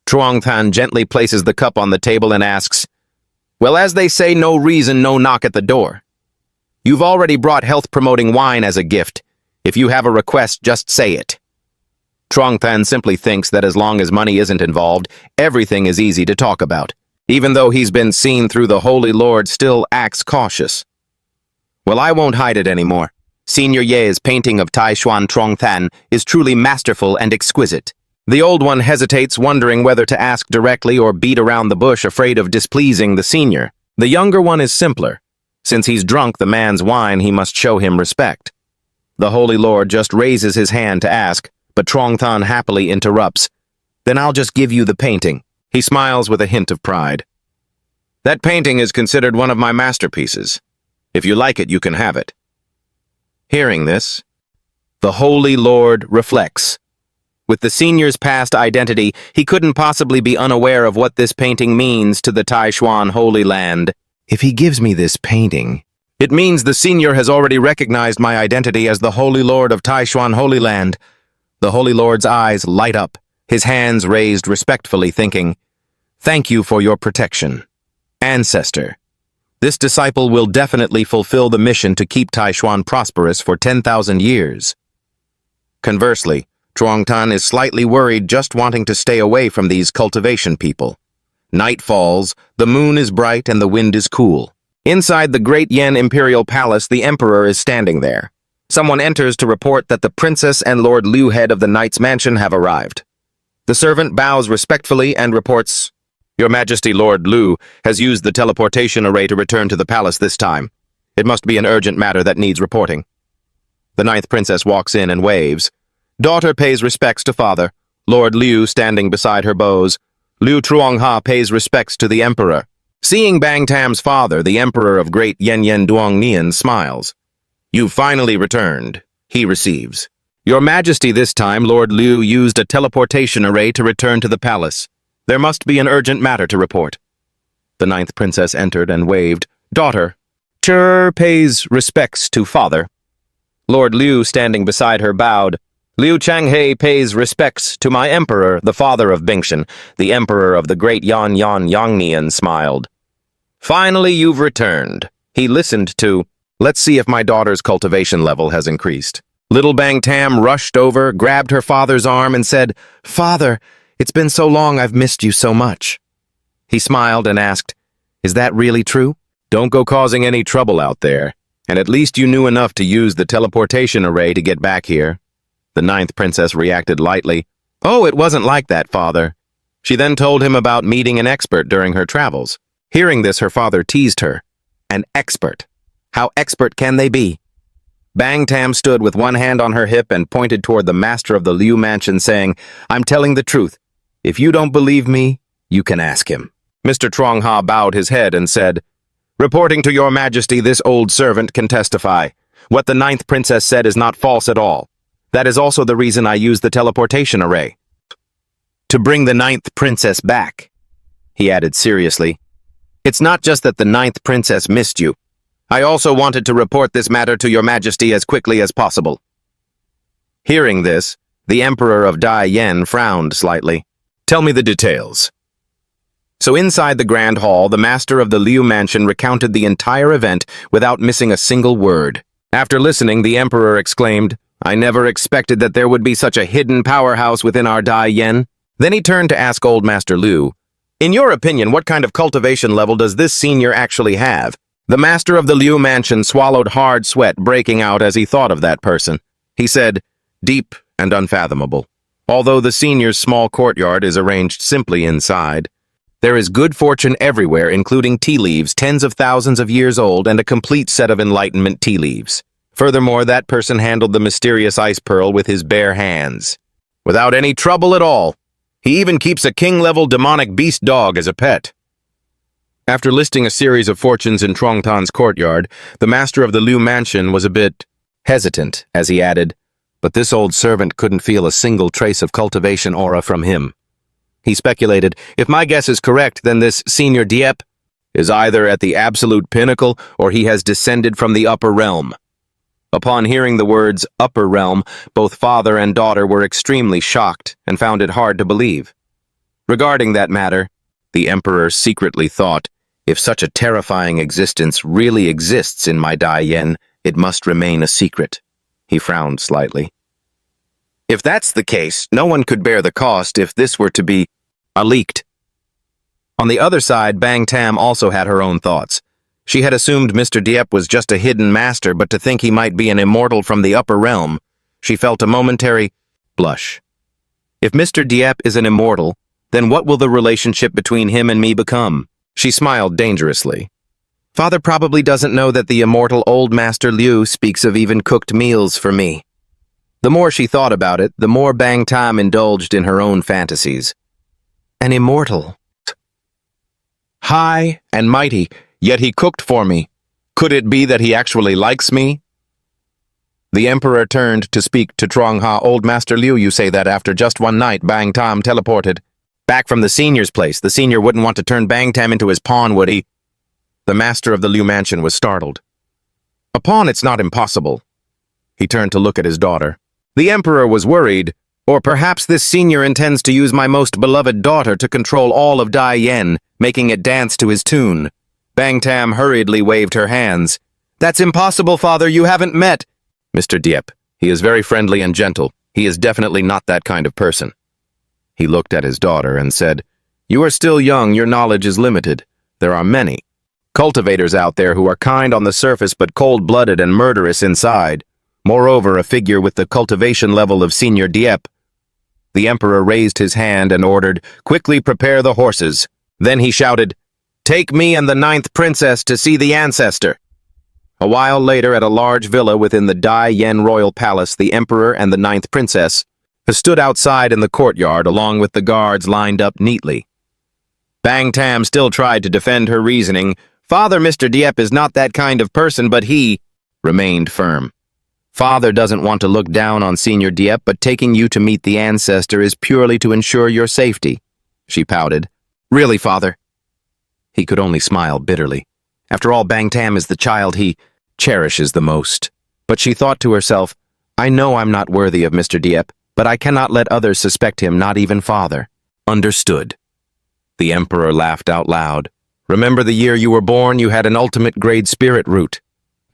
Truong Than gently places the cup on the table and asks, well, as they say, no reason, no knock at the door. You've already brought health-promoting wine as a gift. If you have a request, just say it. Truong Than simply thinks that as long as money isn't involved, everything is easy to talk about. Even though he's been seen through, the Holy Lord still acts cautious. Well, I won't hide it anymore. Senior Ye's painting of Tai Xuan Truong Than is truly masterful and exquisite. The old one hesitates, wondering whether to ask directly or beat around the bush, afraid of displeasing the senior. The younger one is simpler. Since he's drunk the man's wine, he must show him respect. The Holy Lord just raises his hand to ask, but Truong Than happily interrupts. Then I'll just give you the painting. He smiles with a hint of pride. That painting is considered one of my masterpieces. If you like it, you can have it. Hearing this, the Holy Lord reflects. With the senior's past identity, he couldn't possibly be unaware of what this painting means to the Tai Xuan Holy Land. If he gives me this painting, it means the senior has already recognized my identity as the Holy Lord of Tai Xuan Holy Land. The Holy Lord's eyes light up, his hands raised respectfully, thinking, thank you for your protection. Ancestor, this disciple will definitely fulfill the mission to keep Tai Xuan prosperous for 10,000 years. Conversely, Truong Than is slightly worried, just wanting to stay away from these cultivation people. Night falls, the moon is bright and the wind is cool. Inside the Great Yen Imperial Palace, the Emperor is standing there. Someone enters to report that the Princess and Lord Liu, head of the Knight's Mansion, have arrived. The servant bows respectfully and reports, Your Majesty, Lord Liu has used the teleportation array to return to the palace this time. It must be an urgent matter that needs reporting. The ninth princess walks in and waves. Daughter pays respects to father. Lord Liu standing beside her bows. Liu Truong-ha pays respects to the emperor. Seeing Bang Tam's father, the emperor of Great Yen Yen Duong Nian, smiles. You've finally returned. He receives. Your Majesty, this time Lord Liu used a teleportation array to return to the palace. There must be an urgent matter to report. The ninth princess entered and waved. Daughter. Chur pays respects to father. Lord Liu standing beside her bowed. Liu Changhe pays respects to my emperor, the father of Bingshan. The emperor of the great Yan Yan Yangnian smiled. Finally, you've returned. He listened to, let's see if my daughter's cultivation level has increased. Little Bang Tam rushed over, grabbed her father's arm and said, Father, it's been so long, I've missed you so much. He smiled and asked, is that really true? Don't go causing any trouble out there. And at least you knew enough to use the teleportation array to get back here. The ninth princess reacted lightly. Oh, it wasn't like that, father. She then told him about meeting an expert during her travels. Hearing this, her father teased her. An expert? How expert can they be? Bang Tam stood with one hand on her hip and pointed toward the master of the Liu mansion, saying, I'm telling the truth. If you don't believe me, you can ask him. Mr. Truong-ha bowed his head and said, Reporting to your majesty, this old servant can testify. What the ninth princess said is not false at all. That is also the reason I used the teleportation array. To bring the ninth princess back, he added seriously. It's not just that the ninth princess missed you. I also wanted to report this matter to your majesty as quickly as possible. Hearing this, the emperor of Dai Yen frowned slightly. Tell me the details. So inside the grand hall, the master of the Liu mansion recounted the entire event without missing a single word. After listening, the emperor exclaimed, I never expected that there would be such a hidden powerhouse within our Dai Yen. Then he turned to ask Old Master Liu, In your opinion, what kind of cultivation level does this senior actually have? The master of the Liu mansion swallowed hard sweat breaking out as he thought of that person. He said, Deep and unfathomable. Although the senior's small courtyard is arranged simply inside, there is good fortune everywhere, including tea leaves tens of thousands of years old and a complete set of enlightenment tea leaves. Furthermore, that person handled the mysterious ice pearl with his bare hands, without any trouble at all. He even keeps a king-level demonic beast dog as a pet. After listing a series of fortunes in Truong-tan's courtyard, the master of the Liu mansion was a bit hesitant as he added, but this old servant couldn't feel a single trace of cultivation aura from him. He speculated, if my guess is correct, then this Senior Diep is either at the absolute pinnacle or he has descended from the upper realm. Upon hearing the words upper realm, both father and daughter were extremely shocked and found it hard to believe. Regarding that matter, the emperor secretly thought, if such a terrifying existence really exists in my Dai Yen, it must remain a secret. He frowned slightly. If that's the case, no one could bear the cost if this were to be leaked. On the other side, Bang Tam also had her own thoughts. She had assumed Mr. Diep was just a hidden master, but to think he might be an immortal from the upper realm, she felt a momentary blush. If Mr. Diep is an immortal, then what will the relationship between him and me become? She smiled dangerously. Father probably doesn't know that the immortal old Master Liu speaks of even cooked meals for me. The more she thought about it, the more Bang Tam indulged in her own fantasies. An immortal. High and mighty, yet he cooked for me. Could it be that he actually likes me? The emperor turned to speak to Truong-ha. Old Master Liu, you say that after just one night, Bang Tam teleported back from the senior's place. The senior wouldn't want to turn Bang Tam into his pawn, would he? The master of the Liu mansion was startled. A pawn, it's not impossible. He turned to look at his daughter. The emperor was worried, or perhaps this senior intends to use my most beloved daughter to control all of Dai Yen, making it dance to his tune. Bang Tam hurriedly waved her hands. That's impossible, father, you haven't met Mr. Diep. He is very friendly and gentle. He is definitely not that kind of person. He looked at his daughter and said, You are still young, your knowledge is limited. There are many cultivators out there who are kind on the surface but cold-blooded and murderous inside. Moreover, a figure with the cultivation level of Senior Diep. The emperor raised his hand and ordered, Quickly prepare the horses. Then he shouted, Take me and the ninth princess to see the ancestor. A while later, at a large villa within the Dai Yen royal palace, the emperor and the ninth princess stood outside in the courtyard along with the guards lined up neatly. Bang Tam still tried to defend her reasoning. Father, Mr. Diep is not that kind of person, but he remained firm. Father doesn't want to look down on Senior Diep, but taking you to meet the ancestor is purely to ensure your safety. She pouted. Really, father? He could only smile bitterly. After all, Bang Tam is the child he cherishes the most. But she thought to herself, I know I'm not worthy of Mr. Diep, but I cannot let others suspect him, not even father. Understood. The emperor laughed out loud. Remember the year you were born, you had an ultimate grade spirit root.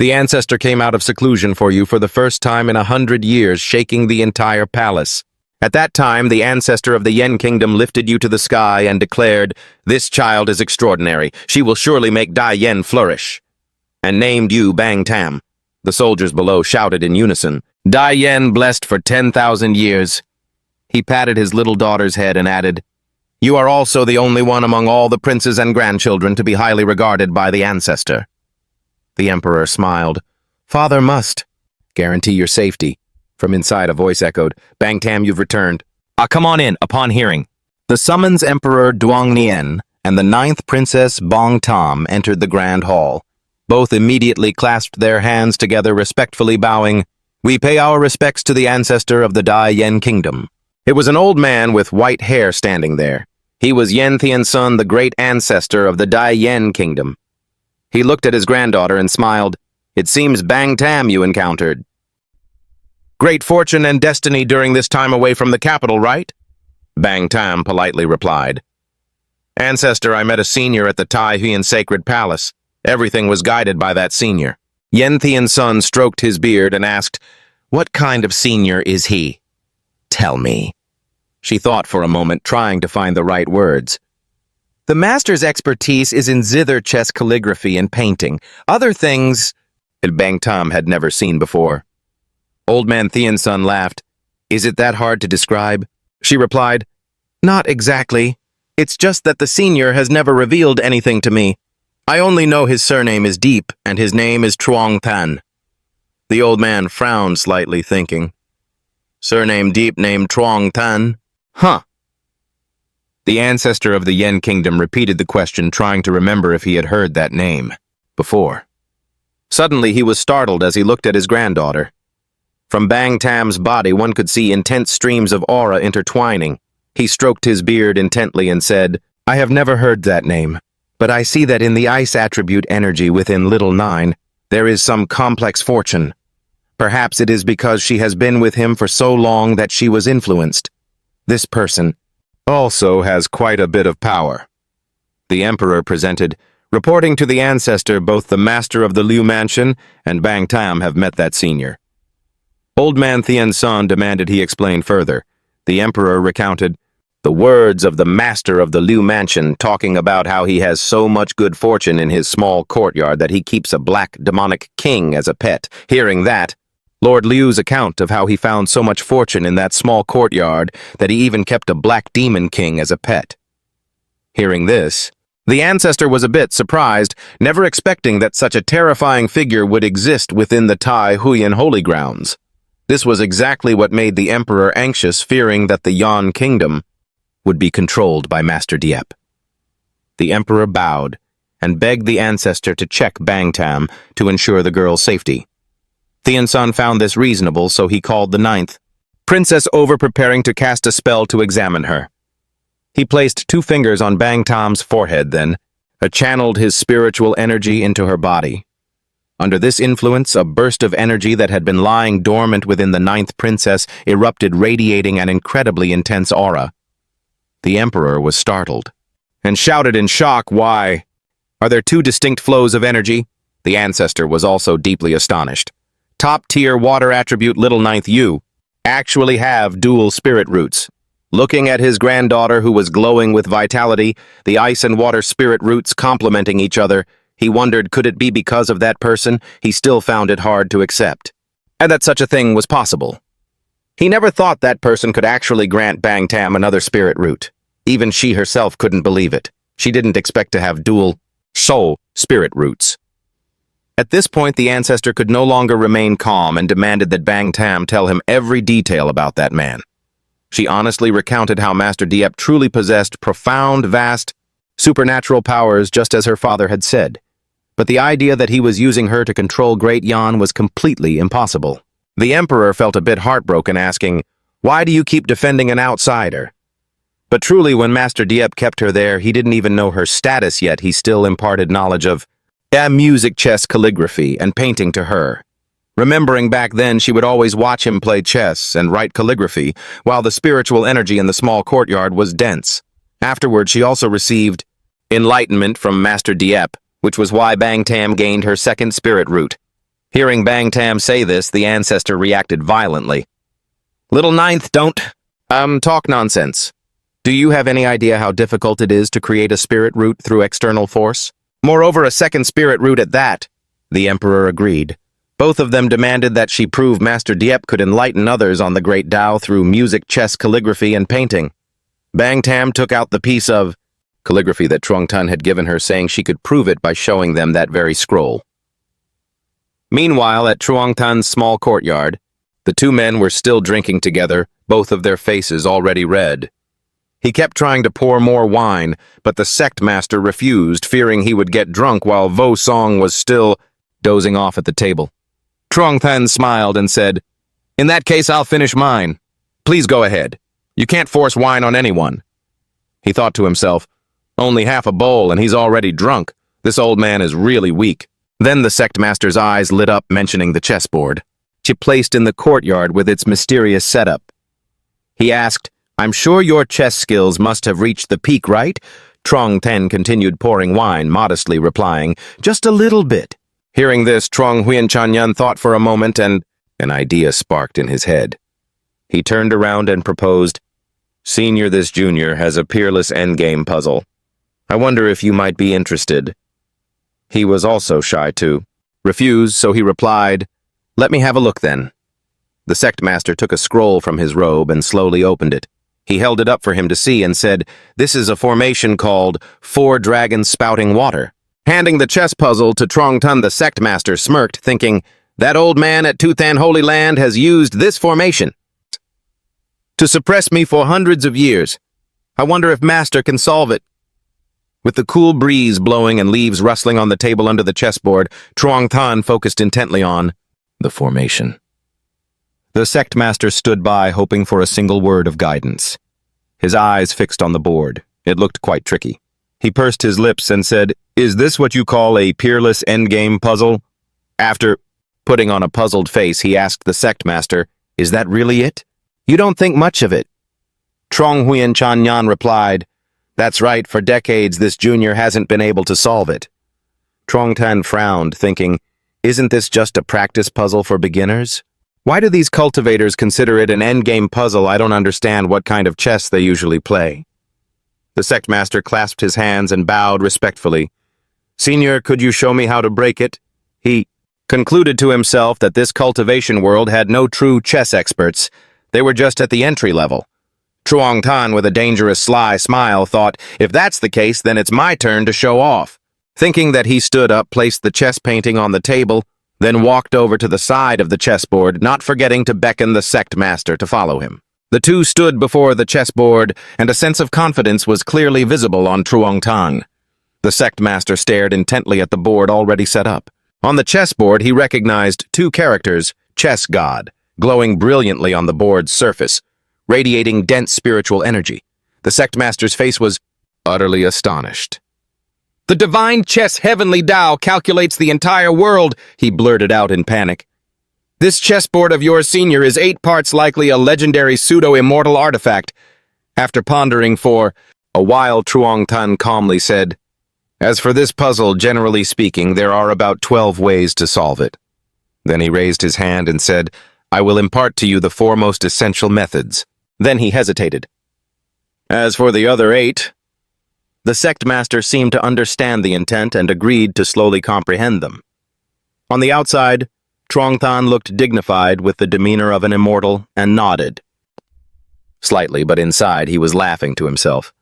The ancestor came out of seclusion for you for the first time in 100 years, shaking the entire palace. At that time, the ancestor of the Yen kingdom lifted you to the sky and declared, This child is extraordinary. She will surely make Dai Yen flourish. and named you Bang Tam." The soldiers below shouted in unison, "Dai Yen blessed for 10,000 years." He patted his little daughter's head and added, "You are also the only one among all the princes and grandchildren to be highly regarded by the ancestor." The emperor smiled. "Father must guarantee your safety." From inside, a voice echoed, "Bang Tam, you've returned. Come on in." Upon hearing the summons, Emperor Duong Nien and the 9th Princess Bong Tam entered the grand hall. Both immediately clasped their hands together, respectfully bowing. "We pay our respects to the ancestor of the Dai Yen kingdom." It was an old man with white hair standing there. He was Yen Thian-sun, the great ancestor of the Dai Yen kingdom. He looked at his granddaughter and smiled. "It seems Bang Tam you encountered. Great fortune and destiny during this time away from the capital, right?" Bang Tam politely replied. "Ancestor, I met a senior at the Tai Huiyan Sacred Palace. Everything was guided by that senior." Yen Thian-sun stroked his beard and asked, "What kind of senior is he? Tell me." She thought for a moment, trying to find the right words. "The master's expertise is in zither chess calligraphy and painting. Other things Bang Tam had never seen before." Old man Thian-sun laughed. "Is it that hard to describe?" She replied, "Not exactly. It's just that the senior has never revealed anything to me. I only know his surname is Deep, and his name is Truong Tan." The old man frowned slightly, thinking, "Surname Deep, name Truong Tan? Huh." The ancestor of the Yen kingdom repeated the question, trying to remember if he had heard that name before. Suddenly he was startled as he looked at his granddaughter. From Bang Tam's body one could see intense streams of aura intertwining. He stroked his beard intently and said, "I have never heard that name, but I see that in the ice attribute energy within Little Nine, there is some complex fortune. Perhaps it is because she has been with him for so long that she was influenced. This person also has quite a bit of power." The emperor presented, "Reporting to the ancestor, both the master of the Liu Mansion and Bang Tam have met that senior." Old man Thian-sun demanded he explain further. The emperor recounted the words of the master of the Liu Mansion, talking about how he has so much good fortune in his small courtyard that he keeps a black demonic king as a pet. Hearing that, Lord Liu's account of how he found so much fortune in that small courtyard that he even kept a black demon king as a pet. Hearing this, the ancestor was a bit surprised, never expecting that such a terrifying figure would exist within the Tai Huiyan holy grounds. This was exactly what made the emperor anxious, fearing that the Yan kingdom would be controlled by Master Diep. The emperor bowed and begged the ancestor to check Bang Tam to ensure the girl's safety. Thian-sun found this reasonable, so he called the 9th princess over, preparing to cast a spell to examine her. He placed 2 fingers on Bang Tam's forehead, then channeled his spiritual energy into her body. Under this influence, a burst of energy that had been lying dormant within the 9th princess erupted, radiating an incredibly intense aura. The emperor was startled and shouted in shock, "Why? Are there 2 distinct flows of energy?" The ancestor was also deeply astonished. Top-tier water attribute Little 9th you actually have dual spirit roots. Looking at his granddaughter, who was glowing with vitality, the ice and water spirit roots complementing each other, he wondered, could it be because of that person? He still found it hard to accept, and that such a thing was possible. He never thought that person could actually grant Bang Tam another spirit root. Even she herself couldn't believe it. She didn't expect to have dual soul spirit roots. At this point, the ancestor could no longer remain calm and demanded that Bang Tam tell him every detail about that man. She honestly recounted how Master Diep truly possessed profound, vast, supernatural powers, just as her father had said. But the idea that he was using her to control Great Yan was completely impossible. The emperor felt a bit heartbroken, asking, "Why do you keep defending an outsider?" But truly, when Master Diep kept her there, he didn't even know her status yet. He still imparted knowledge of music, chess, calligraphy, and painting to her. Remembering back then, she would always watch him play chess and write calligraphy, while the spiritual energy in the small courtyard was dense. Afterward, she also received enlightenment from Master Diep, which was why Bang Tam gained her 2nd spirit root. Hearing Bang Tam say this, the ancestor reacted violently. "Little 9th, don't talk nonsense. Do you have any idea how difficult it is to create a spirit root through external force? Moreover, a 2nd spirit root at that. The emperor agreed. Both of them demanded that she prove Master Diep could enlighten others on the great Tao through music, chess, calligraphy, and painting. Bang Tam took out the piece of calligraphy that Truong Tan had given her, saying she could prove it by showing them that very scroll. Meanwhile, at Truong Tan's small courtyard, the two men were still drinking together, both of their faces already red. He kept trying to pour more wine, but the sect master refused, fearing he would get drunk while Vo Song was still dozing off at the table. Truong Tan smiled and said, "In that case, I'll finish mine. Please go ahead. You can't force wine on anyone." He thought to himself, "Only half a bowl and he's already drunk. This old man is really weak." Then the sect master's eyes lit up, mentioning the chessboard, she placed in the courtyard with its mysterious setup. He asked, "I'm sure your chess skills must have reached the peak, right?" Truong Tan continued pouring wine, modestly replying, "Just a little bit." Hearing this, Truong Huyen Chanyan thought for a moment, and an idea sparked in his head. He turned around and proposed, "Senior, this junior has a peerless endgame puzzle. I wonder if you might be interested." He was also shy to refuse, so he replied, "Let me have a look then." The sect master took a scroll from his robe and slowly opened it. He held it up for him to see and said, "This is a formation called 4 Dragons Spouting Water." Handing the chess puzzle to Truong Tan, the sect master smirked, thinking, "That old man at Tuthan Holy Land has used this formation to suppress me for hundreds of years. I wonder if Master can solve it." With the cool breeze blowing and leaves rustling on the table under the chessboard, Truong Tan focused intently on the formation. The sect master stood by, hoping for a single word of guidance. His eyes fixed on the board. It looked quite tricky. He pursed his lips and said, "Is this what you call a peerless endgame puzzle?" After putting on a puzzled face, he asked the sect master, "Is that really it? You don't think much of it?" Truong Huyen Chanyan replied, "That's right, for decades this junior hasn't been able to solve it." Truong Tan frowned, thinking, "Isn't this just a practice puzzle for beginners? Why do these cultivators consider it an endgame puzzle? I don't understand what kind of chess they usually play." The sect master clasped his hands and bowed respectfully. "Senior, could you show me how to break it?" He concluded to himself that this cultivation world had no true chess experts. They were just at the entry level. Truong Tan, with a dangerous sly smile, thought, "If that's the case, then it's my turn to show off." Thinking that, he stood up, placed the chess painting on the table, then walked over to the side of the chessboard, not forgetting to beckon the sect master to follow him. The two stood before the chessboard, and a sense of confidence was clearly visible on Truong Tan. The sect master stared intently at the board already set up. On the chessboard, he recognized 2 characters, Chess God, glowing brilliantly on the board's surface, radiating dense spiritual energy. The sect master's face was utterly astonished. "The divine chess heavenly Tao calculates the entire world," he blurted out in panic. "This chessboard of yours, senior, is 8 parts likely a legendary pseudo-immortal artifact." After pondering for a while, Truong Tan calmly said, "As for this puzzle, generally speaking, there are about 12 ways to solve it." Then he raised his hand and said, "I will impart to you the 4 most essential methods." Then he hesitated. "As for the other 8, the sect master seemed to understand the intent and agreed to slowly comprehend them. On the outside, Truong Tan looked dignified with the demeanor of an immortal and nodded slightly, but inside he was laughing to himself.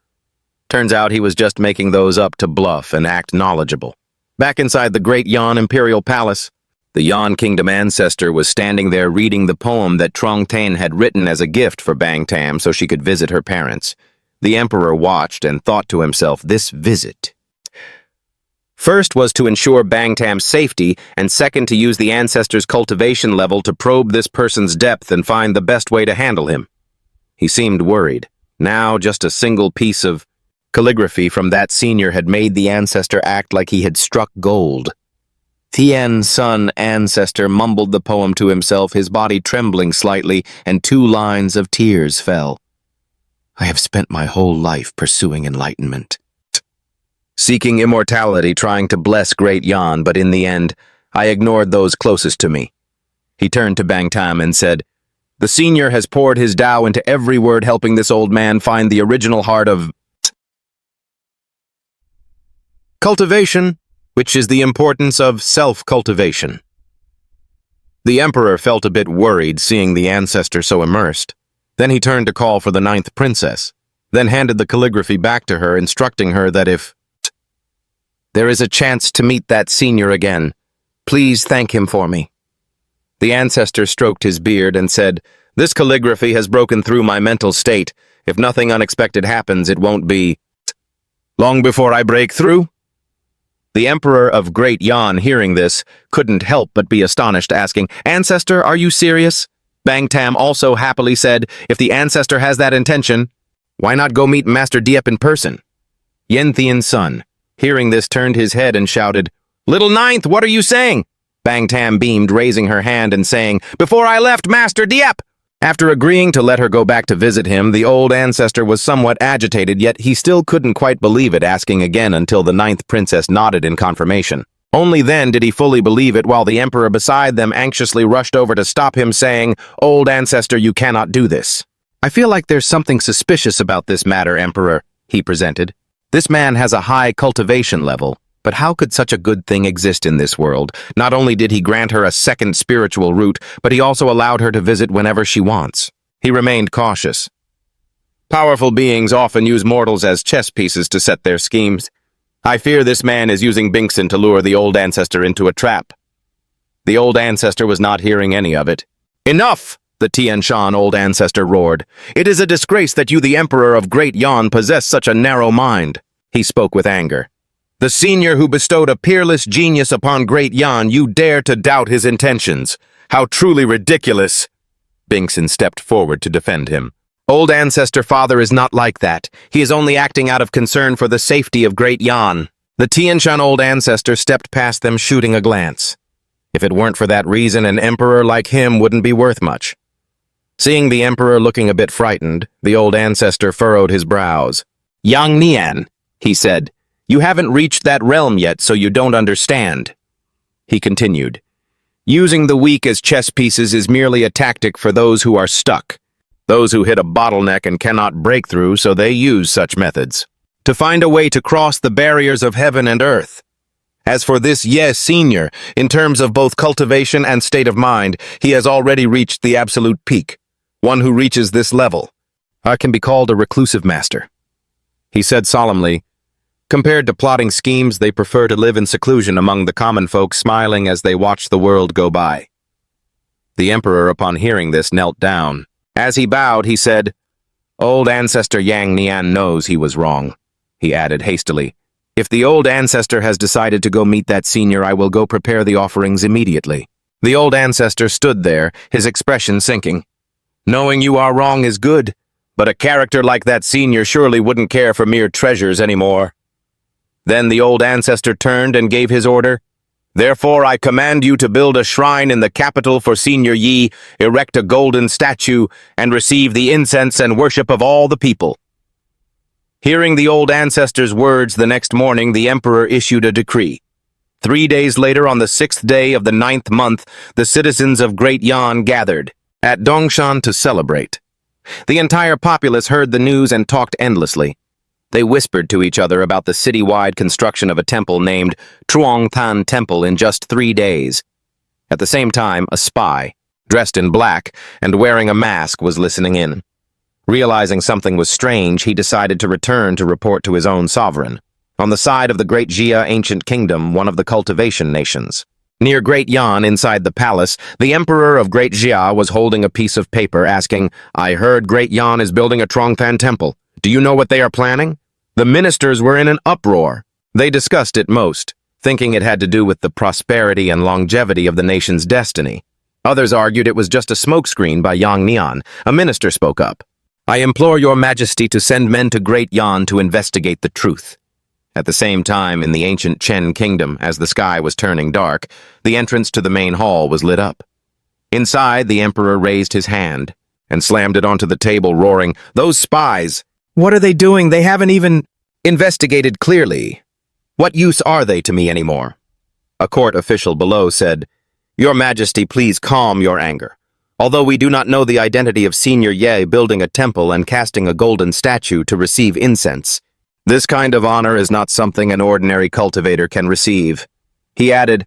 Turns out he was just making those up to bluff and act knowledgeable. Back inside the great Yan Imperial Palace, the Yan Kingdom ancestor was standing there reading the poem that Truong Tan had written as a gift for Bang Tam so she could visit her parents. The emperor watched and thought to himself, this visit first was to ensure Bang Tam's safety, and second to use the ancestor's cultivation level to probe this person's depth and find the best way to handle him. He seemed worried. Now just a single piece of calligraphy from that senior had made the ancestor act like he had struck gold. Tien Sun ancestor mumbled the poem to himself, his body trembling slightly, and 2 lines of tears fell. "I have spent my whole life pursuing enlightenment, seeking immortality, trying to bless Great Yan, but in the end, I ignored those closest to me." He turned to Bang Tam and said, "The senior has poured his Tao into every word, helping this old man find the original heart of cultivation. which is the importance of self-cultivation. The emperor felt a bit worried seeing the ancestor so immersed. Then he turned to call for the 9th princess, then handed the calligraphy back to her, instructing her that if there is a chance to meet that senior again, please thank him for me. The ancestor stroked his beard and said, "This calligraphy has broken through my mental state. If nothing unexpected happens, it won't be long before I break through." The Emperor of Great Yan, hearing this, couldn't help but be astonished, asking, "Ancestor, are you serious?" Bangtam also happily said, "If the ancestor has that intention, why not go meet Master Diep in person?" Yenthian's son, hearing this, turned his head and shouted, "Little Ninth, what are you saying?" Bangtam beamed, raising her hand and saying, "Before I left Master Diep!" After agreeing to let her go back to visit him, the old ancestor was somewhat agitated, yet he still couldn't quite believe it, asking again until the 9th princess nodded in confirmation. Only then did he fully believe it, while the emperor beside them anxiously rushed over to stop him, saying, "Old ancestor, you cannot do this." "I feel like there's something suspicious about this matter, Emperor," he presented. "This man has a high cultivation level, but how could such a good thing exist in this world? Not only did he grant her a second spiritual route, but he also allowed her to visit whenever she wants." He remained cautious. "Powerful beings often use mortals as chess pieces to set their schemes. I fear this man is using Binkson to lure the old ancestor into a trap." The old ancestor was not hearing any of it. "Enough!" the Tian Shan old ancestor roared. "It is a disgrace that you, the Emperor of Great Yan, possess such a narrow mind." He spoke with anger. "The senior who bestowed a peerless genius upon Great Yan, you dare to doubt his intentions. How truly ridiculous!" Binkson stepped forward to defend him. "Old ancestor father is not like that. He is only acting out of concern for the safety of Great Yan." The Tian Shan old ancestor stepped past them, shooting a glance. If it weren't for that reason, an emperor like him wouldn't be worth much. Seeing the emperor looking a bit frightened, the old ancestor furrowed his brows. "Yang Nian," he said, "you haven't reached that realm yet, so you don't understand." He continued, "Using the weak as chess pieces is merely a tactic for those who are stuck. Those who hit a bottleneck and cannot break through, so they use such methods to find a way to cross the barriers of heaven and earth. As for this senior, in terms of both cultivation and state of mind, he has already reached the absolute peak. One who reaches this level can be called a reclusive master." He said solemnly, "Compared to plotting schemes, they prefer to live in seclusion among the common folk, smiling as they watch the world go by." The emperor, upon hearing this, knelt down. As he bowed, he said, "Old ancestor Yang Nian knows he was wrong." He added hastily, "If the old ancestor has decided to go meet that senior, I will go prepare the offerings immediately." The old ancestor stood there, his expression sinking. "Knowing you are wrong is good, but a character like that senior surely wouldn't care for mere treasures anymore." Then the old ancestor turned and gave his order. "Therefore I command you to build a shrine in the capital for Senior Yi, erect a golden statue, and receive the incense and worship of all the people." Hearing the old ancestor's words, the next morning the emperor issued a decree. 3 days later, on the 6th day of the 9th month, the citizens of Great Yan gathered at Dongshan to celebrate. The entire populace heard the news and talked endlessly. They whispered to each other about the city-wide construction of a temple named Truong Tan Temple in just 3 days. At the same time, a spy, dressed in black and wearing a mask, was listening in. Realizing something was strange, he decided to return to report to his own sovereign, on the side of the Great Jia ancient kingdom, one of the cultivation nations. Near Great Yan, inside the palace, the emperor of Great Jia was holding a piece of paper, asking, "I heard Great Yan is building a Trongthan temple. Do you know what they are planning?" The ministers were in an uproar. They discussed it most, thinking it had to do with the prosperity and longevity of the nation's destiny. Others argued it was just a smokescreen by Yang Nian. A minister spoke up. "I implore your majesty to send men to Great Yan to investigate the truth." At the same time, in the ancient Chen kingdom, as the sky was turning dark, the entrance to the main hall was lit up. Inside, the emperor raised his hand and slammed it onto the table, roaring, "Those spies! What are they doing? They haven't even investigated clearly. What use are they to me anymore?" A court official below said, "Your Majesty, please calm your anger. Although we do not know the identity of Senior Ye building a temple and casting a golden statue to receive incense, This kind of honor is not something an ordinary cultivator can receive. He added,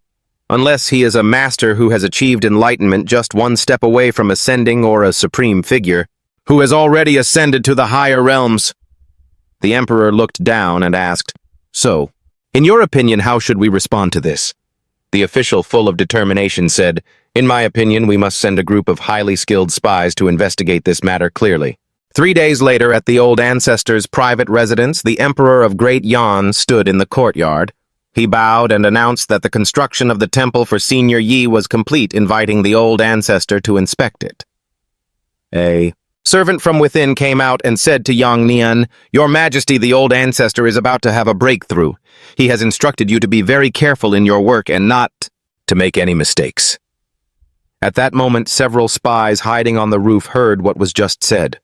unless he is a master who has achieved enlightenment just one step away from ascending, or a supreme figure who has already ascended to the higher realms. The emperor looked down and asked, so, in your opinion, how should we respond to this? The official, full of determination, said, in my opinion, we must send a group of highly skilled spies to investigate this matter clearly. 3 days later, at the old ancestor's private residence, the Emperor of Great Yan stood in the courtyard. He bowed and announced that the construction of the temple for Senior Yi was complete, inviting the old ancestor to inspect it. A servant from within came out and said to Yang Nian, Your Majesty, the old ancestor is about to have a breakthrough. He has instructed you to be very careful in your work and not to make any mistakes. At that moment, several spies hiding on the roof heard what was just said.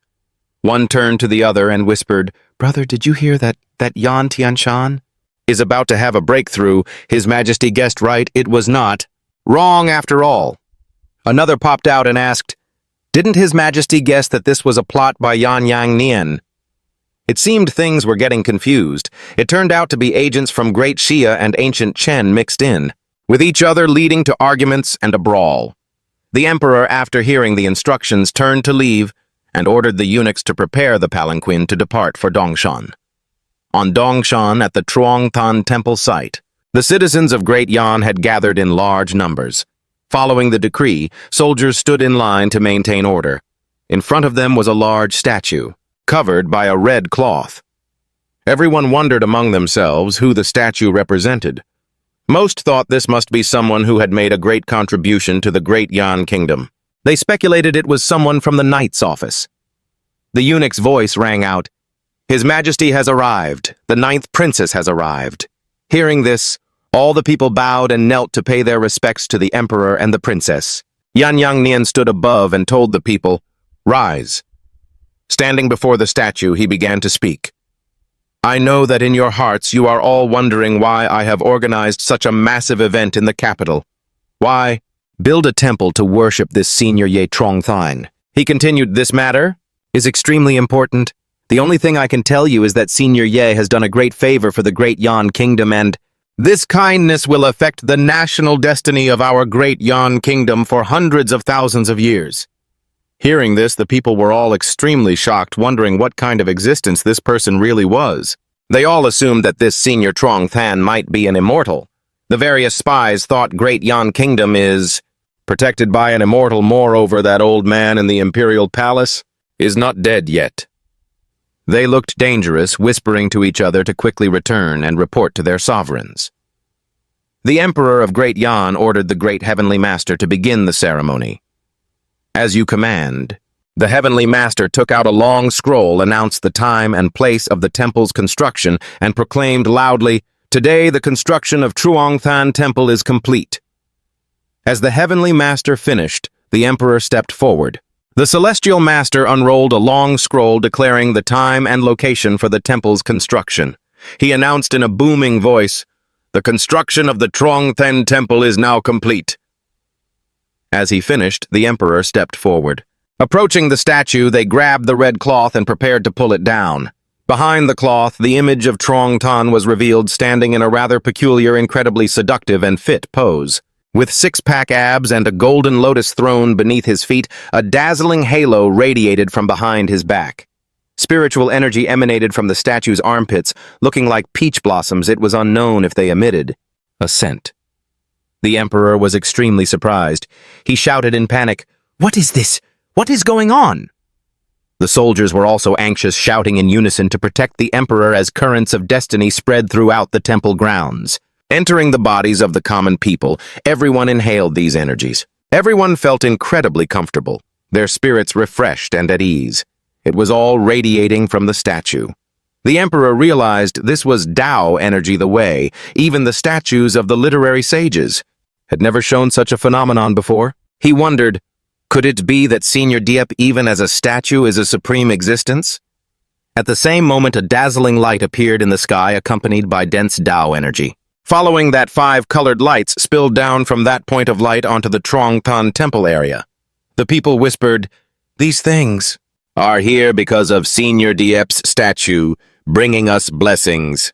One turned to the other and whispered, Brother, did you hear that Yan Tianshan is about to have a breakthrough? His Majesty guessed right, it was not. Wrong after all. Another popped out and asked, Didn't His Majesty guess that this was a plot by Yan Yang Nian? It seemed things were getting confused. It turned out to be agents from Great Xia and Ancient Chen mixed in, with each other leading to arguments and a brawl. The Emperor, after hearing the instructions, turned to leave and ordered the eunuchs to prepare the palanquin to depart for Dongshan. On Dongshan, at the Truongtan Temple site, the citizens of Great Yan had gathered in large numbers. Following the decree, soldiers stood in line to maintain order. In front of them was a large statue, covered by a red cloth. Everyone wondered among themselves who the statue represented. Most thought this must be someone who had made a great contribution to the Great Yan Kingdom. They speculated it was someone from the Knight's office. The eunuch's voice rang out, His Majesty has arrived. The 9th Princess has arrived. Hearing this, all the people bowed and knelt to pay their respects to the Emperor and the Princess. Yan Yang Nian stood above and told the people, Rise. Standing before the statue, he began to speak. I know that in your hearts you are all wondering why I have organized such a massive event in the capital. Why? Build a temple to worship this Senior Ye Trongthine. He continued, This matter is extremely important. The only thing I can tell you is that Senior Ye has done a great favor for the Great Yan Kingdom, and this kindness will affect the national destiny of our Great Yan Kingdom for hundreds of thousands of years. Hearing this, the people were all extremely shocked, wondering what kind of existence this person really was. They all assumed that this Senior Trongthan might be an immortal. The various spies thought Great Yan Kingdom is protected by an immortal. Moreover, that old man in the imperial palace is not dead yet. They looked dangerous, whispering to each other to quickly return and report to their sovereigns. The Emperor of Great Yan ordered the Great Heavenly Master to begin the ceremony. As you command. The Heavenly Master took out a long scroll, announced the time and place of the temple's construction, and proclaimed loudly, Today the construction of Truongthan Temple is complete. As the Heavenly Master finished, the Emperor stepped forward. The Celestial Master unrolled a long scroll declaring the time and location for the temple's construction. He announced in a booming voice, The construction of the Truongthan Temple is now complete. As he finished, the Emperor stepped forward. Approaching the statue, they grabbed the red cloth and prepared to pull it down. Behind the cloth, the image of Truongtan was revealed standing in a rather peculiar, incredibly seductive and fit pose. With six-pack abs and a golden lotus throne beneath his feet, a dazzling halo radiated from behind his back. Spiritual energy emanated from the statue's armpits, looking like peach blossoms. It was unknown if they emitted a scent. The Emperor was extremely surprised. He shouted in panic, What is this? What is going on? The soldiers were also anxious, shouting in unison to protect the Emperor as currents of destiny spread throughout the temple grounds. Entering the bodies of the common people, everyone inhaled these energies. Everyone felt incredibly comfortable, their spirits refreshed and at ease. It was all radiating from the statue. The Emperor realized this was Tao energy the way. Even the statues of the literary sages had never shown such a phenomenon before. He wondered, could it be that Senior Diep, even as a statue, is a supreme existence? At the same moment, a dazzling light appeared in the sky, accompanied by dense Tao energy. Following that, 5 colored lights spilled down from that point of light onto the Truongtan Temple area. The people whispered, These things are here because of Senior Diep's statue bringing us blessings.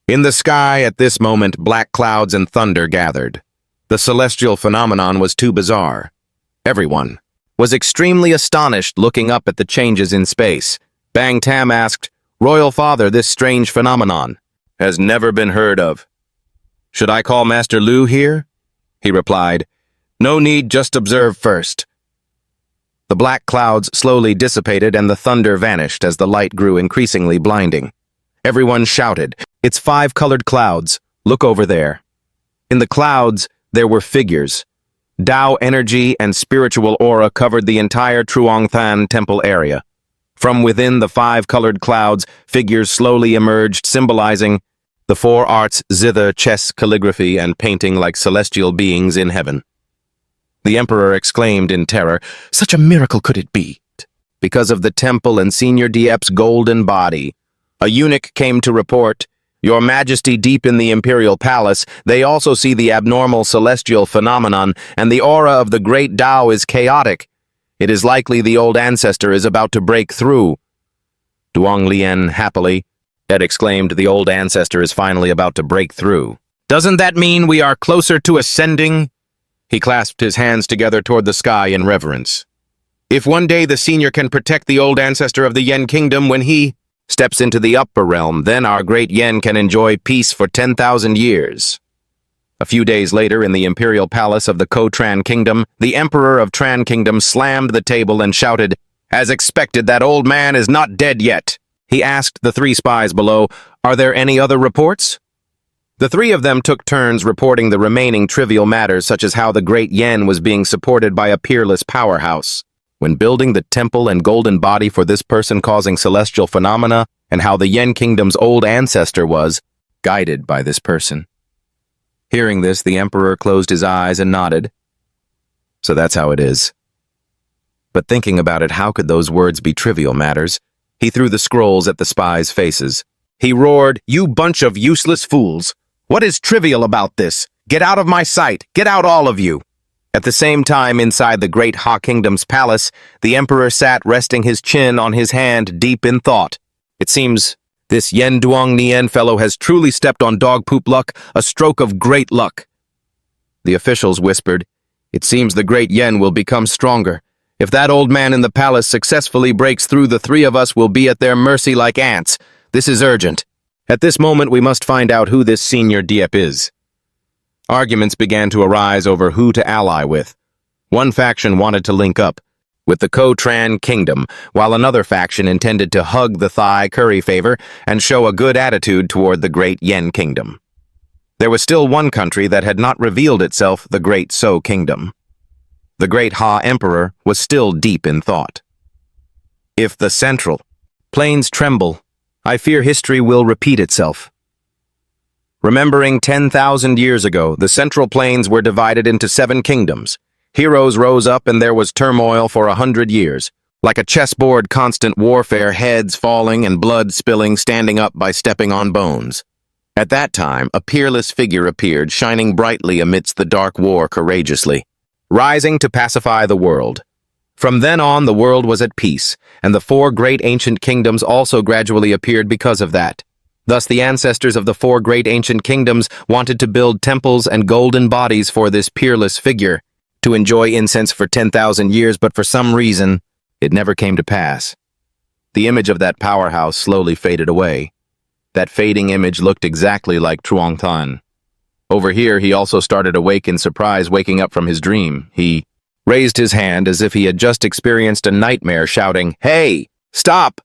In the sky at this moment, black clouds and thunder gathered. The celestial phenomenon was too bizarre. Everyone was extremely astonished looking up at the changes in space. Bang Tam asked, "Royal Father, this strange phenomenon has never been heard of." "Should I call Master Lu here?" He replied, "No need, just observe first." The black clouds slowly dissipated and the thunder vanished as the light grew increasingly blinding. Everyone shouted, "It's 5-colored clouds. Look over there." In the clouds, there were figures. Tao energy and spiritual aura covered the entire Truongthan temple area. From within the 5-colored clouds, figures slowly emerged, symbolizing the 4 arts: zither, chess, calligraphy, and painting, like celestial beings in heaven. The emperor exclaimed in terror, "Such a miracle could it be?" Because of the temple and Senior Diep's golden body. A eunuch came to report, "Your Majesty, deep in the imperial palace, they also see the abnormal celestial phenomenon, and the aura of the great Tao is chaotic. It is likely the old ancestor is about to break through." Duong Lien happily had exclaimed, "The old ancestor is finally about to break through. Doesn't that mean we are closer to ascending?" He clasped his hands together toward the sky in reverence. "If one day the senior can protect the old ancestor of the Yen kingdom when he steps into the upper realm, then our great Yen can enjoy peace for 10,000 years. A few days later, in the imperial palace of the Ko-Tran kingdom, the emperor of Tran kingdom slammed the table and shouted, "As expected, that old man is not dead yet." He asked the 3 spies below, "Are there any other reports?" The 3 of them took turns reporting the remaining trivial matters, such as how the great Yen was being supported by a peerless powerhouse when building the temple and golden body for this person causing celestial phenomena, and how the Yen kingdom's old ancestor was guided by this person. Hearing this, the emperor closed his eyes and nodded. So that's how it is. But thinking about it, how could those words be trivial matters? He threw the scrolls at the spies' faces. He roared, "You bunch of useless fools! What is trivial about this? Get out of my sight! Get out, all of you!" At the same time, inside the great Ha Kingdom's palace, the emperor sat resting his chin on his hand, deep in thought. It seems this Yen Duong Nien fellow has truly stepped on dog poop luck, a stroke of great luck. The officials whispered, "It seems the great Yen will become stronger. If that old man in the palace successfully breaks through, the 3 of us will be at their mercy like ants. This is urgent. At this moment, we must find out who this Senior Diep is." Arguments began to arise over who to ally with. One faction wanted to link up with the Ko-Tran kingdom, while another faction intended to hug the thigh curry favor and show a good attitude toward the great Yen kingdom. There was still one country that had not revealed itself, the great So kingdom. The great Ha emperor was still deep in thought. "If the central plains tremble, I fear history will repeat itself." Remembering 10,000 years ago, the Central Plains were divided into 7 kingdoms. Heroes rose up and there was turmoil for 100 years. Like a chessboard, constant warfare, heads falling and blood spilling, standing up by stepping on bones. At that time, a peerless figure appeared, shining brightly amidst the dark war courageously, rising to pacify the world. From then on, the world was at peace, and the 4 great ancient kingdoms also gradually appeared because of that. Thus, the ancestors of the 4 great ancient kingdoms wanted to build temples and golden bodies for this peerless figure, to enjoy incense for 10,000 years, but for some reason, it never came to pass. The image of that powerhouse slowly faded away. That fading image looked exactly like Truongthan. Over here, he also started awake in surprise, waking up from his dream. He raised his hand as if he had just experienced a nightmare, shouting, "Hey, stop!"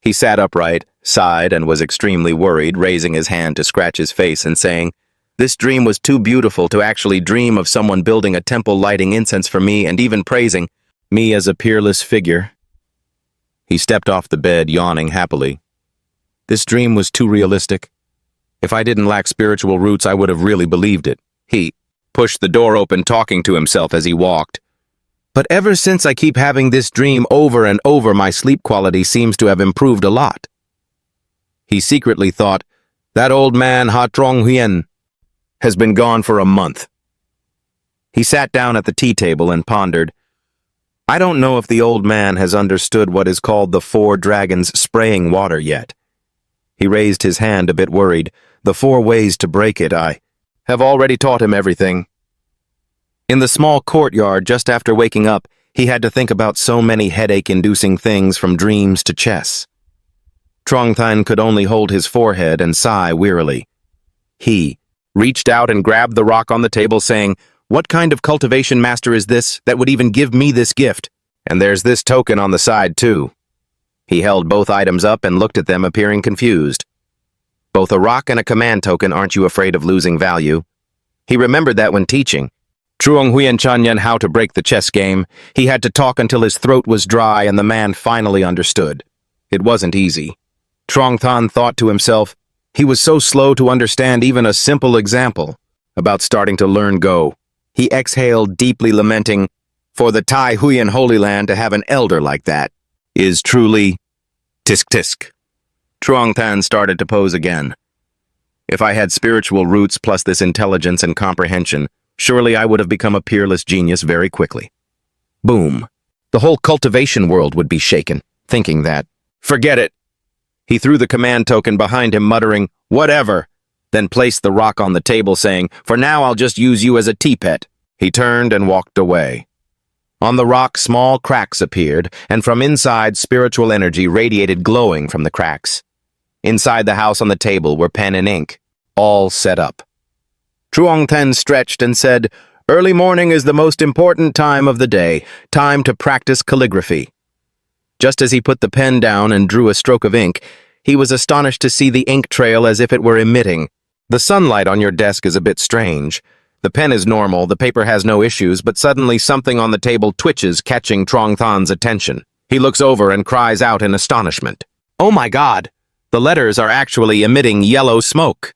He sat upright, sighed, and was extremely worried, raising his hand to scratch his face and saying, "This dream was too beautiful to actually dream of someone building a temple, lighting incense for me, and even praising me as a peerless figure." He stepped off the bed, yawning happily. This dream was too realistic. If I didn't lack spiritual roots, I would have really believed it. He pushed the door open, talking to himself as he walked. But ever since I keep having this dream over and over, my sleep quality seems to have improved a lot. He secretly thought, that old man Ha Trong Hien has been gone for a month. He sat down at the tea table and pondered, I don't know if the old man has understood what is called the four dragons spraying water yet. He raised his hand a bit worried. The 4 ways to break it, I have already taught him everything. In the small courtyard just after waking up, he had to think about so many headache-inducing things from dreams to chess. Trongthan could only hold his forehead and sigh wearily. He reached out and grabbed the rock on the table, saying, "What kind of cultivation master is this that would even give me this gift? And there's this token on the side, too." He held both items up and looked at them, appearing confused. "Both a rock and a command token, aren't you afraid of losing value?" He remembered that when teaching Truong Huyen Chanyan how to break the chess game, he had to talk until his throat was dry and the man finally understood. It wasn't easy. Trongthan thought to himself, he was so slow to understand even a simple example about starting to learn Go. He exhaled, deeply lamenting, for the Tai Huyen Holy Land to have an elder like that is truly tisk-tisk. Trongthan started to pose again. If I had spiritual roots plus this intelligence and comprehension, surely I would have become a peerless genius very quickly. Boom. The whole cultivation world would be shaken, thinking that. Forget it. He threw the command token behind him, muttering, "Whatever," then placed the rock on the table, saying, "For now I'll just use you as a tea-pet." He turned and walked away. On the rock, small cracks appeared, and from inside, spiritual energy radiated, glowing from the cracks. Inside the house on the table were pen and ink, all set up. Truongthan stretched and said, "Early morning is the most important time of the day, time to practice calligraphy." Just as he put the pen down and drew a stroke of ink, he was astonished to see the ink trail as if it were emitting. The sunlight on your desk is a bit strange. The pen is normal, the paper has no issues, but suddenly something on the table twitches, catching Trongthan's attention. He looks over and cries out in astonishment. "Oh my God! The letters are actually emitting yellow smoke."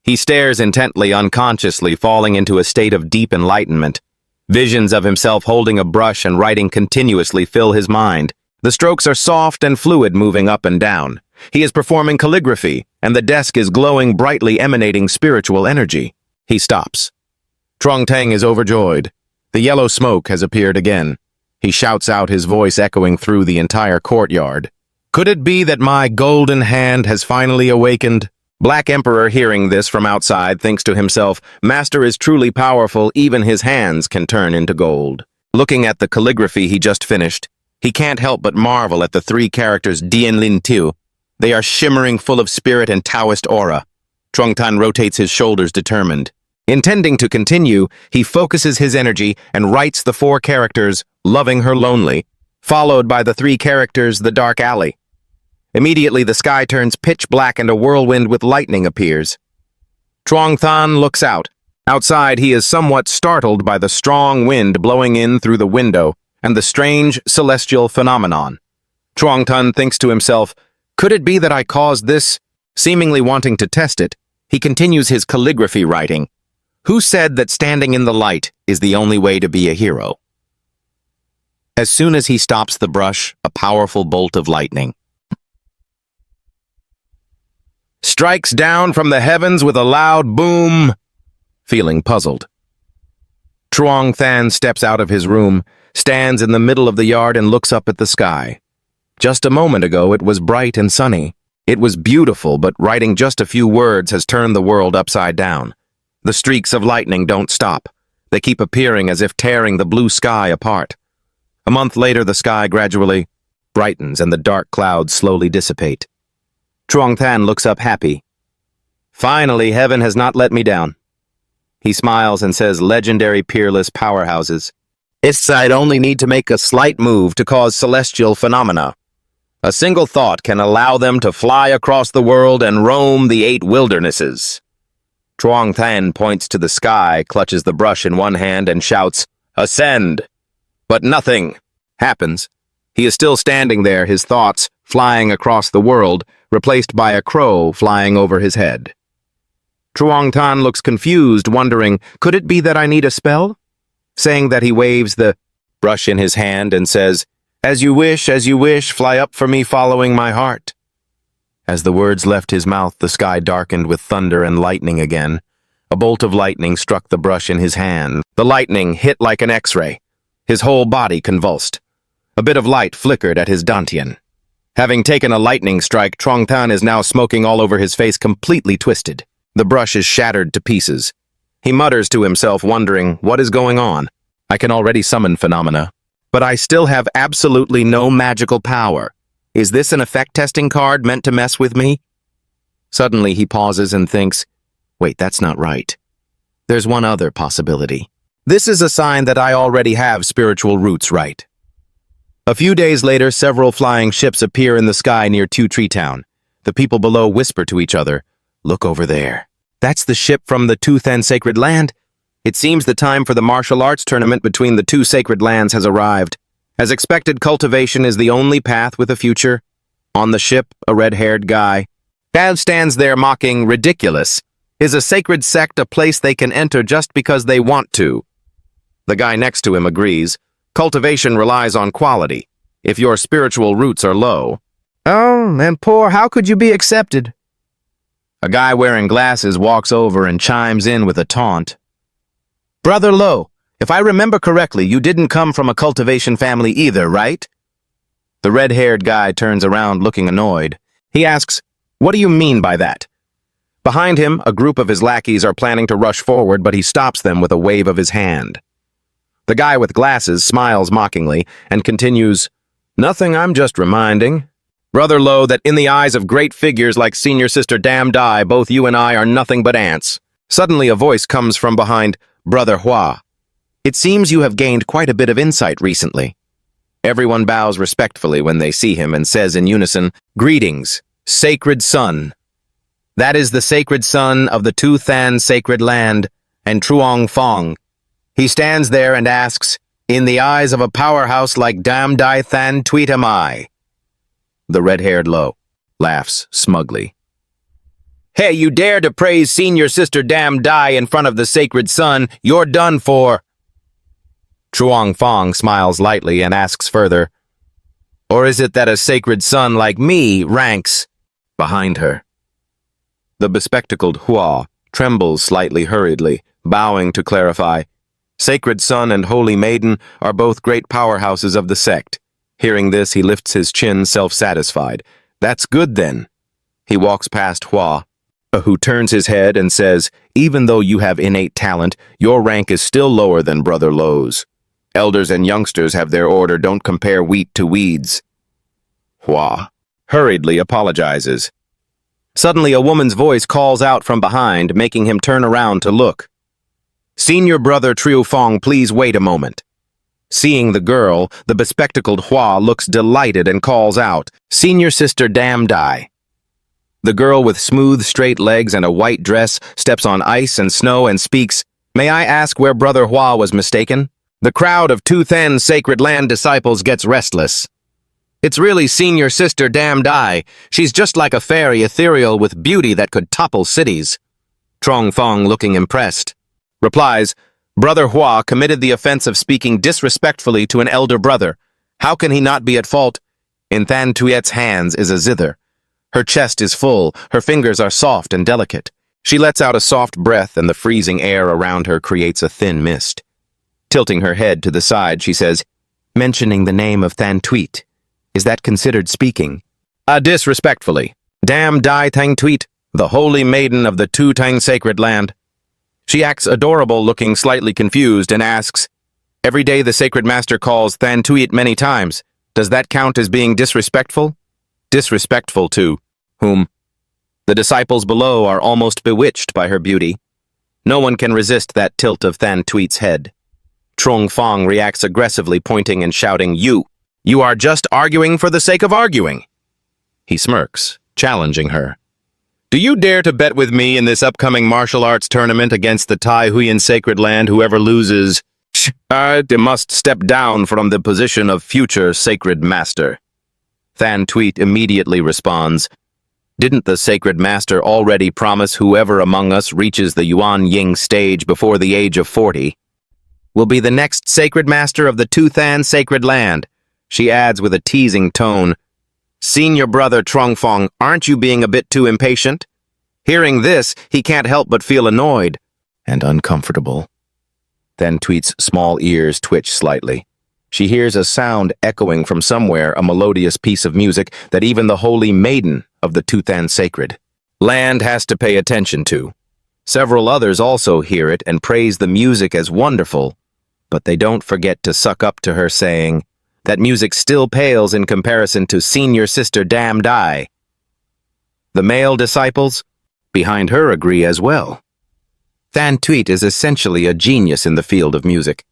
He stares intently, unconsciously, falling into a state of deep enlightenment. Visions of himself holding a brush and writing continuously fill his mind. The strokes are soft and fluid, moving up and down. He is performing calligraphy, and the desk is glowing brightly, emanating spiritual energy. He stops. Trongthan is overjoyed. The yellow smoke has appeared again. He shouts out, his voice echoing through the entire courtyard. "Could it be that my golden hand has finally awakened?" Black Emperor, hearing this from outside, thinks to himself, "Master is truly powerful, even his hands can turn into gold." Looking at the calligraphy he just finished, he can't help but marvel at the 3 characters Dien Lin Tiu. They are shimmering, full of spirit and Taoist aura. Trongthan rotates his shoulders, determined. Intending to continue, he focuses his energy and writes the 4 characters, "Loving her lonely," followed by the 3 characters, "The dark alley." Immediately, the sky turns pitch black and a whirlwind with lightning appears. Trongthan looks out. Outside, he is somewhat startled by the strong wind blowing in through the window and the strange celestial phenomenon. Trongthan thinks to himself, "Could it be that I caused this?" Seemingly wanting to test it, he continues his calligraphy writing. "Who said that standing in the light is the only way to be a hero?" As soon as he stops the brush, a powerful bolt of lightning strikes down from the heavens with a loud boom. Feeling puzzled, Trongthan steps out of his room, stands in the middle of the yard and looks up at the sky. Just a moment ago, it was bright and sunny. It was beautiful, but writing just a few words has turned the world upside down. The streaks of lightning don't stop. They keep appearing as if tearing the blue sky apart. A month later, the sky gradually brightens and the dark clouds slowly dissipate. Trongthan looks up happy. Finally, heaven has not let me down. He smiles and says, "Legendary peerless powerhouses. I'd only need to make a slight move to cause celestial phenomena. A single thought can allow them to fly across the world and roam the 8 wildernesses." Trongthan points to the sky, clutches the brush in one hand and shouts, "Ascend!" But nothing happens. He is still standing there, his thoughts flying across the world, replaced by a crow flying over his head. Trongthan looks confused, wondering, could it be that I need a spell? Saying that, he waves the brush in his hand and says, as you wish, fly up for me following my heart." As the words left his mouth, the sky darkened with thunder and lightning again. A bolt of lightning struck the brush in his hand. The lightning hit like an X-ray. His whole body convulsed. A bit of light flickered at his dantian. Having taken a lightning strike, Trong Tan is now smoking all over his face, completely twisted. The brush is shattered to pieces. He mutters to himself, wondering what is going on. I can already summon phenomena, but I still have absolutely no magical power. Is this an effect testing card meant to mess with me? Suddenly he pauses and thinks, wait, that's not right. There's one other possibility. This is a sign that I already have spiritual roots right. A few days later, several flying ships appear in the sky near Two Tree Town. The people below whisper to each other, look over there. That's the ship from the Tooth and Sacred Land. It seems the time for the martial arts tournament between the two sacred lands has arrived. As expected, cultivation is the only path with a future. On the ship, a red-haired guy. Dad stands there mocking, ridiculous. Is a sacred sect a place they can enter just because they want to? The guy next to him agrees. Cultivation relies on quality. If your spiritual roots are low. Oh, and poor, how could you be accepted? A guy wearing glasses walks over and chimes in with a taunt. Brother Low, if I remember correctly, you didn't come from a cultivation family either, right? The red-haired guy turns around looking annoyed. He asks, what do you mean by that? Behind him, a group of his lackeys are planning to rush forward, but he stops them with a wave of his hand. The guy with glasses smiles mockingly and continues, nothing, I'm just reminding. Brother Low, that in the eyes of great figures like Senior Sister Dam Dai, both you and I are nothing but ants. Suddenly a voice comes from behind Brother Hua. It seems you have gained quite a bit of insight recently. Everyone bows respectfully when they see him and says in unison, greetings, Sacred Son. That is the sacred son of the Tu Than Sacred Land and Truong Fong. He stands there and asks, in the eyes of a powerhouse like Dam Dai Than Tweet am I. The red-haired Low laughs smugly. Hey, you dare to praise Senior Sister Dam Dai in front of the sacred son, you're done for. Truong Fong smiles lightly and asks further, or is it that a sacred son like me ranks behind her? The bespectacled Hua trembles slightly hurriedly, bowing to clarify. Sacred Son and Holy Maiden are both great powerhouses of the sect. Hearing this, he lifts his chin, self-satisfied. That's good, then. He walks past Hua, who turns his head and says, even though you have innate talent, your rank is still lower than Brother Low's. Elders and youngsters have their order, don't compare wheat to weeds. Hua hurriedly apologizes. Suddenly, a woman's voice calls out from behind, making him turn around to look. Senior Brother Triu Fong, please wait a moment. Seeing the girl, the bespectacled Hua looks delighted and calls out, Senior Sister Dam Dai. The girl with smooth, straight legs and a white dress steps on ice and snow and speaks, may I ask where Brother Hua was mistaken? The crowd of Tu Than Sacred Land disciples gets restless. It's really Senior Sister Dam Dai. She's just like a fairy, ethereal with beauty that could topple cities. Trong Fong, looking impressed, replies, Brother Hua committed the offense of speaking disrespectfully to an elder brother. How can he not be at fault? In Than Tuyet's hands is a zither. Her chest is full, her fingers are soft and delicate. She lets out a soft breath and the freezing air around her creates a thin mist. Tilting her head to the side, she says, mentioning the name of Than Tweet. Is that considered speaking? Disrespectfully. Dam Dai Tang Tweet, the holy maiden of the Tu Tang Sacred Land. She acts adorable, looking slightly confused, and asks, every day the Sacred Master calls Than Tweet many times. Does that count as being disrespectful? Disrespectful to whom? The disciples below are almost bewitched by her beauty. No one can resist that tilt of Than Tweet's head. Trong Fong reacts aggressively, pointing and shouting, You are just arguing for the sake of arguing. He smirks, challenging her. Do you dare to bet with me in this upcoming martial arts tournament against the Tai Huiyan Sacred Land? Whoever loses, must step down from the position of future Sacred Master. Than Tweet immediately responds, didn't the Sacred Master already promise whoever among us reaches the Yuan Ying stage before the age of 40 will be the next Sacred Master of the Tu Than Sacred Land? She adds with a teasing tone, Senior Brother Trong Fong, aren't you being a bit too impatient? Hearing this, he can't help but feel annoyed and uncomfortable. Then Tweet's small ears twitch slightly. She hears a sound echoing from somewhere, a melodious piece of music that even the holy maiden of the Tuthan sacred land has to pay attention to. Several others also hear it and praise the music as wonderful, but they don't forget to suck up to her, saying that music still pales in comparison to senior sister Dam Dai. The male disciples behind her agree as well. Than Tweet is essentially a genius in the field of music.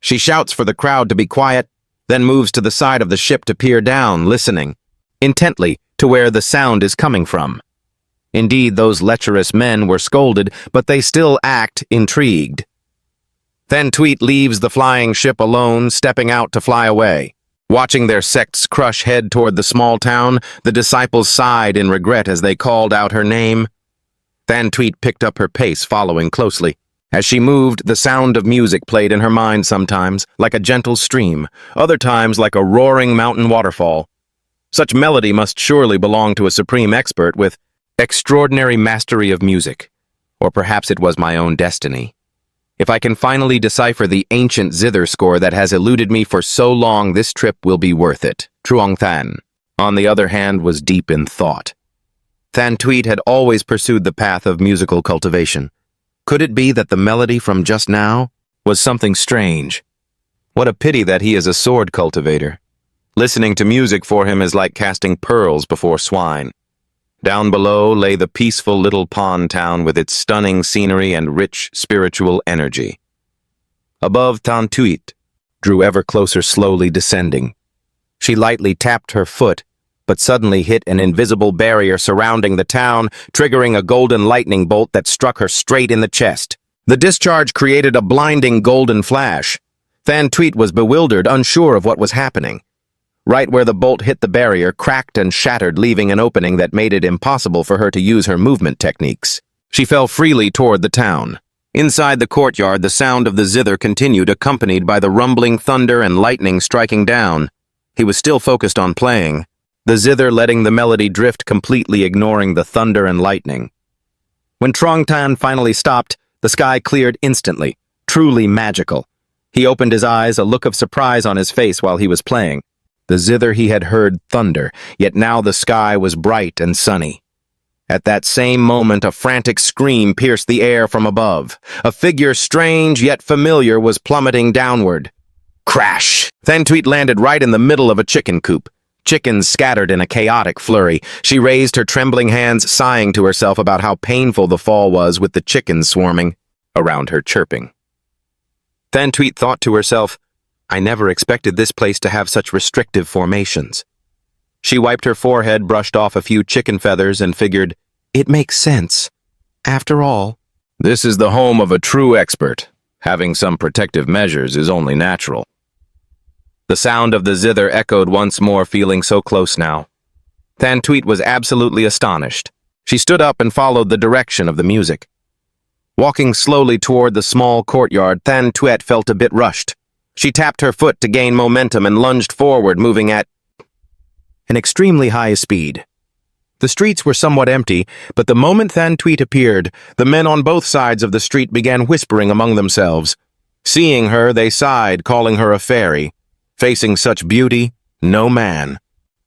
She shouts for the crowd to be quiet, then moves to the side of the ship to peer down, listening intently to where the sound is coming from. Indeed, those lecherous men were scolded, but they still act intrigued. Then Tweet leaves the flying ship alone, stepping out to fly away. Watching their sects crush head toward the small town, the disciples sighed in regret as they called out her name. Than Tweet picked up her pace, following closely. As she moved, the sound of music played in her mind sometimes, like a gentle stream, other times like a roaring mountain waterfall. Such melody must surely belong to a supreme expert with extraordinary mastery of music. Or perhaps it was my own destiny. If I can finally decipher the ancient zither score that has eluded me for so long, this trip will be worth it. Truong Than, on the other hand, was deep in thought. Than Tweet had always pursued the path of musical cultivation. Could it be that the melody from just now was something strange? What a pity that he is a sword cultivator. Listening to music for him is like casting pearls before swine. Down below lay the peaceful little pond town with its stunning scenery and rich spiritual energy. Above, Than Tweet drew ever closer, slowly descending. She lightly tapped her foot, but suddenly hit an invisible barrier surrounding the town, triggering a golden lightning bolt that struck her straight in the chest. The discharge created a blinding golden flash. Than Tweet was bewildered, unsure of what was happening. Right where the bolt hit the barrier, cracked and shattered, leaving an opening that made it impossible for her to use her movement techniques. She fell freely toward the town. Inside the courtyard, the sound of the zither continued, accompanied by the rumbling thunder and lightning striking down. He was still focused on playing, the zither letting the melody drift, completely ignoring the thunder and lightning. When Truong Than finally stopped, the sky cleared instantly, truly magical. He opened his eyes, a look of surprise on his face while he was playing. The zither he had heard thunder, yet now the sky was bright and sunny. At that same moment, a frantic scream pierced the air from above. A figure strange yet familiar was plummeting downward. Crash! Than Tweet landed right in the middle of a chicken coop. Chickens scattered in a chaotic flurry. She raised her trembling hands, sighing to herself about how painful the fall was, with the chickens swarming around her, chirping. Than Tweet thought to herself, I never expected this place to have such restrictive formations. She wiped her forehead, brushed off a few chicken feathers, and figured, it makes sense. After all, this is the home of a true expert. Having some protective measures is only natural. The sound of the zither echoed once more, feeling so close now. Than Tweet was absolutely astonished. She stood up and followed the direction of the music. Walking slowly toward the small courtyard, Than Tweet felt a bit rushed. She tapped her foot to gain momentum and lunged forward, moving at an extremely high speed. The streets were somewhat empty, but the moment Than Tweet appeared, the men on both sides of the street began whispering among themselves. Seeing her, they sighed, calling her a fairy. Facing such beauty, no man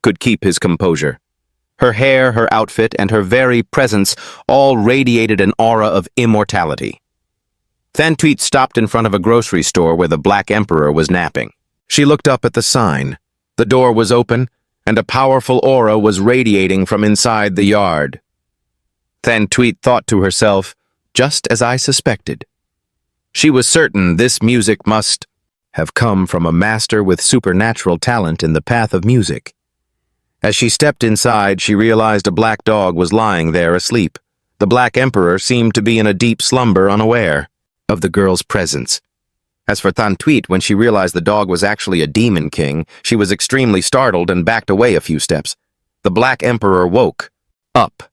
could keep his composure. Her hair, her outfit, and her very presence all radiated an aura of immortality. Than Tweet stopped in front of a grocery store where the Black Emperor was napping. She looked up at the sign. The door was open, and a powerful aura was radiating from inside the yard. Than Tweet thought to herself, just as I suspected. She was certain this music must have come from a master with supernatural talent in the path of music. As she stepped inside, she realized a black dog was lying there asleep. The Black Emperor seemed to be in a deep slumber, unaware of the girl's presence. As for Than Tweet, when she realized the dog was actually a demon king, she was extremely startled and backed away a few steps. The Black Emperor woke up.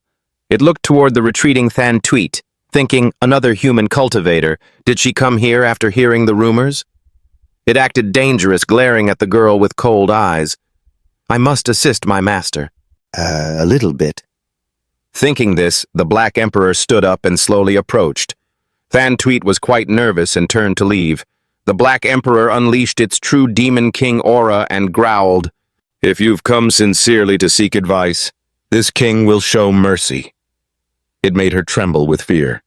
It looked toward the retreating Than Tweet, thinking, another human cultivator. Did she come here after hearing the rumors? It acted dangerous, glaring at the girl with cold eyes. I must assist my master. A little bit. Thinking this, the Black Emperor stood up and slowly approached. Than Tweet was quite nervous and turned to leave. The Black Emperor unleashed its true Demon King aura and growled, "If you've come sincerely to seek advice, this king will show mercy." It made her tremble with fear.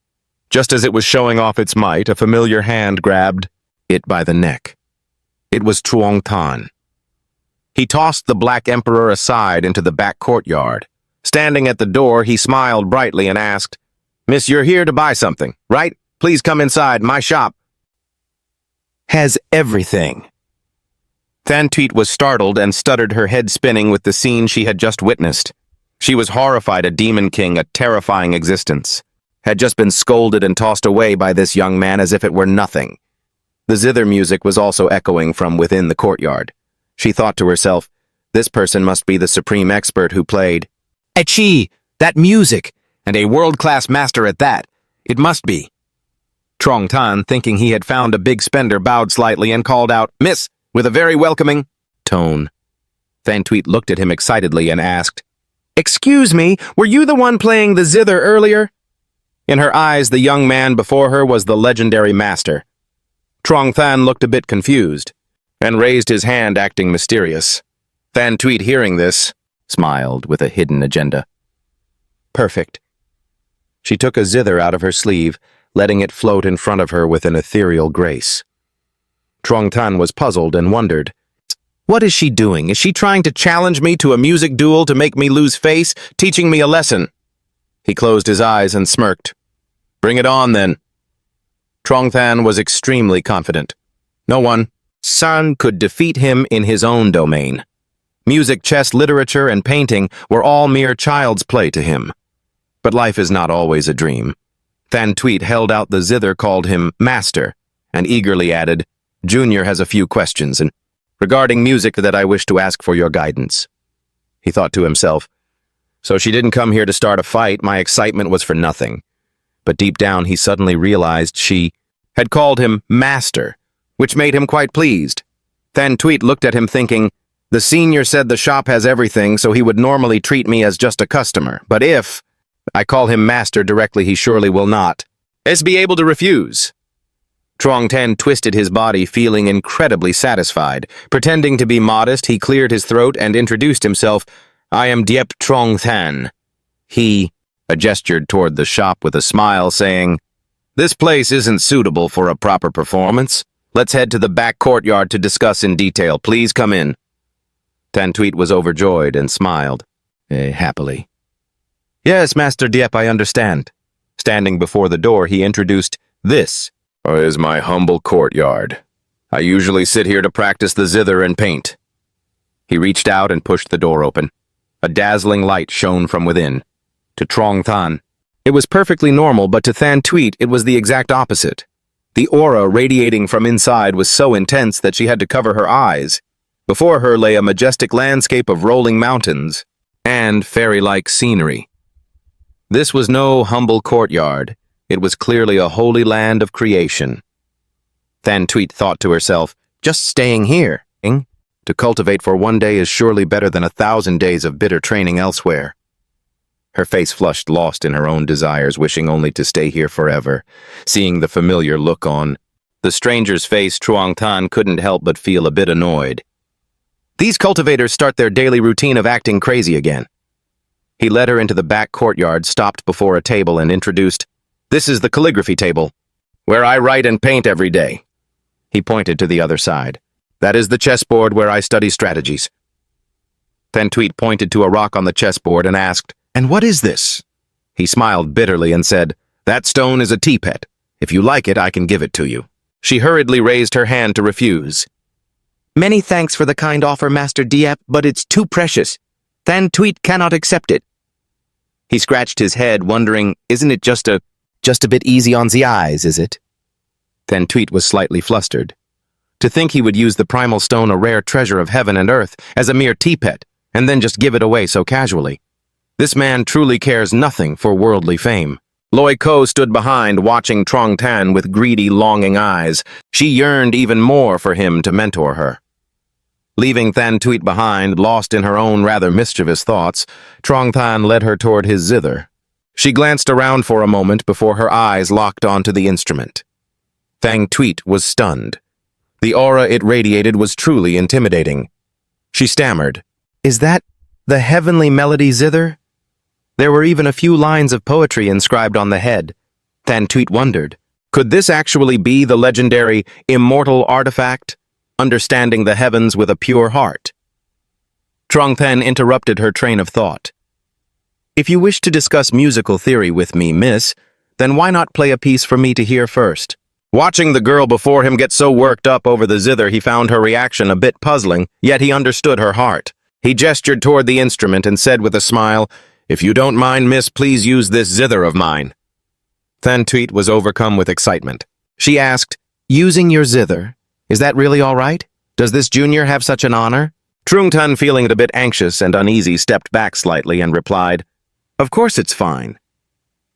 Just as it was showing off its might, a familiar hand grabbed it by the neck. It was Truong Tan. He tossed the Black Emperor aside into the back courtyard. Standing at the door, he smiled brightly and asked, "Miss, you're here to buy something, right? Please come inside. My shop has everything." Thantweet was startled and stuttered, her head spinning with the scene she had just witnessed. She was horrified. A demon king, a terrifying existence, had just been scolded and tossed away by this young man as if it were nothing. The zither music was also echoing from within the courtyard. She thought to herself, this person must be the supreme expert who played Echi, that music, and a world-class master at that. It must be. Truong Tan, thinking he had found a big spender, bowed slightly and called out, "Miss," with a very welcoming tone. Thantweet looked at him excitedly and asked, "Excuse me, were you the one playing the zither earlier?" In her eyes, the young man before her was the legendary master. Truong Tan looked a bit confused and raised his hand, acting mysterious. Thantweet, hearing this, smiled with a hidden agenda. Perfect. She took a zither out of her sleeve, letting it float in front of her with an ethereal grace. Truong Tan was puzzled and wondered, what is she doing? Is she trying to challenge me to a music duel to make me lose face, teaching me a lesson? He closed his eyes and smirked. Bring it on, then. Truong Tan was extremely confident. No one, San, could defeat him in his own domain. Music, chess, literature, and painting were all mere child's play to him. But life is not always a dream. Thantweet held out the zither, called him Master, and eagerly added, "Junior has a few questions and regarding music that I wish to ask for your guidance." He thought to himself, so she didn't come here to start a fight. My excitement was for nothing. But deep down he suddenly realized she had called him Master, which made him quite pleased. Thantweet looked at him thinking, the senior said the shop has everything, so he would normally treat me as just a customer. But if I call him Master directly, he surely will not be able to refuse. Truong Tan twisted his body, feeling incredibly satisfied. Pretending to be modest, he cleared his throat and introduced himself. "I am Diep Truong Tan." He gestured toward the shop with a smile, saying, "This place isn't suitable for a proper performance. Let's head to the back courtyard to discuss in detail. Please come in." Thantweet was overjoyed and smiled, happily. "Yes, Master Diep, I understand." Standing before the door, he introduced, "This is my humble courtyard. I usually sit here to practice the zither and paint." He reached out and pushed the door open. A dazzling light shone from within. To Truong Tan, it was perfectly normal, but to Thantweet, it was the exact opposite. The aura radiating from inside was so intense that she had to cover her eyes. Before her lay a majestic landscape of rolling mountains and fairy-like scenery. This was no humble courtyard. It was clearly a holy land of creation. Thantweet thought to herself, just staying here, to cultivate for one day is surely better than 1,000 days of bitter training elsewhere. Her face flushed, lost in her own desires, wishing only to stay here forever. Seeing the familiar look on the stranger's face, Truong Tan couldn't help but feel a bit annoyed. These cultivators start their daily routine of acting crazy again. He led her into the back courtyard, stopped before a table, and introduced, "This is the calligraphy table, where I write and paint every day." He pointed to the other side. "That is the chessboard where I study strategies." Thantweet pointed to a rock on the chessboard and asked, "And what is this?" He smiled bitterly and said, "That stone is a teapot. If you like it, I can give it to you." She hurriedly raised her hand to refuse. "Many thanks for the kind offer, Master Diep, but it's too precious. Thantweet cannot accept it." He scratched his head, wondering, isn't it just a bit easy on the eyes, is it? Thantweet was slightly flustered. To think he would use the primal stone, a rare treasure of heaven and earth, as a mere teapot, and then just give it away so casually. This man truly cares nothing for worldly fame. Loi Ko stood behind, watching Truong Tan with greedy, longing eyes. She yearned even more for him to mentor her. Leaving Thantweet behind, lost in her own rather mischievous thoughts, Truong Tan led her toward his zither. She glanced around for a moment before her eyes locked onto the instrument. Thantweet was stunned. The aura it radiated was truly intimidating. She stammered, "Is that the heavenly melody zither?" There were even a few lines of poetry inscribed on the head. Thantuit wondered, could this actually be the legendary immortal artifact, understanding the heavens with a pure heart? Trongthan interrupted her train of thought. "If you wish to discuss musical theory with me, miss, then why not play a piece for me to hear first?" Watching the girl before him get so worked up over the zither, he found her reaction a bit puzzling, yet he understood her heart. He gestured toward the instrument and said with a smile, "If you don't mind, miss, please use this zither of mine." Thantuit was overcome with excitement. She asked, "Using your zither, is that really all right? Does this junior have such an honor?" Trungtan, feeling a bit anxious and uneasy, stepped back slightly and replied, "Of course it's fine."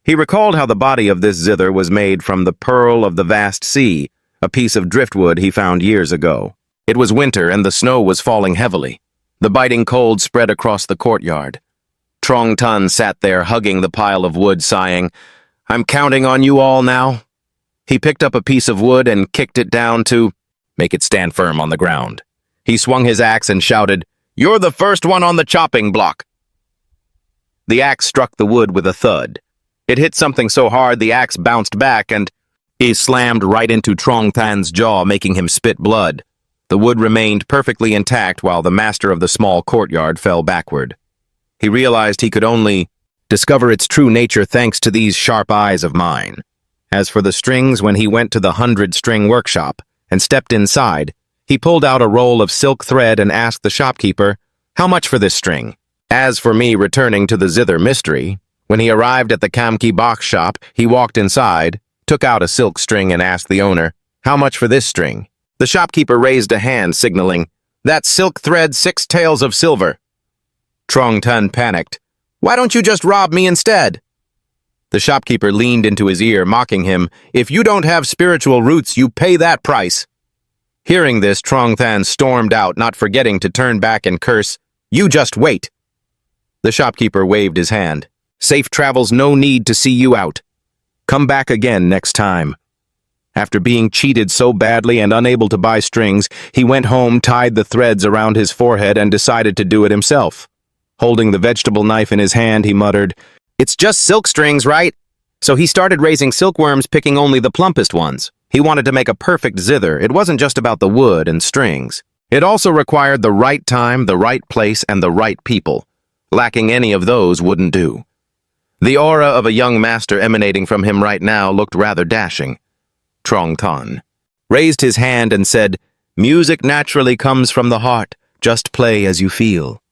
He recalled how the body of this zither was made from the pearl of the vast sea, a piece of driftwood he found years ago. It was winter and the snow was falling heavily. The biting cold spread across the courtyard. Trongtan sat there hugging the pile of wood, sighing, "I'm counting on you all now." He picked up a piece of wood and kicked it down to make it stand firm on the ground. He swung his axe and shouted, "You're the first one on the chopping block." The axe struck the wood with a thud. It hit something so hard the axe bounced back and he slammed right into Trongtan's jaw, making him spit blood. The wood remained perfectly intact while the master of the small courtyard fell backward. He realized he could only discover its true nature thanks to these sharp eyes of mine. As for the strings, when he went to the 100-string workshop and stepped inside, he pulled out a roll of silk thread and asked the shopkeeper, "How much for this string?" As for me returning to the zither mystery, when he arrived at the Kamki box shop, he walked inside, took out a silk string and asked the owner, "How much for this string?" The shopkeeper raised a hand, signaling, "That's silk thread, 6 taels of silver." Trongtan panicked. "Why don't you just rob me instead?" The shopkeeper leaned into his ear, mocking him, "If you don't have spiritual roots, you pay that price." Hearing this, Trongtan stormed out, not forgetting to turn back and curse, "You just wait." The shopkeeper waved his hand. "Safe travels, no need to see you out. Come back again next time." After being cheated so badly and unable to buy strings, he went home, tied the threads around his forehead, and decided to do it himself. Holding the vegetable knife in his hand, he muttered, "It's just silk strings, right?" So he started raising silkworms, picking only the plumpest ones. He wanted to make a perfect zither. It wasn't just about the wood and strings. It also required the right time, the right place, and the right people. Lacking any of those wouldn't do. The aura of a young master emanating from him right now looked rather dashing. Trongtan raised his hand and said, "Music naturally comes from the heart. Just play as you feel."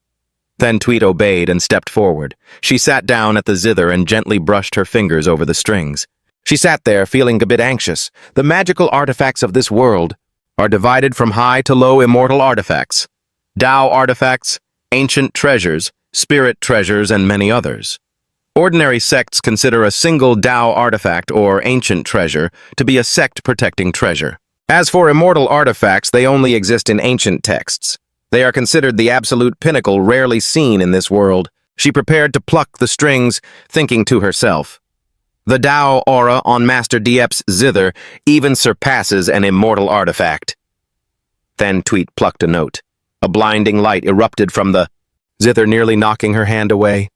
Thantuit obeyed and stepped forward. She sat down at the zither and gently brushed her fingers over the strings. She sat there feeling a bit anxious. The magical artifacts of this world are divided from high to low immortal artifacts, Tao artifacts, ancient treasures, spirit treasures, and many others. Ordinary sects consider a single Tao artifact or ancient treasure to be a sect-protecting treasure. As for immortal artifacts, they only exist in ancient texts. They are considered the absolute pinnacle rarely seen in this world. She prepared to pluck the strings, thinking to herself, "The Tao aura on Master Diep's zither even surpasses an immortal artifact." Thantuit plucked a note. A blinding light erupted from the zither, nearly knocking her hand away.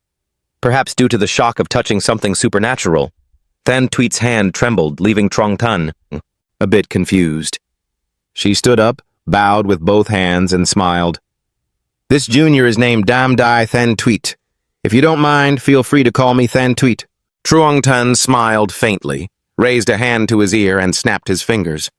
Perhaps due to the shock of touching something supernatural, Thantuit's hand trembled, leaving Trongtan a bit confused. She stood up, bowed with both hands, and smiled. "This junior is named Damdai Thantuit. If you don't mind, feel free to call me Thantuit." Trongtan smiled faintly, raised a hand to his ear, and snapped his fingers.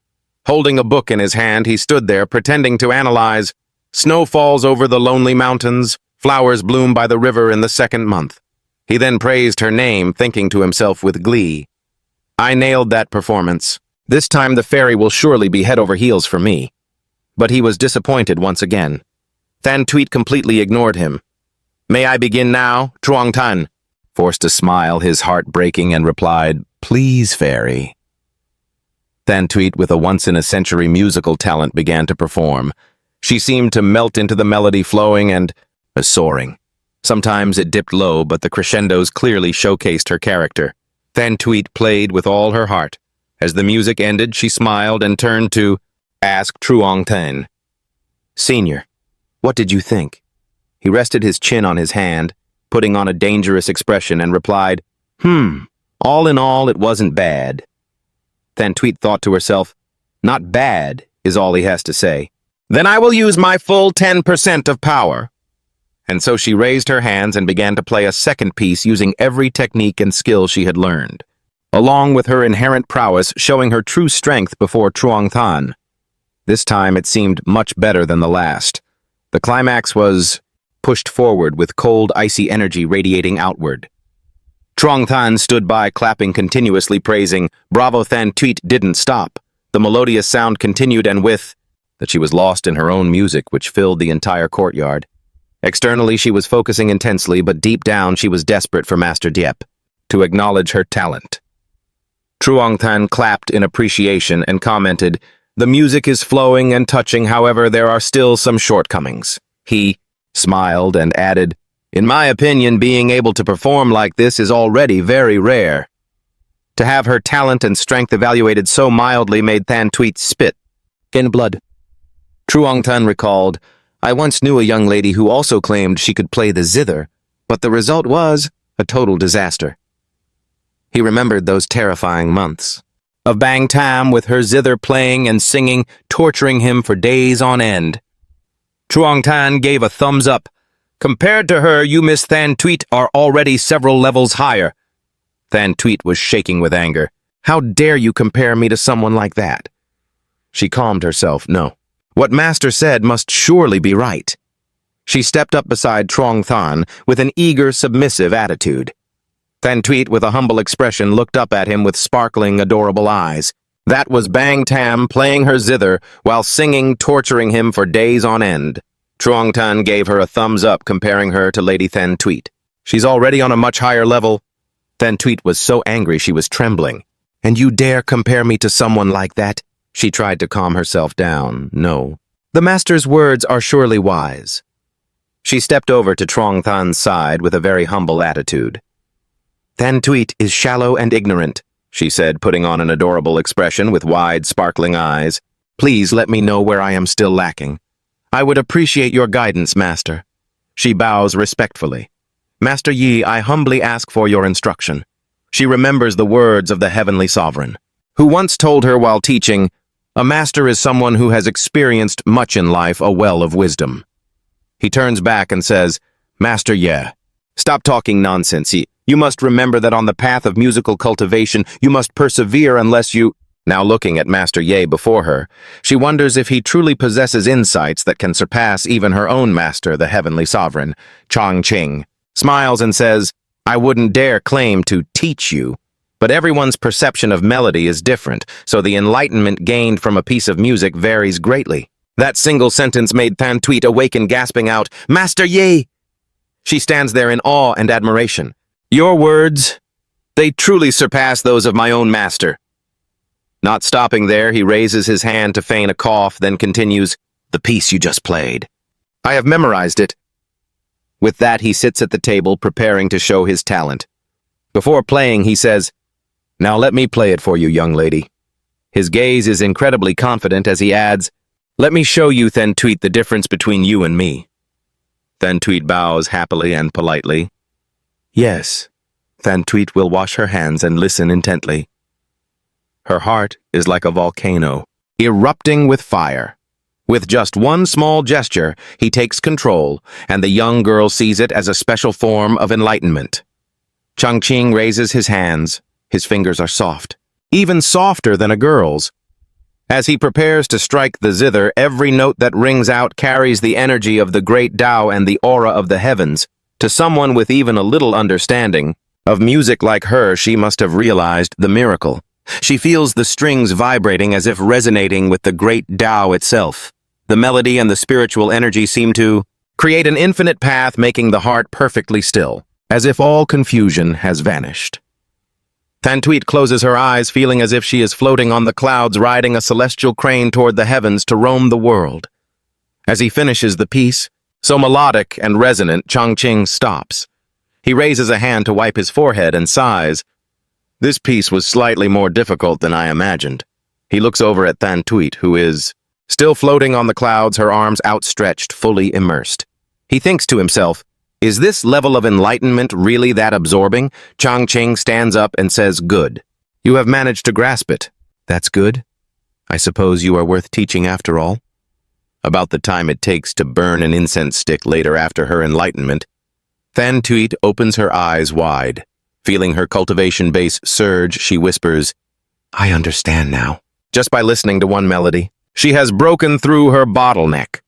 Holding a book in his hand, he stood there, pretending to analyze. Snow falls over the lonely mountains, flowers bloom by the river in the 2nd month. He then praised her name, thinking to himself with glee, "I nailed that performance. This time the fairy will surely be head over heels for me." But he was disappointed once again. Thantuit completely ignored him. "May I begin now, Trongtan?" Forced to smile, his heart breaking, and replied, "Please, fairy." Thantuit, with a once-in-a-century musical talent, began to perform. She seemed to melt into the melody, flowing and soaring. Sometimes it dipped low, but the crescendos clearly showcased her character. Thantuit played with all her heart. As the music ended, she smiled and turned to asked Truong Ten. Senior, what did you think? He rested his chin on his hand, putting on a dangerous expression, and replied, all in all, it wasn't bad. Then Tweet thought to herself, not bad is all he has to say. Then I will use my full 10% of power. And so she raised her hands and began to play a second piece using every technique and skill she had learned, along with her inherent prowess showing her true strength before Truong Tan. This time it seemed much better than the last. The climax was pushed forward with cold, icy energy radiating outward. Truong Tan stood by, clapping continuously, praising, Bravo Than Tweet didn't stop. The melodious sound continued, and with that she was lost in her own music, which filled the entire courtyard. Externally, she was focusing intensely, but deep down, she was desperate for Master Diep to acknowledge her talent. Truong Tan clapped in appreciation and commented, the music is flowing and touching, however, there are still some shortcomings. He smiled and added, in my opinion, being able to perform like this is already very rare. To have her talent and strength evaluated so mildly made Than Tweet spit in blood. Truong Tan recalled, I once knew a young lady who also claimed she could play the zither, but the result was a total disaster. He remembered those terrifying months of Bang Tam with her zither playing and singing, torturing him for days on end. Truong Tan gave a thumbs up. Compared to her, you Miss Than Tweet are already several levels higher. Than Tweet was shaking with anger. How dare you compare me to someone like that? She calmed herself. No. What Master said must surely be right. She stepped up beside Truong Tan with an eager, submissive attitude. Than Tweet, with a humble expression, looked up at him with sparkling, adorable eyes. That was Bang Tam playing her zither while singing, torturing him for days on end. Truong Tan gave her a thumbs up, comparing her to Lady Than Tweet. She's already on a much higher level. Than Tweet was so angry she was trembling. And you dare compare me to someone like that? She tried to calm herself down. No. The Master's words are surely wise. She stepped over to Truong Tan's side with a very humble attitude. Than Tweet is shallow and ignorant, she said, putting on an adorable expression with wide, sparkling eyes. Please let me know where I am still lacking. I would appreciate your guidance, Master. She bows respectfully. Master Yi, I humbly ask for your instruction. She remembers the words of the Heavenly Sovereign, who once told her while teaching, a master is someone who has experienced much in life, a well of wisdom. He turns back and says, Master Ye, stop talking nonsense. You must remember that on the path of musical cultivation, you must persevere unless you... Now looking at Master Ye before her, she wonders if he truly possesses insights that can surpass even her own master, the Heavenly Sovereign, Chang Ching, smiles and says, I wouldn't dare claim to teach you, but everyone's perception of melody is different, so the enlightenment gained from a piece of music varies greatly. That single sentence made Than Tweet awaken, gasping out, Master Ye! She stands there in awe and admiration. Your words, they truly surpass those of my own master. Not stopping there, he raises his hand to feign a cough, then continues, the piece you just played. I have memorized it. With that, he sits at the table, preparing to show his talent. Before playing, he says, now let me play it for you, young lady. His gaze is incredibly confident as he adds, let me show you, Than Tweet, the difference between you and me. Than Tweet bows happily and politely. Yes. Than Tweet will wash her hands and listen intently. Her heart is like a volcano, erupting with fire. With just one small gesture, he takes control, and the young girl sees it as a special form of enlightenment. Changqing raises his hands. His fingers are soft, even softer than a girl's. As he prepares to strike the zither, every note that rings out carries the energy of the great Tao and the aura of the heavens. To someone with even a little understanding of music like her, she must have realized the miracle. She feels the strings vibrating as if resonating with the great Tao itself. The melody and the spiritual energy seem to create an infinite path, making the heart perfectly still, as if all confusion has vanished. Than Tweet closes her eyes, feeling as if she is floating on the clouds, riding a celestial crane toward the heavens to roam the world. As he finishes the piece, so melodic and resonant, Changqing stops. He raises a hand to wipe his forehead and sighs. This piece was slightly more difficult than I imagined. He looks over at Than Tweet, who is still floating on the clouds, her arms outstretched, fully immersed. He thinks to himself, is this level of enlightenment really that absorbing? Changqing stands up and says, good. You have managed to grasp it. That's good. I suppose you are worth teaching after all. About the time it takes to burn an incense stick later after her enlightenment, Than Tuit opens her eyes wide. Feeling her cultivation base surge, she whispers, I understand now. Just by listening to one melody, she has broken through her bottleneck.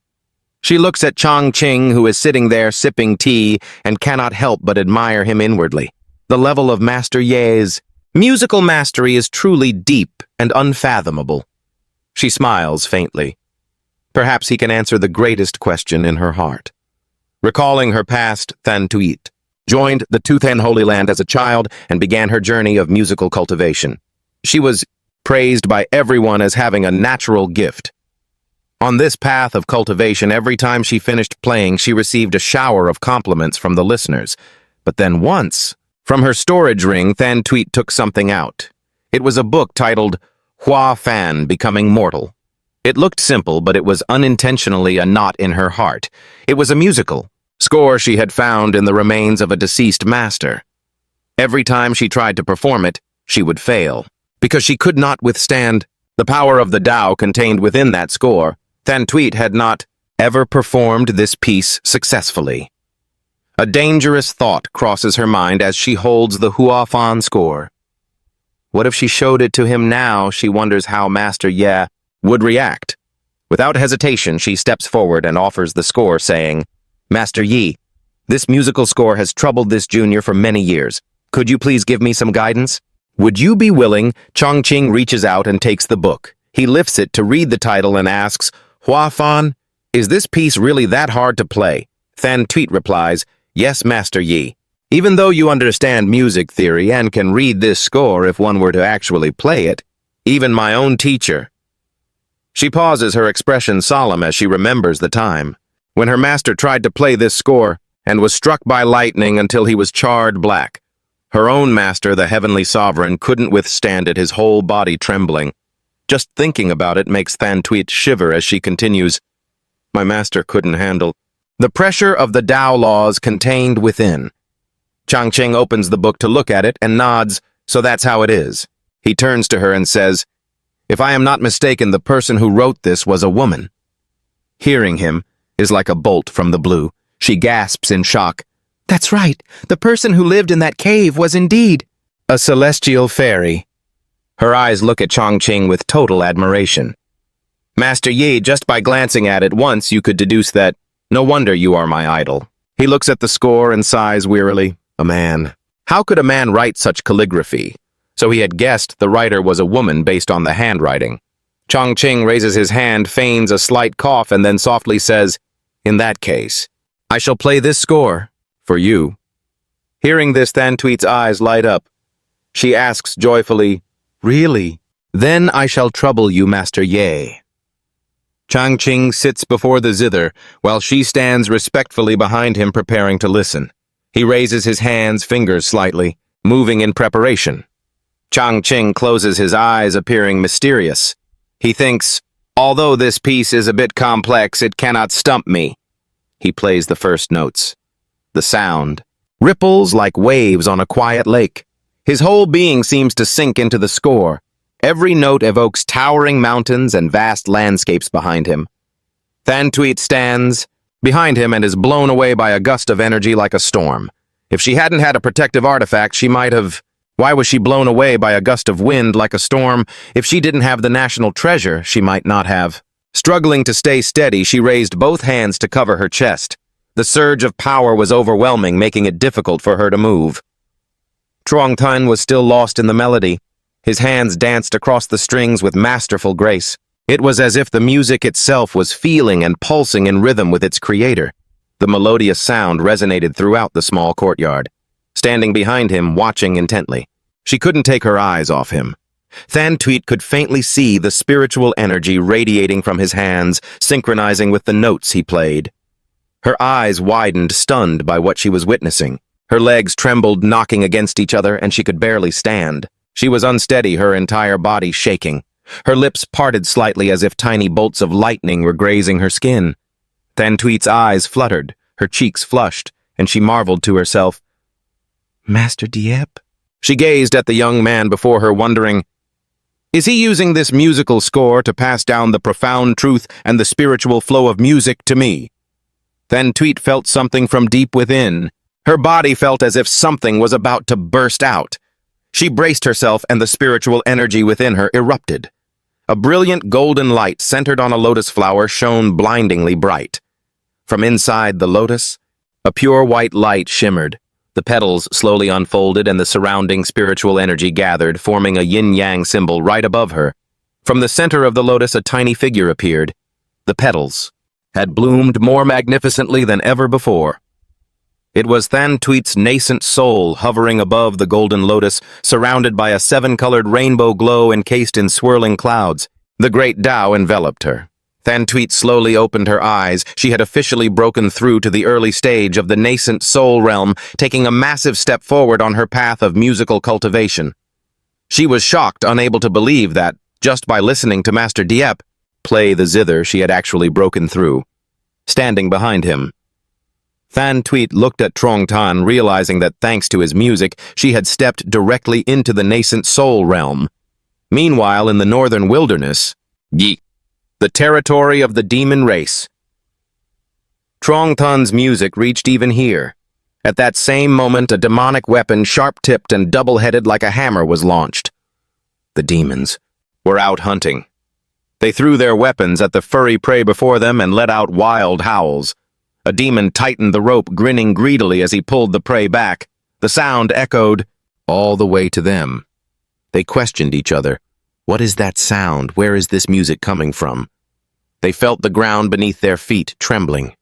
She looks at Changqing, who is sitting there sipping tea, and cannot help but admire him inwardly. The level of Master Ye's musical mastery is truly deep and unfathomable. She smiles faintly. Perhaps he can answer the greatest question in her heart. Recalling her past, Than Tuit joined the Tuthen Holy Land as a child and began her journey of musical cultivation. She was praised by everyone as having a natural gift. On this path of cultivation, every time she finished playing, she received a shower of compliments from the listeners. But then once, from her storage ring, Than Tuit took something out. It was a book titled Hua Fan, Becoming Mortal. It looked simple, but it was unintentionally a knot in her heart. It was a musical score she had found in the remains of a deceased master. Every time she tried to perform it, she would fail. Because she could not withstand the power of the Tao contained within that score, Than Tuit had not ever performed this piece successfully. A dangerous thought crosses her mind as she holds the Hua Fan score. What if she showed it to him now? She wonders how Master Ye would react. Without hesitation, she steps forward and offers the score, saying, Master Yi, this musical score has troubled this junior for many years. Could you please give me some guidance? Would you be willing? Changqing reaches out and takes the book. He lifts it to read the title and asks, Hua Fan, is this piece really that hard to play? Than Tuit replies, Yes, Master Yi. Even though you understand music theory and can read this score if one were to actually play it, even my own teacher. She pauses, her expression solemn as she remembers the time when her master tried to play this score and was struck by lightning until he was charred black. Her own master, the heavenly sovereign, couldn't withstand it, his whole body trembling. Just thinking about it makes Than Tuit shiver as she continues, My master couldn't handle the pressure of the Tao laws contained within. Changqing opens the book to look at it and nods, so that's how it is. He turns to her and says, If I am not mistaken, the person who wrote this was a woman. Hearing him is like a bolt from the blue. She gasps in shock. That's right. The person who lived in that cave was indeed a celestial fairy. Her eyes look at Changqing with total admiration. Master Yi, just by glancing at it once, you could deduce that, no wonder you are my idol. He looks at the score and sighs wearily. A man. How could a man write such calligraphy? So he had guessed the writer was a woman based on the handwriting. Changqing raises his hand, feigns a slight cough, and then softly says, In that case, I shall play this score for you. Hearing this, Than Tuit's eyes light up. She asks joyfully, Really? Then I shall trouble you, Master Ye. Changqing sits before the zither, while she stands respectfully behind him preparing to listen. He raises his hands, fingers slightly, moving in preparation. Changqing closes his eyes, appearing mysterious. He thinks, although this piece is a bit complex, it cannot stump me. He plays the first notes. The sound ripples like waves on a quiet lake. His whole being seems to sink into the score. Every note evokes towering mountains and vast landscapes behind him. Than Tuit stands behind him and is blown away by a gust of energy like a storm. If she hadn't had a protective artifact, she might have... Why was she blown away by a gust of wind like a storm? If she didn't have the national treasure, she might not have. Struggling to stay steady, she raised both hands to cover her chest. The surge of power was overwhelming, making it difficult for her to move. Truong Tun was still lost in the melody. His hands danced across the strings with masterful grace. It was as if the music itself was feeling and pulsing in rhythm with its creator. The melodious sound resonated throughout the small courtyard. Standing behind him, watching intently, she couldn't take her eyes off him. Than Tuit could faintly see the spiritual energy radiating from his hands, synchronizing with the notes he played. Her eyes widened, stunned by what she was witnessing. Her legs trembled, knocking against each other, and she could barely stand. She was unsteady, her entire body shaking. Her lips parted slightly as if tiny bolts of lightning were grazing her skin. Thantuit's eyes fluttered, her cheeks flushed, and she marveled to herself. Master Diep? She gazed at the young man before her, wondering, is he using this musical score to pass down the profound truth and the spiritual flow of music to me? Thantuit felt something from deep within. Her body felt as if something was about to burst out. She braced herself and the spiritual energy within her erupted. A brilliant golden light centered on a lotus flower shone blindingly bright. From inside the lotus, a pure white light shimmered. The petals slowly unfolded and the surrounding spiritual energy gathered, forming a yin-yang symbol right above her. From the center of the lotus, a tiny figure appeared. The petals had bloomed more magnificently than ever before. It was Thantuit's nascent soul hovering above the golden lotus, surrounded by a seven-colored rainbow glow encased in swirling clouds. The great Tao enveloped her. Thantuit slowly opened her eyes. She had officially broken through to the early stage of the nascent soul realm, taking a massive step forward on her path of musical cultivation. She was shocked, unable to believe that, just by listening to Master Diep play the zither, she had actually broken through. Standing behind him, Thantuit looked at Trongtan, realizing that thanks to his music, she had stepped directly into the nascent soul realm. Meanwhile, in the northern wilderness, the territory of the demon race, Trongtan's music reached even here. At that same moment, a demonic weapon, sharp-tipped and double-headed like a hammer, was launched. The demons were out hunting. They threw their weapons at the furry prey before them and let out wild howls. A demon tightened the rope, grinning greedily as he pulled the prey back. The sound echoed all the way to them. They questioned each other. What is that sound? Where is this music coming from? They felt the ground beneath their feet trembling.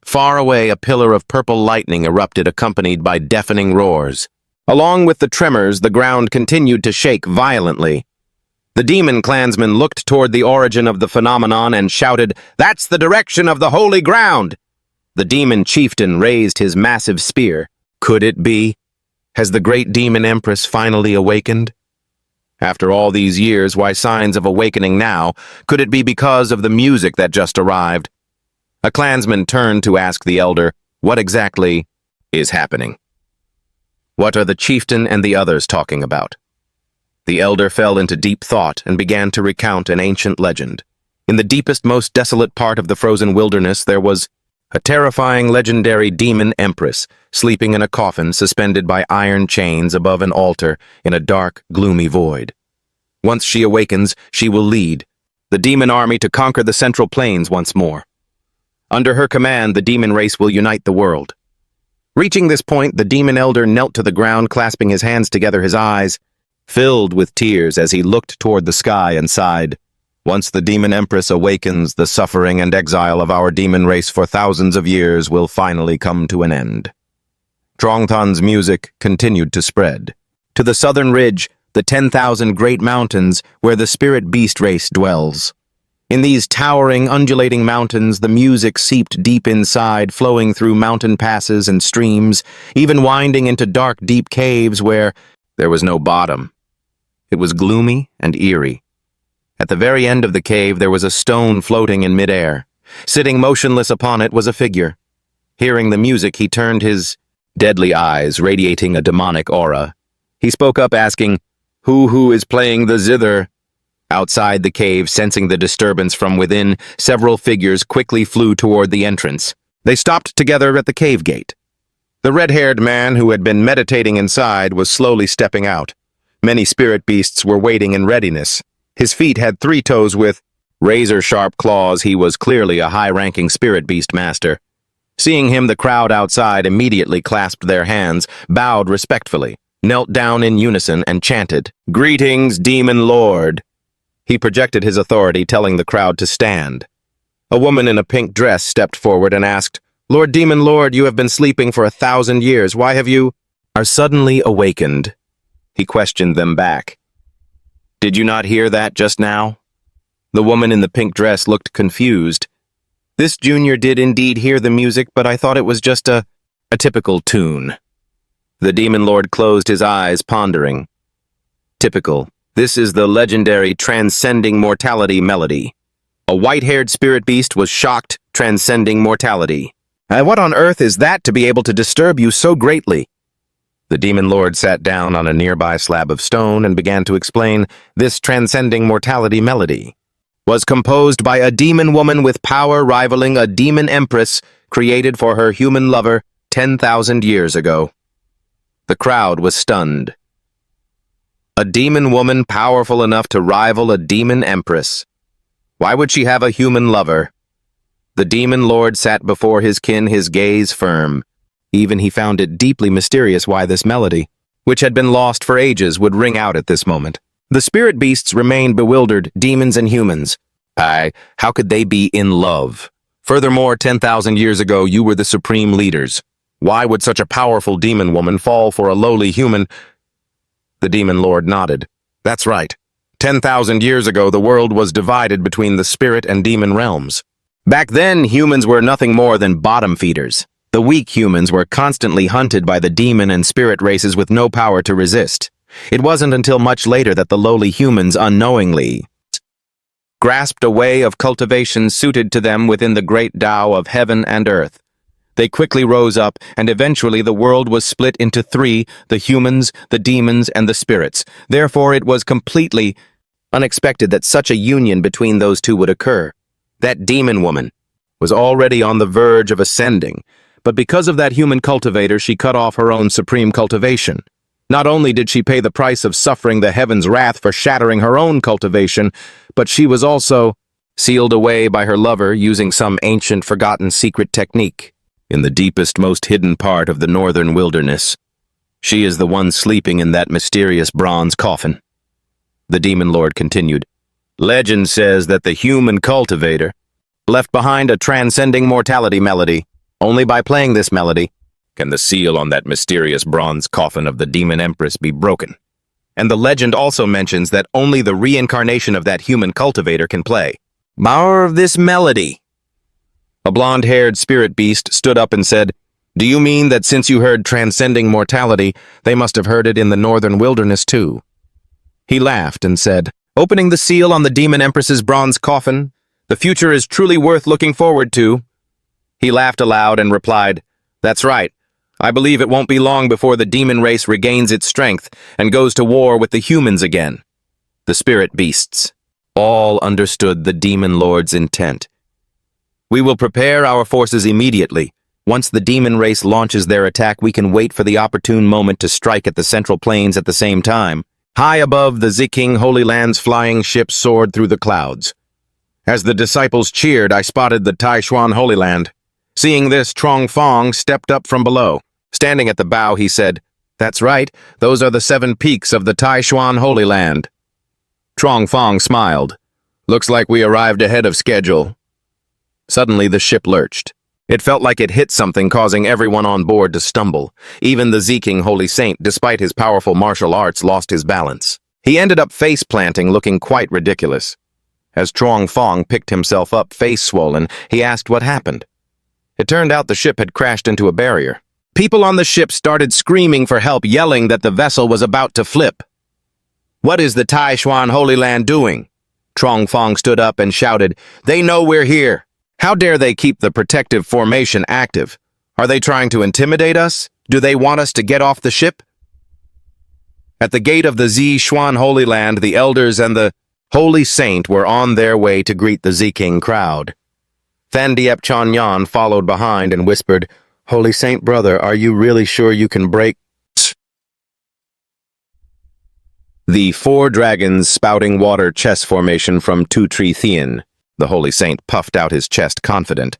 Far away, a pillar of purple lightning erupted, accompanied by deafening roars. Along with the tremors, the ground continued to shake violently. The demon clansman looked toward the origin of the phenomenon and shouted, "That's the direction of the holy ground!" The demon chieftain raised his massive spear. Could it be? Has the great demon empress finally awakened? After all these years, why signs of awakening now? Could it be because of the music that just arrived? A clansman turned to ask the elder, what exactly is happening? What are the chieftain and the others talking about? The elder fell into deep thought and began to recount an ancient legend. In the deepest, most desolate part of the frozen wilderness, there was a terrifying legendary demon empress, sleeping in a coffin suspended by iron chains above an altar in a dark, gloomy void. Once she awakens, she will lead the demon army to conquer the central plains once more. Under her command, the demon race will unite the world. Reaching this point, the demon elder knelt to the ground, clasping his hands together, his eyes filled with tears as he looked toward the sky and sighed. Once the demon empress awakens, the suffering and exile of our demon race for thousands of years will finally come to an end. Trongtan's music continued to spread. To the southern ridge, the 10,000 great mountains where the spirit beast race dwells. In these towering, undulating mountains, the music seeped deep inside, flowing through mountain passes and streams, even winding into dark, deep caves where there was no bottom. It was gloomy and eerie. At the very end of the cave, there was a stone floating in midair. Sitting motionless upon it was a figure. Hearing the music, he turned his deadly eyes, radiating a demonic aura. He spoke up, asking, Who is playing the zither?" Outside the cave, sensing the disturbance from within, several figures quickly flew toward the entrance. They stopped together at the cave gate. The red-haired man who had been meditating inside was slowly stepping out. Many spirit beasts were waiting in readiness. His feet had 3 toes with razor-sharp claws. He was clearly a high-ranking spirit beast master. Seeing him, the crowd outside immediately clasped their hands, bowed respectfully, knelt down in unison, and chanted, "Greetings, Demon Lord." He projected his authority, telling the crowd to stand. A woman in a pink dress stepped forward and asked, "Lord Demon Lord, you have been sleeping for 1,000 years. Why have you are suddenly awakened?" He questioned them back. "Did you not hear that just now?" The woman in the pink dress looked confused. "This junior did indeed hear the music, but I thought it was just a typical tune." The demon lord closed his eyes, pondering. Typical. This is the legendary transcending mortality melody. A white-haired spirit beast was shocked, transcending mortality. What on earth is that to be able to disturb you so greatly? The demon lord sat down on a nearby slab of stone and began to explain this transcending mortality melody was composed by a demon woman with power rivaling a demon empress created for her human lover 10,000 years ago. The crowd was stunned. A demon woman powerful enough to rival a demon empress. Why would she have a human lover? The demon lord sat before his kin, his gaze firm. Even he found it deeply mysterious why this melody, which had been lost for ages, would ring out at this moment. The spirit beasts remained bewildered, demons and humans. How could they be in love? Furthermore, 10,000 years ago, you were the supreme leaders. Why would such a powerful demon woman fall for a lowly human? The demon lord nodded. That's right. 10,000 years ago, the world was divided between the spirit and demon realms. Back then, humans were nothing more than bottom feeders. The weak humans were constantly hunted by the demon and spirit races with no power to resist. It wasn't until much later that the lowly humans unknowingly grasped a way of cultivation suited to them within the great Tao of heaven and earth. They quickly rose up, and eventually the world was split into three, the humans, the demons, and the spirits. Therefore, it was completely unexpected that such a union between those two would occur. That demon woman was already on the verge of ascending, but because of that human cultivator, she cut off her own supreme cultivation. Not only did she pay the price of suffering the heaven's wrath for shattering her own cultivation, but she was also sealed away by her lover using some ancient forgotten secret technique. In the deepest, most hidden part of the northern wilderness, she is the one sleeping in that mysterious bronze coffin. The demon lord continued. Legend says that the human cultivator left behind a transcending mortality melody. Only by playing this melody can the seal on that mysterious bronze coffin of the demon empress be broken. And the legend also mentions that only the reincarnation of that human cultivator can play more of this melody. A blonde-haired spirit beast stood up and said, Do you mean that since you heard transcending mortality, they must have heard it in the northern wilderness too? He laughed and said, Opening the seal on the demon empress's bronze coffin, the future is truly worth looking forward to. He laughed aloud and replied, That's right. I believe it won't be long before the demon race regains its strength and goes to war with the humans again. The spirit beasts all understood the demon lord's intent. We will prepare our forces immediately. Once the demon race launches their attack, we can wait for the opportune moment to strike at the central plains at the same time. High above the Ziking Holy Land's flying ship soared through the clouds. As the disciples cheered, I spotted the Taishuan Holy Land. Seeing this, Trong Fong stepped up from below. Standing at the bow, he said, That's right, those are the 7 peaks of the Taishuan Holy Land. Trong Fong smiled. Looks like we arrived ahead of schedule. Suddenly, the ship lurched. It felt like it hit something, causing everyone on board to stumble. Even the Ziking Holy Saint, despite his powerful martial arts, lost his balance. He ended up face-planting, looking quite ridiculous. As Trong Fong picked himself up, face-swollen, he asked what happened. It turned out the ship had crashed into a barrier. People on the ship started screaming for help, yelling that the vessel was about to flip. What is the Taishuan Holy Land doing? Trong Fong stood up and shouted, They know we're here. How dare they keep the protective formation active? Are they trying to intimidate us? Do they want us to get off the ship? At the gate of the Zishuan Holy Land, the elders and the Holy Saint were on their way to greet the Ziking crowd. Thandiep Chonyan followed behind and whispered, Holy Saint brother, are you really sure you can break? The 4 dragons spouting water chess formation from Tu Tri Thien. The Holy Saint puffed out his chest confident.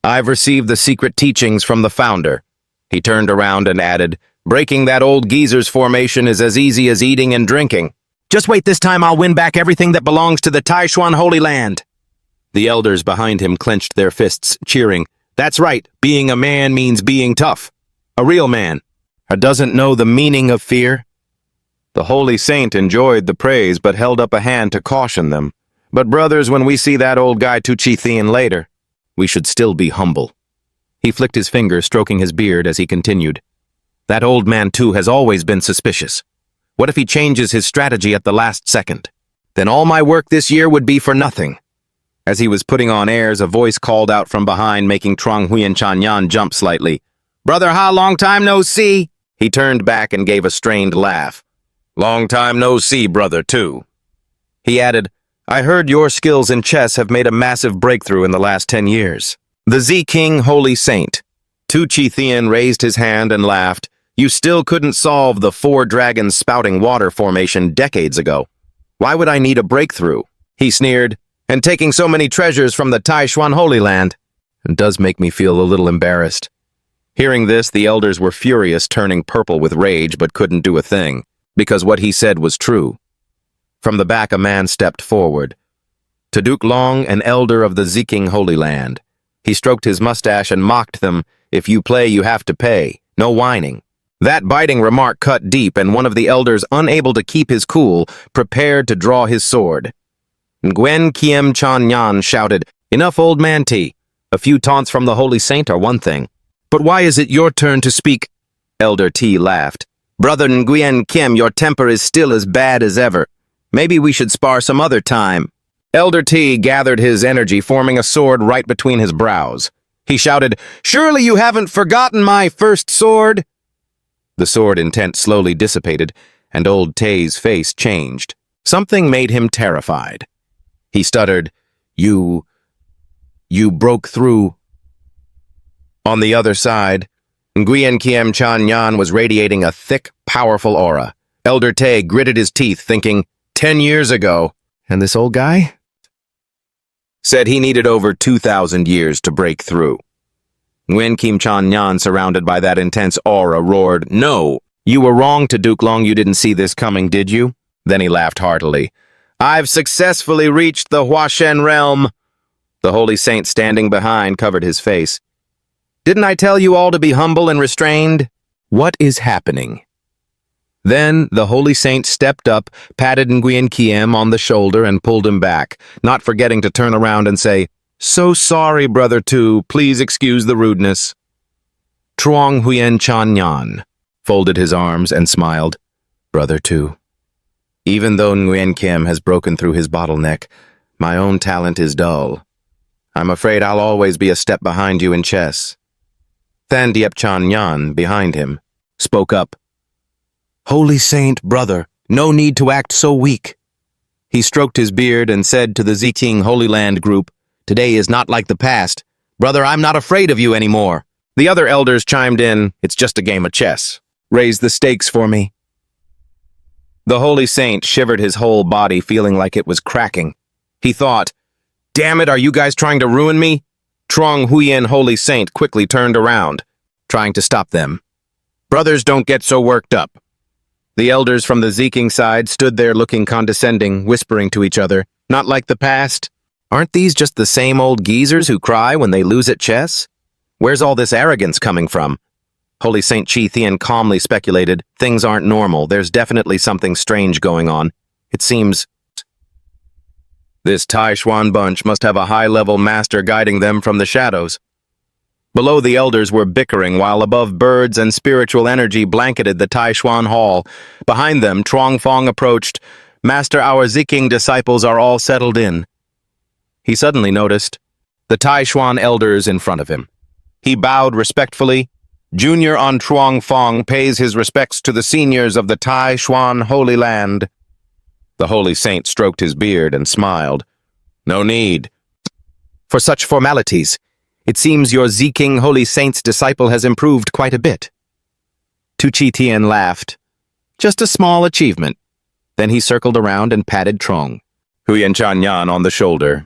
I've received the secret teachings from the founder. He turned around and added, Breaking that old geezer's formation is as easy as eating and drinking. Just wait, this time I'll win back everything that belongs to the Taishuan Holy Land. The elders behind him clenched their fists, cheering. That's right, being a man means being tough. A real man. Or doesn't know the meaning of fear. The Holy Saint enjoyed the praise but held up a hand to caution them. But brothers, when we see that old guy Tu Chi Thien later, we should still be humble. He flicked his finger, stroking his beard as he continued. That old man too has always been suspicious. What if he changes his strategy at the last second? Then all my work this year would be for nothing. As he was putting on airs, a voice called out from behind, making Trong Huyen Chanyan jump slightly. "Brother Ha, long time no see!" He turned back and gave a strained laugh. "Long time no see, brother, too." He added, "I heard your skills in chess have made a massive breakthrough in the last 10 years. The Z-King Holy Saint." Tu Chi Thien raised his hand and laughed. "You still couldn't solve the 4 dragons spouting water formation decades ago. Why would I need a breakthrough?" He sneered. "And taking so many treasures from the Taishuan Holy Land. It does make me feel a little embarrassed." Hearing this, the elders were furious, turning purple with rage, but couldn't do a thing, because what he said was true. From the back, a man stepped forward. Taduk Long, an elder of the Z-King Holy Land. He stroked his mustache and mocked them, "If you play, you have to pay. No whining." That biting remark cut deep, and one of the elders, unable to keep his cool, prepared to draw his sword. Nguyen Kiem Chan Yan shouted, "Enough, old man T. A few taunts from the Holy Saint are one thing. But why is it your turn to speak?" Elder T laughed. "Brother Nguyen Kim, your temper is still as bad as ever. Maybe we should spar some other time." Elder T gathered his energy, forming a sword right between his brows. He shouted, "Surely you haven't forgotten my first sword?" The sword intent slowly dissipated, and old Tay's face changed. Something made him terrified. He stuttered, You broke through." On the other side, Nguyen Kiem Chan Yan was radiating a thick, powerful aura. Elder Tay gritted his teeth, thinking, 10 years ago, and this old guy? Said he needed over 2,000 years to break through. Nguyen Kiem Chan Yan, surrounded by that intense aura, roared, "No! You were wrong, Taduk Long. You didn't see this coming, did you?" Then he laughed heartily. "I've successfully reached the Huashen realm." The Holy Saint standing behind covered his face. "Didn't I tell you all to be humble and restrained? What is happening?" Then the Holy Saint stepped up, patted Nguyen Kiem on the shoulder and pulled him back, not forgetting to turn around and say, "So sorry, Brother Tu. Please excuse the rudeness." Truong Huyen Chan Yan folded his arms and smiled. "Brother Tu. Even though Nguyen Kim has broken through his bottleneck, my own talent is dull. I'm afraid I'll always be a step behind you in chess." Than Diep Chan Yan, behind him, spoke up. "Holy Saint, brother, no need to act so weak." He stroked his beard and said to the Z-King Holy Land group, "Today is not like the past. Brother, I'm not afraid of you anymore." The other elders chimed in, "It's just a game of chess. Raise the stakes for me." The Holy Saint shivered his whole body, feeling like it was cracking. He thought, "Damn it, are you guys trying to ruin me?" Trong Huyen Holy Saint quickly turned around, trying to stop them. "Brothers, don't get so worked up." The elders from the Z-King side stood there looking condescending, whispering to each other, "Not like the past. Aren't these just the same old geezers who cry when they lose at chess? Where's all this arrogance coming from?" Holy Saint Chi Thien calmly speculated, "Things aren't normal. There's definitely something strange going on. It seems this Taishuan bunch must have a high-level master guiding them from the shadows." Below, the elders were bickering, while above, birds and spiritual energy blanketed the Taishuan hall. Behind them, Trong Fong approached. "Master, our Z-King disciples are all settled in." He suddenly noticed the Taishuan elders in front of him. He bowed respectfully. "Junior on Truong Fong pays his respects to the seniors of the Taishuan Holy Land." The Holy Saint stroked his beard and smiled. "No need for such formalities. It seems your Z-King Holy Saint's disciple has improved quite a bit." Tu Chi Tien laughed. "Just a small achievement." Then he circled around and patted Trong Huyen Chan Yan on the shoulder.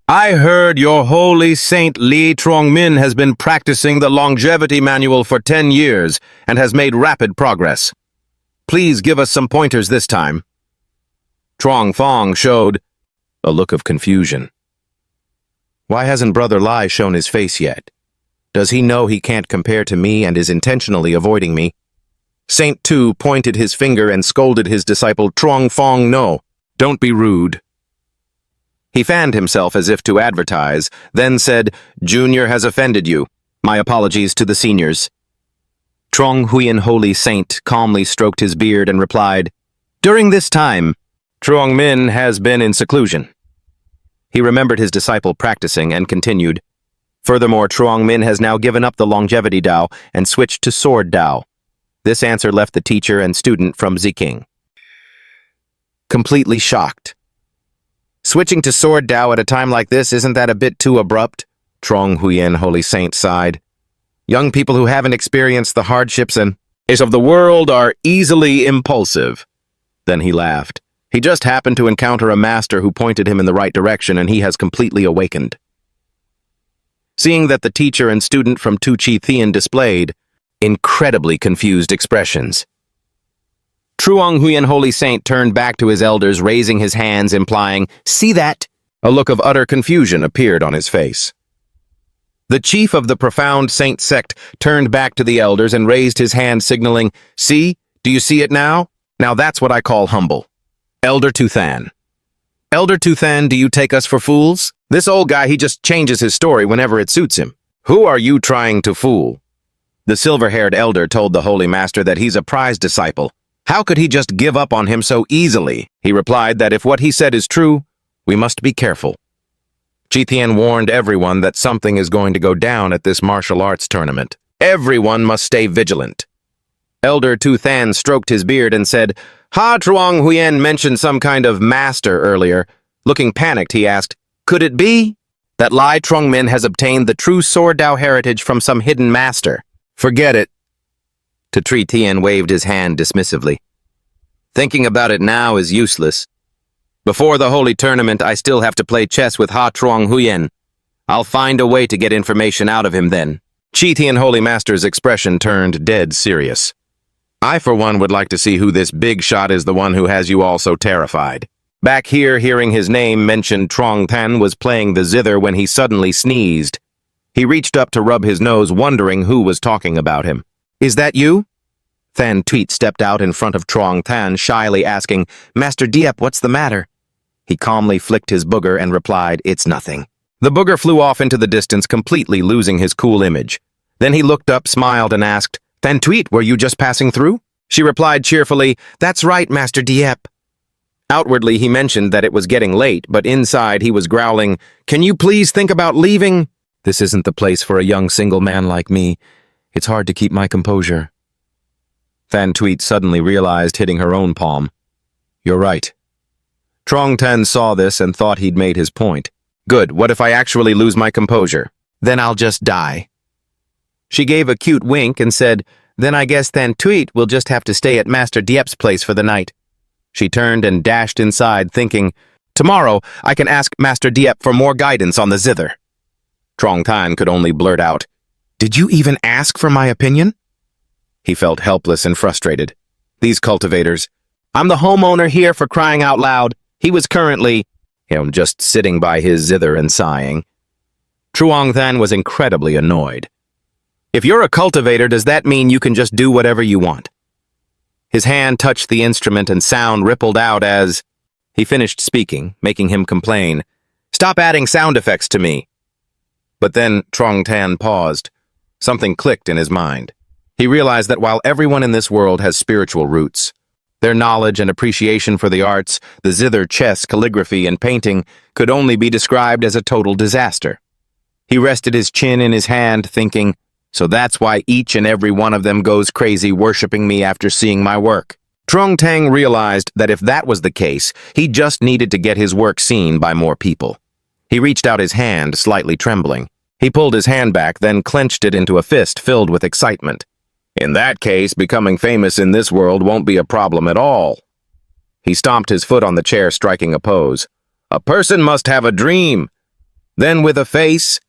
"I heard your Holy Saint Li Trong Min has been practicing the longevity manual for 10 years and has made rapid progress. Please give us some pointers this time." Trong Fong showed a look of confusion. Why hasn't Brother Lai shown his face yet? Does he know he can't compare to me and is intentionally avoiding me? Saint Tu pointed his finger and scolded his disciple, "Trong Fong, no, don't be rude." He fanned himself as if to advertise, then said, "Junior has offended you. My apologies to the seniors." Trong Huyen Holy Saint calmly stroked his beard and replied, "During this time, Truong Min has been in seclusion." He remembered his disciple practicing and continued, "Furthermore, Truong Min has now given up the longevity Dao and switched to sword Dao." This answer left the teacher and student from Ziking completely shocked. "Switching to sword Dao at a time like this, isn't that a bit too abrupt?" Trong Huyen Holy Saint sighed. "Young people who haven't experienced the hardships and is of the world are easily impulsive." Then he laughed. He just happened to encounter a master who pointed him in the right direction, and he has completely awakened. Seeing that the teacher and student from Tu Chi Thien displayed incredibly confused expressions, Truong Huyen Holy Saint turned back to his elders, raising his hands, implying, "See that?" A look of utter confusion appeared on his face. The chief of the profound saint sect turned back to the elders and raised his hand, signaling, "See? Do you see it now? Now that's what I call humble." Elder Tuthan. "Elder Tuthan, do you take us for fools? This old guy, he just changes his story whenever it suits him. Who are you trying to fool?" The silver-haired elder told the Holy Master that he's a prized disciple. How could he just give up on him so easily? He replied that if what he said is true, we must be careful. Chithian warned everyone that something is going to go down at this martial arts tournament. Everyone must stay vigilant. Elder Tuthan stroked his beard and said, "Ha Truong Huyen mentioned some kind of master earlier." Looking panicked, he asked, "Could it be that Lai Trong Min has obtained the true sword Dao heritage from some hidden master?" "Forget it." Tri Tien waved his hand dismissively. "Thinking about it now is useless. Before the holy tournament, I still have to play chess with Ha Truong Huyen. I'll find a way to get information out of him then." Chi Tien Holy Master's expression turned dead serious. "I, for one, would like to see who this big shot is, the one who has you all so terrified." Back here, hearing his name mentioned, Trong Tan was playing the zither when he suddenly sneezed. He reached up to rub his nose, wondering who was talking about him. "Is that you?" Than Tweet stepped out in front of Trong Tan, shyly asking, "Master Diep, what's the matter?" He calmly flicked his booger and replied, "It's nothing." The booger flew off into the distance, completely losing his cool image. Then he looked up, smiled, and asked, "Than Tweet, were you just passing through?" She replied cheerfully, "That's right, Master Diep." Outwardly, he mentioned that it was getting late, but inside he was growling, "Can you please think about leaving? This isn't the place for a young single man like me. It's hard to keep my composure." Than Tweet suddenly realized, hitting her own palm. "You're right." Trong Tan saw this and thought he'd made his point. "Good, what if I actually lose my composure? Then I'll just die." She gave a cute wink and said, "Then I guess Than Tweet will just have to stay at Master Diep's place for the night." She turned and dashed inside, thinking, "Tomorrow I can ask Master Diep for more guidance on the zither." Trong Tan could only blurt out, "Did you even ask for my opinion?" He felt helpless and frustrated. These cultivators. "I'm the homeowner here, for crying out loud." He was currently, just sitting by his zither and sighing. Truong Than was incredibly annoyed. "If you're a cultivator, does that mean you can just do whatever you want?" His hand touched the instrument and sound rippled out as he finished speaking, making him complain, "Stop adding sound effects to me." But then Trong Tan paused. Something clicked in his mind. He realized that while everyone in this world has spiritual roots, their knowledge and appreciation for the arts, the zither, chess, calligraphy, and painting, could only be described as a total disaster. He rested his chin in his hand, thinking, "So that's why each and every one of them goes crazy worshipping me after seeing my work." Trong Tang realized that if that was the case, he just needed to get his work seen by more people. He reached out his hand, slightly trembling. He pulled his hand back, then clenched it into a fist filled with excitement. "In that case, becoming famous in this world won't be a problem at all." He stomped his foot on the chair, striking a pose. "A person must have a dream." Then with a face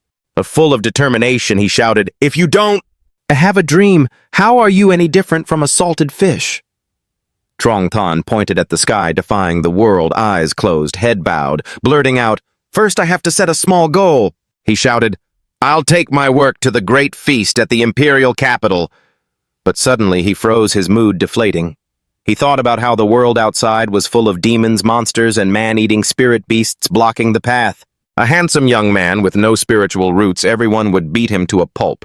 full of determination, he shouted, "If you don't have a dream, how are you any different from a salted fish?" Trong Tan pointed at the sky, defying the world, eyes closed, head bowed, blurting out, "First I have to set a small goal." He shouted, "I'll take my work to the great feast at the imperial capital." But suddenly he froze, his mood deflating. He thought about how the world outside was full of demons, monsters, and man-eating spirit beasts blocking the path. A handsome young man with no spiritual roots, everyone would beat him to a pulp.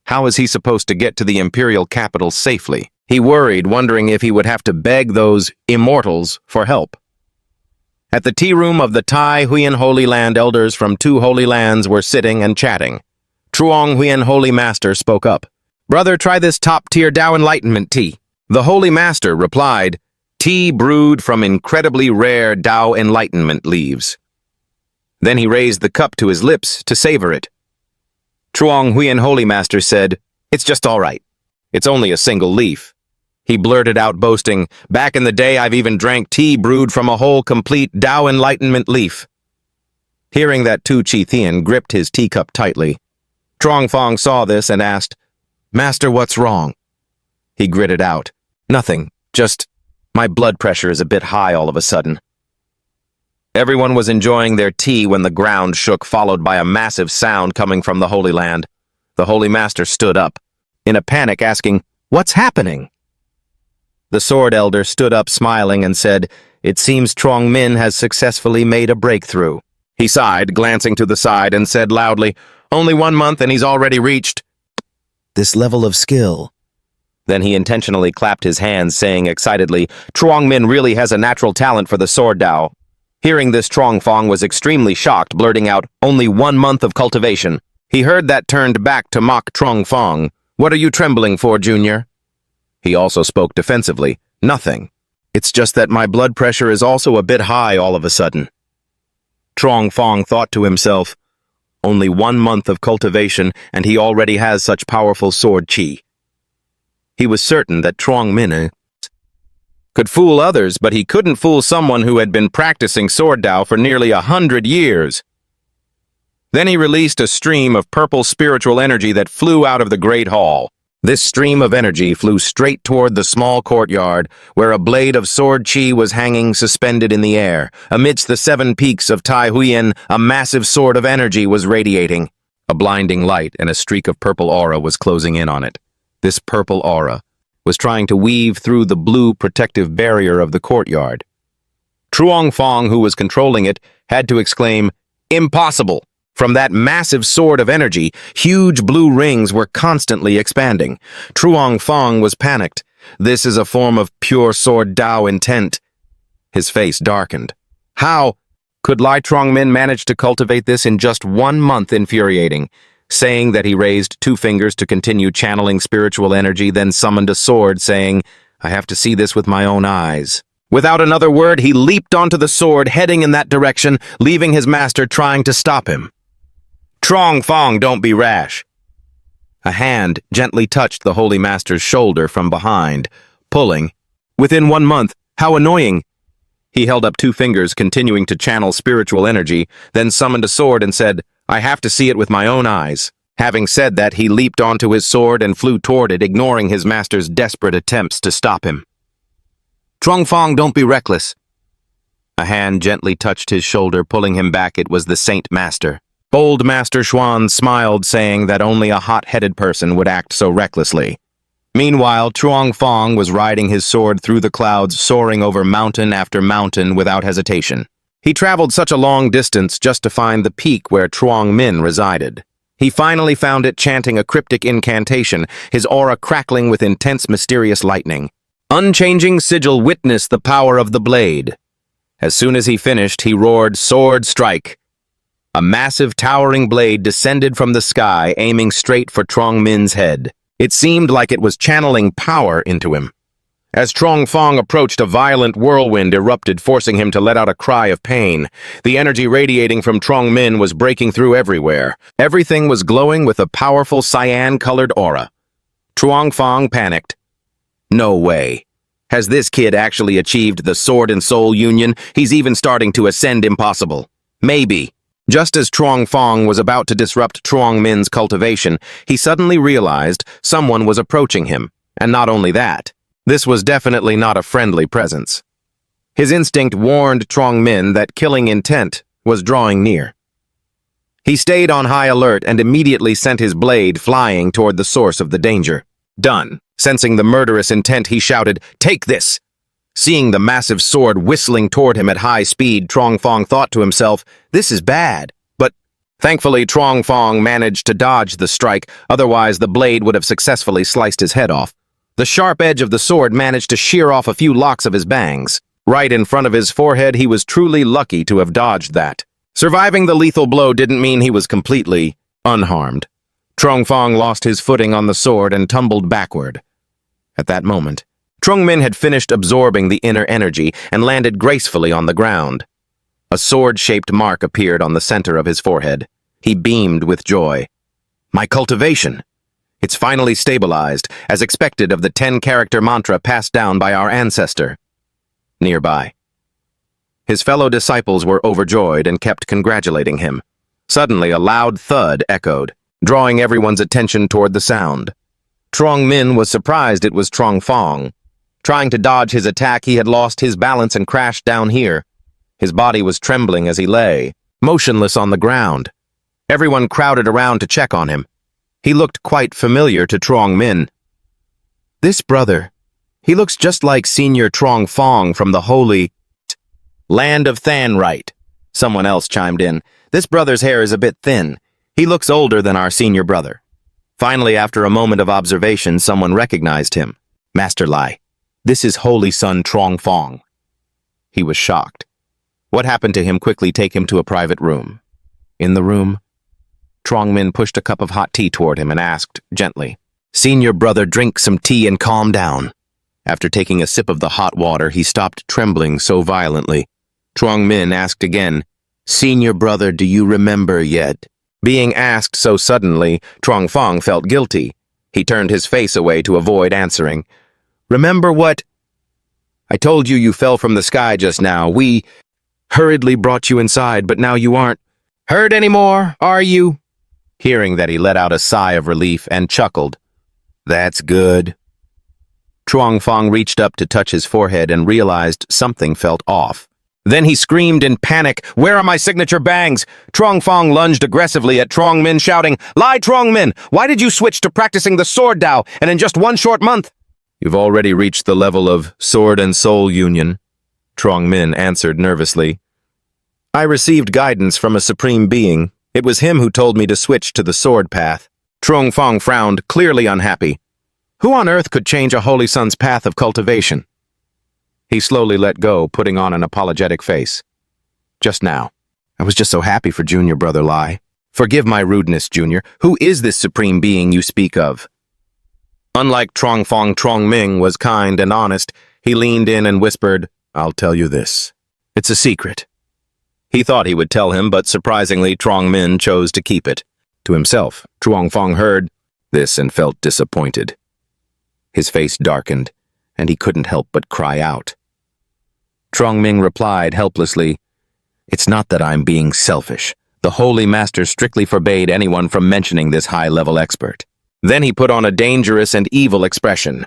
How is he supposed to get to the imperial capital safely? He worried, wondering if he would have to beg those immortals for help. At the tea room of the Tai Huyen Holy Land, elders from 2 holy lands were sitting and chatting. Truong Huyen Holy Master spoke up. "Brother, try this top-tier Tao Enlightenment tea." The Holy Master replied, "Tea brewed from incredibly rare Tao Enlightenment leaves." Then he raised the cup to his lips to savor it. Truong Huyen Holy Master said, "It's just all right. It's only a single leaf." He blurted out, boasting, "Back in the day, I've even drank tea brewed from a whole complete Tao Enlightenment leaf." Hearing that, Tu Chi Thien gripped his teacup tightly. Truong Fong saw this and asked, "Master, what's wrong?" He gritted out, "Nothing, just my blood pressure is a bit high all of a sudden." Everyone was enjoying their tea when the ground shook, followed by a massive sound coming from the Holy Land. The Holy Master stood up, in a panic, asking, "What's happening?" The Sword Elder stood up smiling and said, "It seems Truong Min has successfully made a breakthrough." He sighed, glancing to the side, and said loudly, "Only 1 month and he's already reached this level of skill." Then he intentionally clapped his hands, saying excitedly, "Truong Min really has a natural talent for the sword Tao." Hearing this, Truong Fong was extremely shocked, blurting out, "Only 1 month of cultivation." He heard that, turned back to mock Truong Fong. "What are you trembling for, Junior?" He also spoke defensively. "Nothing. It's just that my blood pressure is also a bit high all of a sudden." Truong Fong thought to himself, only 1 month of cultivation and he already has such powerful sword chi. He was certain that Truong Min could fool others, but he couldn't fool someone who had been practicing sword Tao for nearly 100 years. Then he released a stream of purple spiritual energy that flew out of the Great Hall. This stream of energy flew straight toward the small courtyard, where a blade of sword chi was hanging suspended in the air. Amidst the 7 peaks of Tai Huyen, a massive sword of energy was radiating. A blinding light and a streak of purple aura was closing in on it. This purple aura was trying to weave through the blue protective barrier of the courtyard. Truong Fong, who was controlling it, had to exclaim, "Impossible!" From that massive sword of energy, huge blue rings were constantly expanding. Truong Fong was panicked. This is a form of pure sword Tao intent. His face darkened. How could Lai Truong Min manage to cultivate this in just 1 month? Infuriating. Saying that, he raised 2 fingers to continue channeling spiritual energy, then summoned a sword, saying, "I have to see this with my own eyes." Without another word, he leaped onto the sword, heading in that direction, leaving his master trying to stop him. "Truong Fong, don't be rash." A hand gently touched the Holy Master's shoulder from behind, pulling. Within 1 month, how annoying. He held up 2 fingers, continuing to channel spiritual energy, then summoned a sword and said, "I have to see it with my own eyes." Having said that, he leaped onto his sword and flew toward it, ignoring his master's desperate attempts to stop him. "Truong Fong, don't be reckless." A hand gently touched his shoulder, pulling him back. It was the Saint Master. Old Master Xuan smiled, saying that only a hot-headed person would act so recklessly. Meanwhile, Truong Fong was riding his sword through the clouds, soaring over mountain after mountain without hesitation. He traveled such a long distance just to find the peak where Truong Min resided. He finally found it, chanting a cryptic incantation, his aura crackling with intense, mysterious lightning. Unchanging sigil witnessed the power of the blade. As soon as he finished, he roared, "Sword strike!" A massive, towering blade descended from the sky, aiming straight for Truong Min's head. It seemed like it was channeling power into him. As Truong Fong approached, a violent whirlwind erupted, forcing him to let out a cry of pain. The energy radiating from Truong Min was breaking through everywhere. Everything was glowing with a powerful cyan-colored aura. Truong Fong panicked. No way. Has this kid actually achieved the sword and soul union? He's even starting to ascend impossible. Maybe. Just as Truong Fong was about to disrupt Truong Min's cultivation, he suddenly realized someone was approaching him. And not only that, this was definitely not a friendly presence. His instinct warned Truong Min that killing intent was drawing near. He stayed on high alert and immediately sent his blade flying toward the source of the danger. Done. Sensing the murderous intent, he shouted, "Take this!" Seeing the massive sword whistling toward him at high speed, Truong Fong thought to himself, "This is bad." But Thankfully, Trong Fong managed to dodge the strike, otherwise the blade would have successfully sliced his head off. The sharp edge of the sword managed to shear off a few locks of his bangs. Right in front of his forehead, he was truly lucky to have dodged that. Surviving the lethal blow didn't mean he was completely unharmed. Trong Fong lost his footing on the sword and tumbled backward. At that moment, Trung Min had finished absorbing the inner energy and landed gracefully on the ground. A sword-shaped mark appeared on the center of his forehead. He beamed with joy. My cultivation! It's finally stabilized, as expected of the 10-character mantra passed down by our ancestor. Nearby. His fellow disciples were overjoyed and kept congratulating him. Suddenly, a loud thud echoed, drawing everyone's attention toward the sound. Trong Min was surprised it was Trong Fong. Trying to dodge his attack, he had lost his balance and crashed down here. His body was trembling as he lay, motionless on the ground. Everyone crowded around to check on him. He looked quite familiar to Trong Min. This brother, he looks just like Senior Trong Fong from the holy land of Thanrite. Someone else chimed in. This brother's hair is a bit thin. He looks older than our senior brother. Finally, after a moment of observation, someone recognized him. Master Lai, this is Holy Son Trong Fong. He was shocked. What happened to him? Quickly take him to a private room. In the room, Trong Min pushed a cup of hot tea toward him and asked, gently, Senior brother, drink some tea and calm down. After taking a sip of the hot water, he stopped trembling so violently. Trong Min asked again, Senior brother, do you remember yet? Being asked so suddenly, Trong Fong felt guilty. He turned his face away to avoid answering. Remember what? I told you fell from the sky just now. We hurriedly brought you inside, but now you aren't hurt anymore, are you? Hearing that, he let out a sigh of relief and chuckled. That's good. Trong Fong reached up to touch his forehead and realized something felt off. Then he screamed in panic, Where are my signature bangs? Trong Fong lunged aggressively at Trong Min, shouting, Lie, Trong Min! Why did you switch to practicing the sword Dao, and in just one short month? You've already reached the level of sword and soul union, Trong Min answered nervously. I received guidance from a supreme being. It was him who told me to switch to the sword path. Trong Fong frowned, clearly unhappy. Who on earth could change a holy son's path of cultivation? He slowly let go, putting on an apologetic face. Just now. I was just so happy for Junior Brother Lai. Forgive my rudeness, Junior. Who is this supreme being you speak of? Unlike Trong Fong, Trong Ming was kind and honest. He leaned in and whispered, I'll tell you this. It's a secret. He thought he would tell him, but surprisingly, Trong Min chose to keep it. To himself, Trong Fong heard this and felt disappointed. His face darkened, and he couldn't help but cry out. Trong Ming replied helplessly, It's not that I'm being selfish. The Holy Master strictly forbade anyone from mentioning this high-level expert. Then he put on a dangerous and evil expression.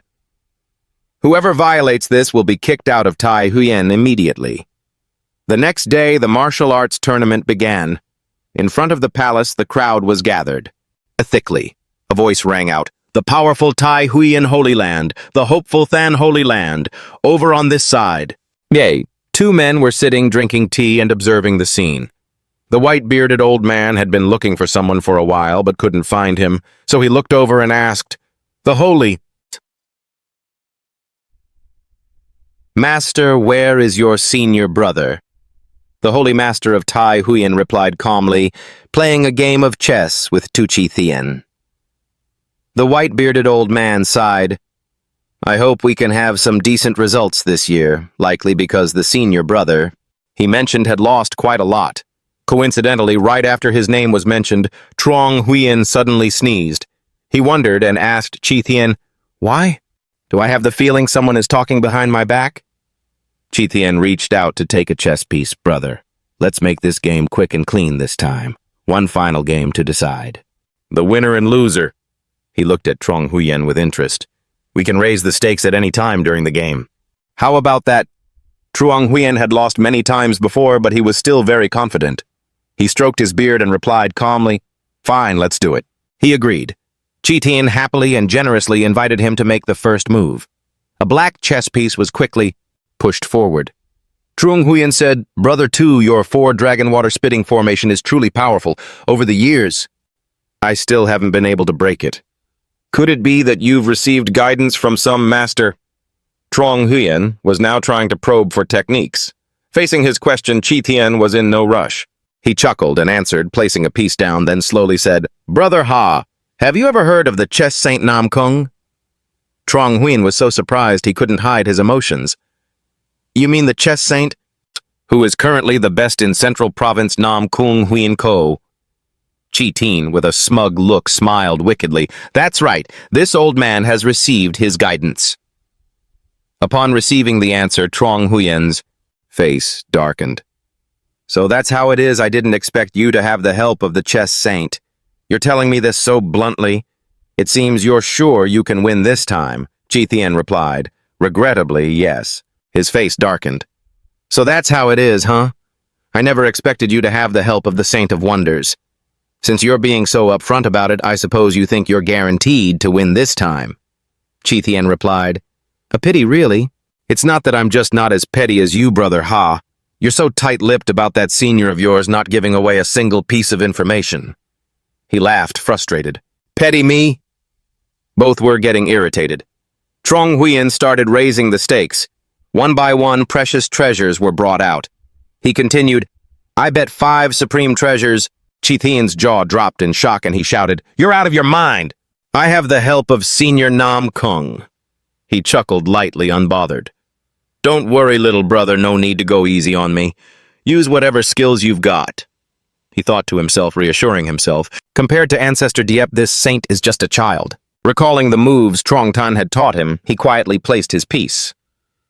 Whoever violates this will be kicked out of Tai Huyen immediately. The next day, the martial arts tournament began. In front of the palace, the crowd was gathered. Thickly, a voice rang out, The powerful Tai Huyen Holy Land, the hopeful Than Holy Land, over on this side. Yay, two men were sitting drinking tea and observing the scene. The white-bearded old man had been looking for someone for a while but couldn't find him, so he looked over and asked, The Holy Master, where is your senior brother? The Holy Master of Tai Huyen replied calmly, playing a game of chess with Tuchi Thien. The white-bearded old man sighed. I hope we can have some decent results this year, likely because the senior brother, he mentioned, had lost quite a lot. Coincidentally, right after his name was mentioned, Trong Huyen suddenly sneezed. He wondered and asked Chi Thien, Why? Do I have the feeling someone is talking behind my back? Chi Thien reached out to take a chess piece. Brother, let's make this game quick and clean this time. One final game to decide. The winner and loser. He looked at Trong Huyen with interest. We can raise the stakes at any time during the game. How about that? Trong Huyen had lost many times before, but he was still very confident. He stroked his beard and replied calmly, Fine, let's do it. He agreed. Chi Thien happily and generously invited him to make the first move. A black chess piece was quickly pushed forward. Trung Huyen said, Brother 2, your 4-dragon water spitting formation is truly powerful. Over the years, I still haven't been able to break it. Could it be that you've received guidance from some master? Trung Huyen was now trying to probe for techniques. Facing his question, Chi Tian was in no rush. He chuckled and answered, placing a piece down, then slowly said, Brother Ha, have you ever heard of the Chess Saint Nam Kung? Trung Huyen was so surprised he couldn't hide his emotions. You mean the chess saint, who is currently the best in Central Province Nam Kung Huyen Ko? Chi Tien, with a smug look, smiled wickedly. That's right, this old man has received his guidance. Upon receiving the answer, Trung Huyen's face darkened. So that's how it is I didn't expect you to have the help of the chess saint. You're telling me this so bluntly? It seems you're sure you can win this time, Chi Tien replied. Regrettably, yes. His face darkened. So that's how it is, huh? I never expected you to have the help of the Saint of Wonders. Since you're being so upfront about it, I suppose you think you're guaranteed to win this time. Chi Tien replied. A pity, really. It's not that I'm just not as petty as you, Brother Ha. You're so tight-lipped about that senior of yours not giving away a single piece of information. He laughed, frustrated. Petty me? Both were getting irritated. Trung Huyen started raising the stakes. One by one, precious treasures were brought out. He continued, I bet 5 supreme treasures. Chi Tien's jaw dropped in shock and he shouted, You're out of your mind! I have the help of Senior Nam Kung. He chuckled lightly, unbothered. Don't worry, little brother, no need to go easy on me. Use whatever skills you've got. He thought to himself, reassuring himself. Compared to Ancestor Diep, this saint is just a child. Recalling the moves Trong Tan had taught him, he quietly placed his piece.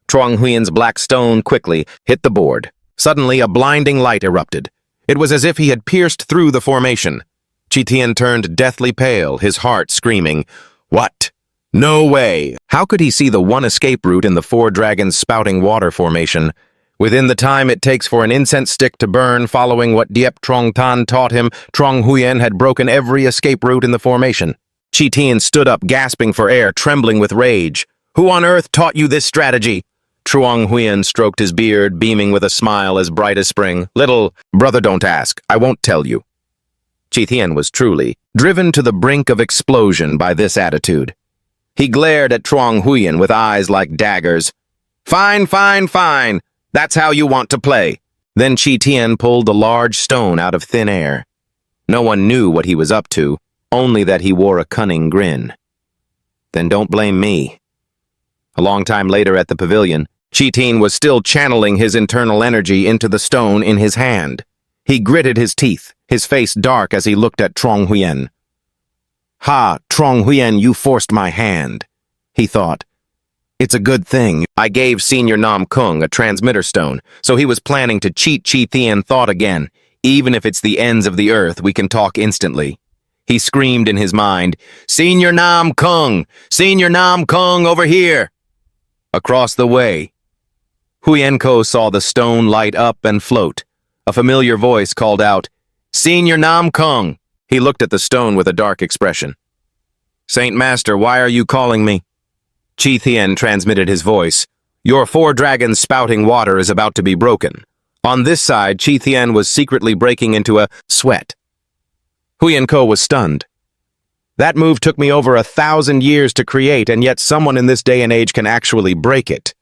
Trung Huyen's black stone quickly hit the board. Suddenly, a blinding light erupted. It was as if he had pierced through the formation. Chi Tien turned deathly pale, his heart screaming, What? No way! How could he see the one escape route in the 4 dragons spouting water formation? Within the time it takes for an incense stick to burn, following what Diep Trong Tan taught him, Trung Huyen had broken every escape route in the formation. Chi Tien stood up, gasping for air, trembling with rage. Who on earth taught you this strategy? Trung Huyen stroked his beard, beaming with a smile as bright as spring. Little brother, don't ask. I won't tell you. Chi Tien was truly driven to the brink of explosion by this attitude. He glared at Trung Huyen with eyes like daggers. Fine, fine, fine. That's how you want to play. Then Chi Tien pulled a large stone out of thin air. No one knew what he was up to, only that he wore a cunning grin. Then don't blame me. A long time later at the pavilion, Chi Tien was still channeling his internal energy into the stone in his hand. He gritted his teeth, his face dark as he looked at Trung Huyen. Ha, Trung Huyen, you forced my hand, he thought. It's a good thing. I gave Senior Nam Kung a transmitter stone, so he was planning to cheat Chi Tien thought again. Even if it's the ends of the earth, we can talk instantly. He screamed in his mind, Senior Nam Kung! Senior Nam Kung, over here! Across the way, Huyen Ko saw the stone light up and float. A familiar voice called out, Senior Nam Kung! He looked at the stone with a dark expression. Saint Master, why are you calling me? Chi Tien transmitted his voice. Your 4 dragons spouting water is about to be broken. On this side, Chi Tien was secretly breaking into a sweat. Huyen Ko was stunned. That move took me over 1,000 years to create, and yet someone in this day and age can actually break it.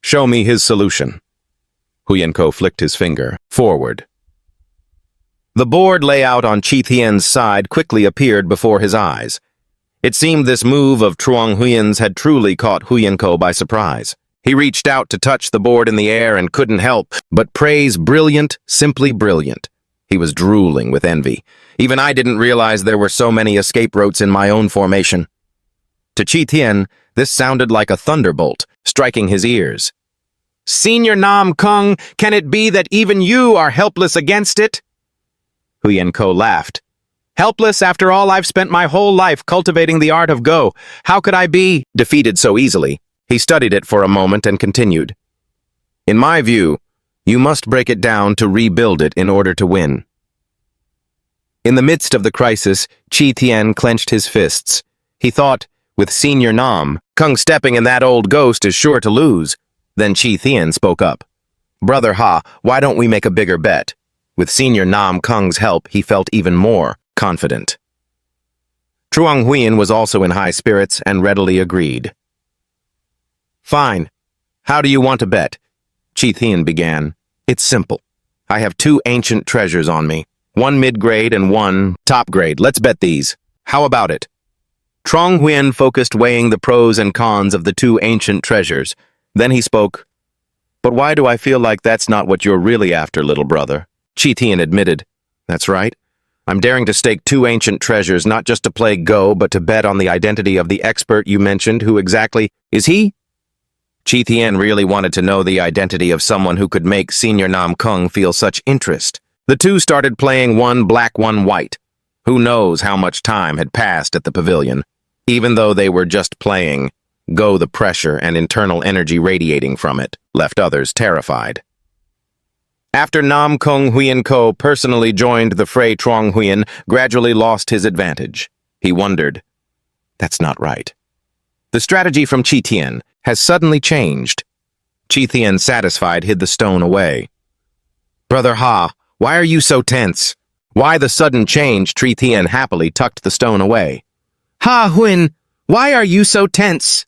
Show me his solution. Huyen Ko flicked his finger forward. The board layout on Chi Tien's side quickly appeared before his eyes. It seemed this move of Trung Huyen's had truly caught Huyen Ko by surprise. He reached out to touch the board in the air and couldn't help but praise brilliant, simply brilliant. He was drooling with envy. Even I didn't realize there were so many escape routes in my own formation. To Chi Tien, this sounded like a thunderbolt, striking his ears. Senior Nam Kung, can it be that even you are helpless against it? Huyen Ko laughed. Helpless after all I've spent my whole life cultivating the art of Go. How could I be defeated so easily? He studied it for a moment and continued. In my view, you must break it down to rebuild it in order to win. In the midst of the crisis, Chi Tien clenched his fists. He thought, with Senior Nam, Kung stepping in that old ghost is sure to lose. Then Chi Tien spoke up. Brother Ha, why don't we make a bigger bet? With Senior Nam Kung's help, he felt even more confident. Truong Huyen was also in high spirits and readily agreed. Fine. How do you want to bet? Chi Thien began. It's simple. I have 2 ancient treasures on me. 1 mid-grade and 1 top-grade. Let's bet these. How about it? Truong Huyen focused weighing the pros and cons of the 2 ancient treasures. Then he spoke. But why do I feel like that's not what you're really after, little brother? Chi Thien admitted. That's right. I'm daring to stake 2 ancient treasures, not just to play Go, but to bet on the identity of the expert you mentioned. Who exactly is he? Chi Thien really wanted to know the identity of someone who could make Senior Nam Kung feel such interest. The 2 started playing 1 black, 1 white. Who knows how much time had passed at the pavilion. Even though they were just playing, Go, the pressure and internal energy radiating from it left others terrified. After Nam Kung Huyen Ko personally joined the fray, Truong Huyen gradually lost his advantage. He wondered, that's not right. The strategy from Chi Thien has suddenly changed. Chi Thien, satisfied, hid the stone away. Brother Ha, why are you so tense? Why the sudden change? Chi Thien happily tucked the stone away. Ha Huyen, why are you so tense?